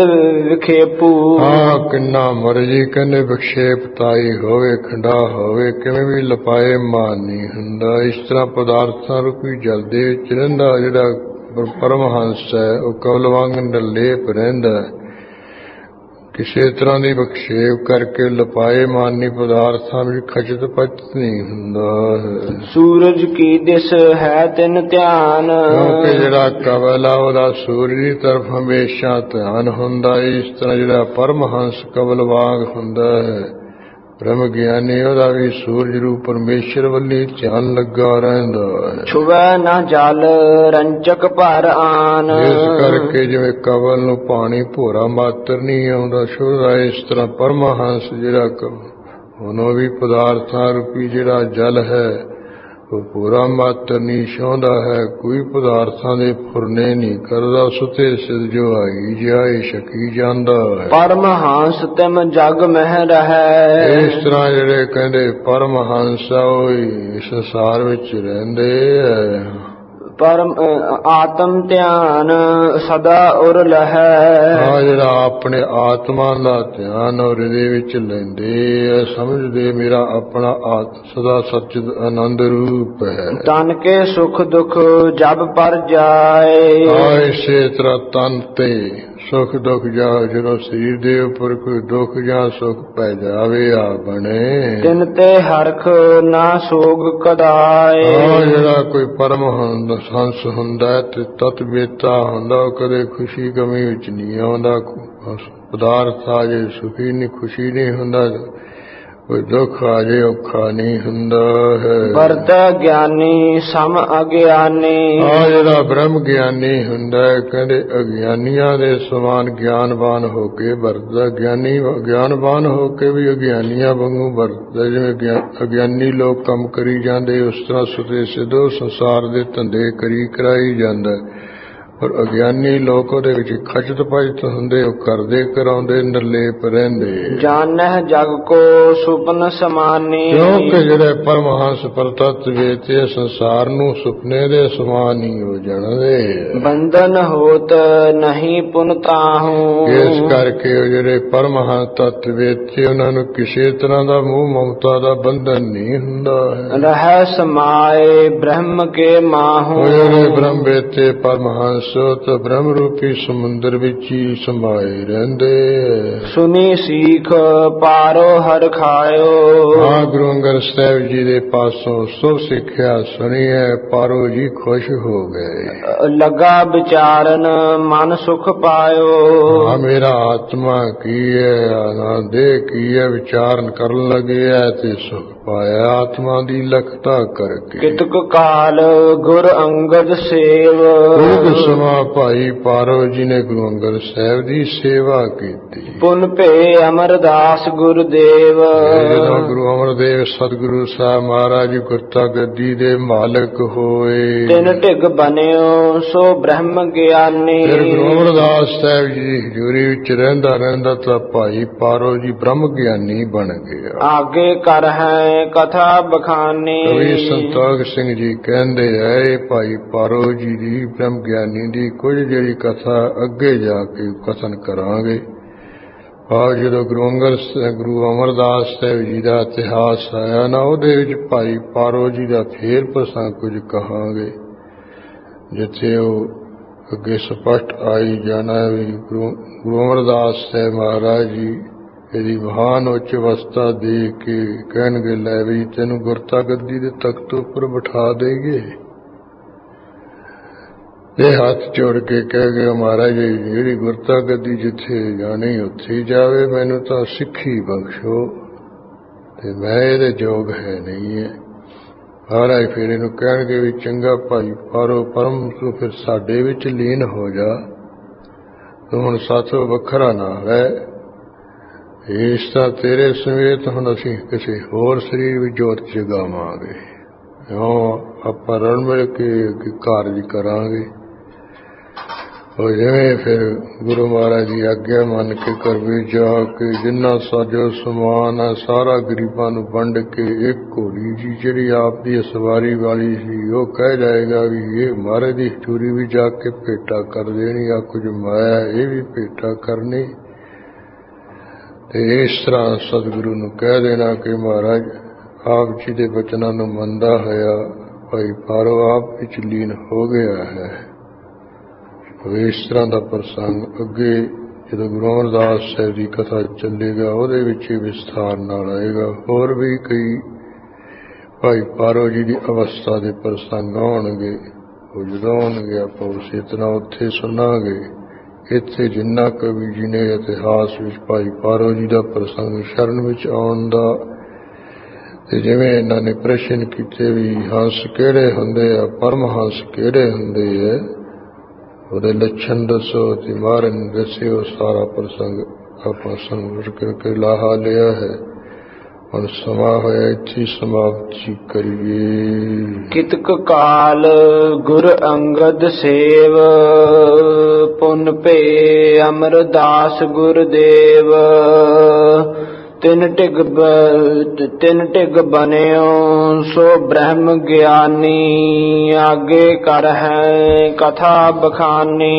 ਵਿਖੇਪੂ ਕਿੰਨਾ ਮਰਜੀ ਕਹਿੰਦੇ ਵਿਖੇਪਤਾਈ ਹੋਵੇ ਖੰਡਾ ਹੋਵੇ ਕਿਵੇਂ ਵੀ ਲਪਾਏ ਮਾਨ ਨਹੀਂ ਹੁੰਦਾ। ਇਸ ਤਰ੍ਹਾਂ ਪਦਾਰਥਾਂ ਰੂਪੀ ਜਲ ਦੇ ਵਿੱਚ ਰਹਿੰਦਾ ਜਿਹੜਾ ਪਰਮਹੰਸ ਹੈ ਉਹ ਕਵਲ ਵਾਂਗ ਨਿਰਲੇਪ ਰਹਿੰਦਾ। ਕਿਸੇ ਤਰ੍ਹਾਂ ਦੀ ਵਿਖੇਪ ਕਰਕੇ ਲਪਾਏ ਮਾਨੀ ਪਦਾਰਥਾਂ ਵਿੱਚ ਖਚਤ ਪਚਤ ਨਹੀਂ ਹੁੰਦਾ। ਸੂਰਜ ਕੀ ਦਿਸ ਹੈ ਤਿਨ ਧਿਆਨ ਕਿਉਂਕਿ ਜਿਹੜਾ ਕਵਲ ਆ ਉਹਦਾ ਸੂਰਜ ਦੀ ਤਰਫ ਹਮੇਸ਼ਾ ਧਿਆਨ ਹੁੰਦਾ। ਇਸ ਤਰ੍ਹਾਂ ਜਿਹੜਾ ਪਰਮਹੰਸ ਕਵਲ ਵਾਂਗ ਹੁੰਦਾ ਹੈ ਬ੍ਰਹਮ ਗਿਆਨੀ ਉਹਦਾ ਵੀ ਸੂਰਜ ਰੂਪ ਪਰਮੇਸ਼ਰ ਵੱਲੀ ਧਿਆਨ ਲੱਗਾ ਰਹਿੰਦਾ ਹੈ। ਛੁਵੈ ਨਾ ਜਲ ਰੰਚਕ ਭਰ ਆਨ ਇਸ ਕਰਕੇ ਜਿਵੇਂ ਕਵਲ ਨੂੰ ਪਾਣੀ ਭੋਰਾ ਮਾਤਰ ਨਹੀਂ ਆਉਂਦਾ ਛੁਦਾ ਇਸ ਤਰ੍ਹਾਂ ਪਰਮਹੰਸ ਜਿਹੜਾ ਉਹਨੂੰ ਵੀ ਪਦਾਰਥਾਂ ਰੂਪੀ ਜਿਹੜਾ ਜਲ ਹੈ ਉਹ ਪੂਰਾ ਮਾਤਰ ਨਹੀਂ ਛਾਉਂਦਾ ਹੈ। ਕੋਈ ਪਦਾਰਥਾਂ ਦੇ ਫੁਰਨੇ ਨਹੀਂ ਕਰਦਾ ਸੁਤੇ ਸਿਧ ਜੋ ਆਈ ਜਾਏ ਛਕੀ ਜਾਂਦਾ ਹੈ। ਪਰਮਹੰਸ ਤਿਮ ਜਗ ਮਹਿ ਰਹੈ ਇਸ ਤਰ੍ਹਾਂ ਜਿਹੜੇ ਕਹਿੰਦੇ ਪਰਮਹੰਸ ਉਹ ਸੰਸਾਰ ਵਿੱਚ ਰਹਿੰਦੇ ਹੈ। ਪਰਮ ਆਤਮ ਧਿਆਨ ਸਦਾ ਉਰ ਲਹੈ ਜਿਹੜਾ ਆਪਣੇ ਆਤਮਾ ਦਾ ਧਿਆਨ ਔਰ ਇਹਦੇ ਵਿੱਚ ਲੈਂਦੇ ਸਮਝਦੇ ਮੇਰਾ ਆਪਣਾ ਸਦਾ ਸਚਿਤ ਆਨੰਦ ਰੂਪ ਹੈ। ਤਨ ਕੇ ਸੁਖ ਦੁਖ ਜਬ ਪਰ ਜਾਏ ਇਸੇ ਤਰ੍ਹਾਂ ਤਨ ਤੇ ਸੁਖ ਦੁਖ ਜਾ ਜਦੋਂ ਸਰੀਰ ਦੇ ਉੱਪਰ ਕੋਈ ਦੁੱਖ ਜਾਂ ਸੁਖ ਪੈ ਜਾਵੇ ਆ ਬਣੇ ਤਿਨ ਤੇ ਹਰਖ ਨਾ ਸੋਗ ਕਦਾਏ ਜਿਹੜਾ ਕੋਈ ਪਰਮਹੰਸ ਹੰਸ ਹੁੰਦਾ ਤੇ ਤਤ ਬੇਤਾ ਹੁੰਦਾ, ਕਦੇ ਖੁਸ਼ੀ ਗਮੀ ਵਿੱਚ ਨਹੀਂ ਆਉਂਦਾ। ਪਦਾਰਥ ਆ ਜੇ ਸੁਖੀ ਨਹੀਂ, ਖੁਸ਼ੀ ਨਹੀਂ ਹੁੰਦਾ, ਕੋਈ ਦੁੱਖ ਆ ਜੇ ਔਖਾ ਨਹੀਂ ਹੁੰਦਾ ਹੈ। ਵਰਤੈ ਗਿਆਨੀ ਸਮ ਅਗਿਆਨੀ। ਆ ਜਿਹੜਾ ਬ੍ਰਹਮ ਗਿਆਨੀ ਹੁੰਦਾ ਹੈ, ਕਹਿੰਦੇ ਅਗਿਆਨੀਆਂ ਦੇ ਸਮਾਨ ਗਿਆਨਵਾਨ ਹੋ ਕੇ ਵਰਤਦਾ। ਗਿਆਨੀ ਗਿਆਨਵਾਨ ਹੋ ਕੇ ਵੀ ਅਗਿਆਨੀਆਂ ਵਾਂਗੂ ਵਰਤਦਾ। ਜਿਵੇਂ ਅਗਿਆਨੀ ਲੋਕ ਕੰਮ ਕਰੀ ਜਾਂਦੇ, ਉਸ ਤਰ੍ਹਾਂ ਸੁਤੇ ਸਿੱਧੋ ਸੰਸਾਰ ਦੇ ਧੰਦੇ ਕਰੀ ਕਰਾਈ ਜਾਂਦਾ। ਪਰ ਅਗਿਆਨੀ ਲੋਕ ਉਹਦੇ ਵਿੱਚ ਖਚਤ ਪਚਤ ਹੁੰਦੇ, ਉਹ ਕਰਦੇ ਕਰਾਉਂਦੇ ਨਿਰਲੇਪ ਰਹਿੰਦੇ। ਜਾਣਹਿ ਜਗ ਕੋ ਸੁਪਨ ਸਮਾਨੀ। ਕਿਉਂਕਿ ਜਿਹੜੇ ਪਰਮਹੰਸ ਪਰਤਤ ਵੇਤੇ ਸੰਸਾਰ ਨੂੰ ਸੁਪਨੇ ਦੇ ਸਮਾਨ ਹੀ ਹੋ ਜਾਣਦੇ। ਬੰਧਨ ਹੋਤ ਨਹੀਂ ਪੁਨ ਤਾਹੂ। ਇਸ ਕਰਕੇ ਉਹ ਜਿਹੜੇ ਪਰਮਹੰਸ ਤਤ ਵੇਤੇ, ਉਹਨਾਂ ਨੂੰ ਕਿਸੇ ਤਰ੍ਹਾਂ ਦਾ ਮੋਹ ਮਮਤਾ ਦਾ ਬੰਧਨ ਨਹੀਂ ਹੁੰਦਾ ਹੈ। ਰਹਿ ਸਮਾਏ ਬ੍ਰਹਮ ਕੇ ਮਾਹੂ। ਉਹ ਜਿਹੜੇ ਬ੍ਰਹਮ ਵੇਤੇ ਪਰਮਹੰਸ ਤਾਂ ਬ੍ਰਹਮ ਰੂਪੀ ਸਮੁੰਦਰ ਵਿੱਚ ਹੀ ਸਮਾਏ ਰਹਿੰਦੇ। ਸੁਨੀ ਸੀਖ ਪਾਰੋ ਹਰ ਖਾਇਓ। ਹਾਂ, ਗੁਰੂ ਅੰਗਦ ਸਾਹਿਬ ਜੀ ਦੇ ਪਾਸੋਂ ਸੋ ਸਿੱਖਿਆ ਸੁਣੀ ਹੈ, ਪਾਰੋ ਜੀ ਖੁਸ਼ ਹੋ ਗਏ। ਲਗਾ ਵਿਚਾਰਨ ਮਨ ਸੁਖ ਪਾਇਓ। ਹਾਂ, ਮੇਰਾ ਆਤਮਾ ਕੀ ਹੈ, ਦੇਹ ਕੀ ਹੈ, ਵਿਚਾਰਨ ਕਰਨ ਲੱਗੇ ਹੈ ਤੇ ਸੁਖ ਪਾਇਆ ਆਤਮਾ ਦੀ ਲਖਤਾ ਕਰਕੇ। ਕਿਤਕ ਕਾਲ ਗੁਰ ਅੰਗਦ ਸੇਵ। ਖੂਬ ਸਮਾਂ ਭਾਈ ਪਾਰੋ ਜੀ ਨੇ ਗੁਰੂ ਅੰਗਦ ਸਾਹਿਬ ਦੀ ਸੇਵਾ ਕੀਤੀ। ਪੁਨ ਭੇ ਅਮਰਦਾਸ ਗੁਰਦੇਵ। ਜਦੋਂ ਗੁਰੂ ਅਮਰਦੇਵ ਸਤਿਗੁਰੂ ਸਾਹਿਬ ਮਹਾਰਾਜ ਗੁਰਤਾ ਗੱਦੀ ਦੇ ਮਾਲਕ ਹੋਏ, ਤਿਨ ਢਿਗ ਬਨਿਓ ਸੋ ਬ੍ਰਹਮ ਗਿਆਨੀ। ਫਿਰ ਗੁਰੂ ਅਮਰਦਾਸ ਸਾਹਿਬ ਜੀ ਦੀ ਹਜ਼ੂਰੀ ਵਿੱਚ ਰਹਿੰਦਾ ਰਹਿੰਦਾ ਤਾਂ ਭਾਈ ਪਾਰੋ ਜੀ ਬ੍ਰਹਮ ਗਿਆਨੀ ਬਣ ਗਿਆ। ਆਗੇ ਕਰ ਹੈ ਕਥਾ ਬਖਾਨੀ। ਕਵੀ ਸੰਤੋਖ ਸਿੰਘ ਜੀ ਕਹਿੰਦੇ ਹੈ, ਭਾਈ ਪਾਰੋ ਜੀ ਦੀ ਬ੍ਰਹਮ ਗਿਆਨੀ ਦੀ ਕੁਝ ਜਿਹੜੀ ਕਥਾ ਅੱਗੇ ਜਾ ਕੇ ਕਥਨ ਕਰਾਂਗੇ। ਆਹ ਜਦੋਂ ਗੁਰੂ ਅਮਰਦਾਸ ਸਾਹਿਬ ਜੀ ਦਾ ਇਤਿਹਾਸ ਆਇਆ ਨਾ, ਉਹਦੇ ਵਿੱਚ ਭਾਈ ਪਾਰੋ ਜੀ ਦਾ ਫੇਰ ਪ੍ਰਸੰਗ ਕੁਝ ਕਹਾਂਗੇ, ਜਿੱਥੇ ਉਹ ਅੱਗੇ ਸਪਸ਼ਟ ਆਈ ਜਾਣਾ ਵੀ ਗੁਰੂ ਅਮਰਦਾਸ ਸਾਹਿਬ ਮਹਾਰਾਜ ਜੀ ਇਹਦੀ ਮਹਾਨ ਉੱਚ ਅਵਸਥਾ ਦੇਖ ਕੇ ਕਹਿਣਗੇ, ਲੈ ਵੀ ਤੈਨੂੰ ਗੁਰਤਾ ਗੱਦੀ ਦੇ ਤਖਤ ਉੱਪਰ ਬਿਠਾ ਦੇਈਏ। ਇਹ ਹੱਥ ਜੋੜ ਕੇ ਕਹਿ ਗਏ, ਮਹਾਰਾਜ ਜੀ ਜਿਹੜੀ ਗੁਰਤਾ ਗੱਦੀ ਜਿੱਥੇ ਜਾਣੀ ਉੱਥੇ ਜਾਵੇ, ਮੈਨੂੰ ਤਾਂ ਸਿੱਖੀ ਬਖਸ਼ੋ ਤੇ ਮੈਂ ਇਹਦੇ ਯੋਗ ਹੈ ਨਹੀਂ ਹੈ। ਮਹਾਰਾਜ ਫਿਰ ਇਹਨੂੰ ਕਹਿਣਗੇ ਵੀ ਚੰਗਾ ਭਾਈ ਪਾਰੋ, ਪਰਮ ਤੂੰ ਫਿਰ ਸਾਡੇ ਵਿੱਚ ਲੀਨ ਹੋ ਜਾ, ਤੂੰ ਹੁਣ ਸਾਥੋਂ ਵੱਖਰਾ ਨਾ ਰਹਿ। ਇਸ ਤਾਂ ਤੇਰੇ ਸਮੇਤ ਹੁਣ ਅਸੀਂ ਕਿਸੇ ਹੋਰ ਸਰੀਰ ਵਿੱਚ ਜੋਤ ਜਗਾਵਾਂਗੇ, ਆਪਾਂ ਰਲ ਮਿਲ ਕੇ ਕਾਰਜ ਕਰਾਂਗੇ। ਉਹ ਜਿਵੇਂ ਫਿਰ ਗੁਰੂ ਮਹਾਰਾਜ ਦੀ ਆਗਿਆ ਮੰਨ ਕੇ ਘਰ ਵਿੱਚ ਜਾ ਕੇ ਜਿੰਨਾ ਸਾਜੋ ਸਮਾਨ ਹੈ ਸਾਰਾ ਗਰੀਬਾਂ ਨੂੰ ਵੰਡ ਕੇ, ਇੱਕ ਘੋੜੀ ਜੀ ਜਿਹੜੀ ਆਪ ਦੀ ਸਵਾਰੀ ਵਾਲੀ ਸੀ, ਉਹ ਕਹਿ ਜਾਏਗਾ ਵੀ ਇਹ ਮਹਾਰਾਜ ਦੀ ਹਜ਼ੂਰੀ ਵੀ ਜਾ ਕੇ ਭੇਟਾ ਕਰ ਦੇਣੀ, ਆ ਕੁਝ ਮਾਇਆ ਇਹ ਵੀ ਭੇਟਾ ਕਰਨੀ। ਤੇ ਇਸ ਤਰ੍ਹਾਂ ਸਤਿਗੁਰੂ ਨੂੰ ਕਹਿ ਦੇਣਾ ਕਿ ਮਹਾਰਾਜ ਆਪ ਜੀ ਦੇ ਬਚਨਾਂ ਨੂੰ ਮੰਨਦਾ ਹੋਇਆ ਭਾਈ ਪਾਰੋ ਆਪ ਵਿੱਚ ਲੀਨ ਹੋ ਗਿਆ ਹੈ। ਇਸ ਤਰ੍ਹਾਂ ਦਾ ਪ੍ਰਸੰਗ ਅੱਗੇ ਜਦੋਂ ਗੁਰੂ ਅਮਰਦਾਸ ਸਾਹਿਬ ਦੀ ਕਥਾ ਚੱਲੇਗਾ ਉਹਦੇ ਵਿੱਚ ਵਿਸਥਾਰ ਨਾਲ ਆਏਗਾ। ਹੋਰ ਵੀ ਕਈ ਭਾਈ ਪਾਰੋ ਜੀ ਦੀ ਅਵਸਥਾ ਦੇ ਪ੍ਰਸੰਗ ਆਉਣਗੇ, ਉਹ ਜਦੋਂ ਆਉਣਗੇ ਆਪਾਂ ਉਸੇ ਤਰ੍ਹਾਂ ਉੱਥੇ ਸੁਣਾਂਗੇ। ਇੱਥੇ ਜਿੰਨਾ ਕਵੀ ਜੀ ਨੇ ਇਤਿਹਾਸ ਵਿੱਚ ਭਾਈ ਪਾਰੋ ਜੀ ਦਾ ਪ੍ਰਸੰਗ ਸ਼ਰਨ ਵਿੱਚ ਆਉਣ ਦਾ, ਤੇ ਜਿਵੇਂ ਇਹਨਾਂ ਨੇ ਪ੍ਰਸ਼ਨ ਕੀਤੇ ਵੀ ਹੰਸ ਕਿਹੜੇ ਹੁੰਦੇ ਆ, ਪਰਮਹੰਸ ਕਿਹੜੇ ਹੁੰਦੇ ਆ, ਉਹਦੇ ਲੱਛਣ ਦੱਸੋ ਤੇ ਮਹਾਰਾਜ ਨੇ ਦੱਸਿਓ। ਸਾਰਾ ਪ੍ਰਸੰਗ ਆਪਾਂ ਸਮਝ ਕਰਕੇ ਲਾਹਾ ਲਿਆ ਹੈ। ਹੁਣ ਸਮਾਂ ਹੋਇਆ ਇੱਥੇ ਸਮਾਪਤੀ ਕਰੀਏ। ਕਿਤਕ ਕਾਲ ਗੁਰ ਅੰਗਦ ਸੇਵ, ਪੁਨ ਭੇ ਅਮਰਦਾਸ ਗੁਰਦੇਵ। ਤਿਨ ਢਿਗ ਬਨਿਓ ਸੋ ਬ੍ਰਹਮ ਗਿਆਨੀ, ਆਗੇ ਕਰ ਹੈ ਕਥਾ ਬਖਾਨੀ।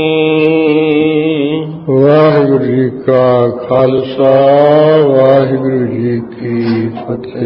ਵਾਹਿਗੁਰੂ ਜੀ ਕਾ ਖਾਲਸਾ, ਵਾਹਿਗੁਰੂ ਜੀ ਕੀ ਫਤਿਹ।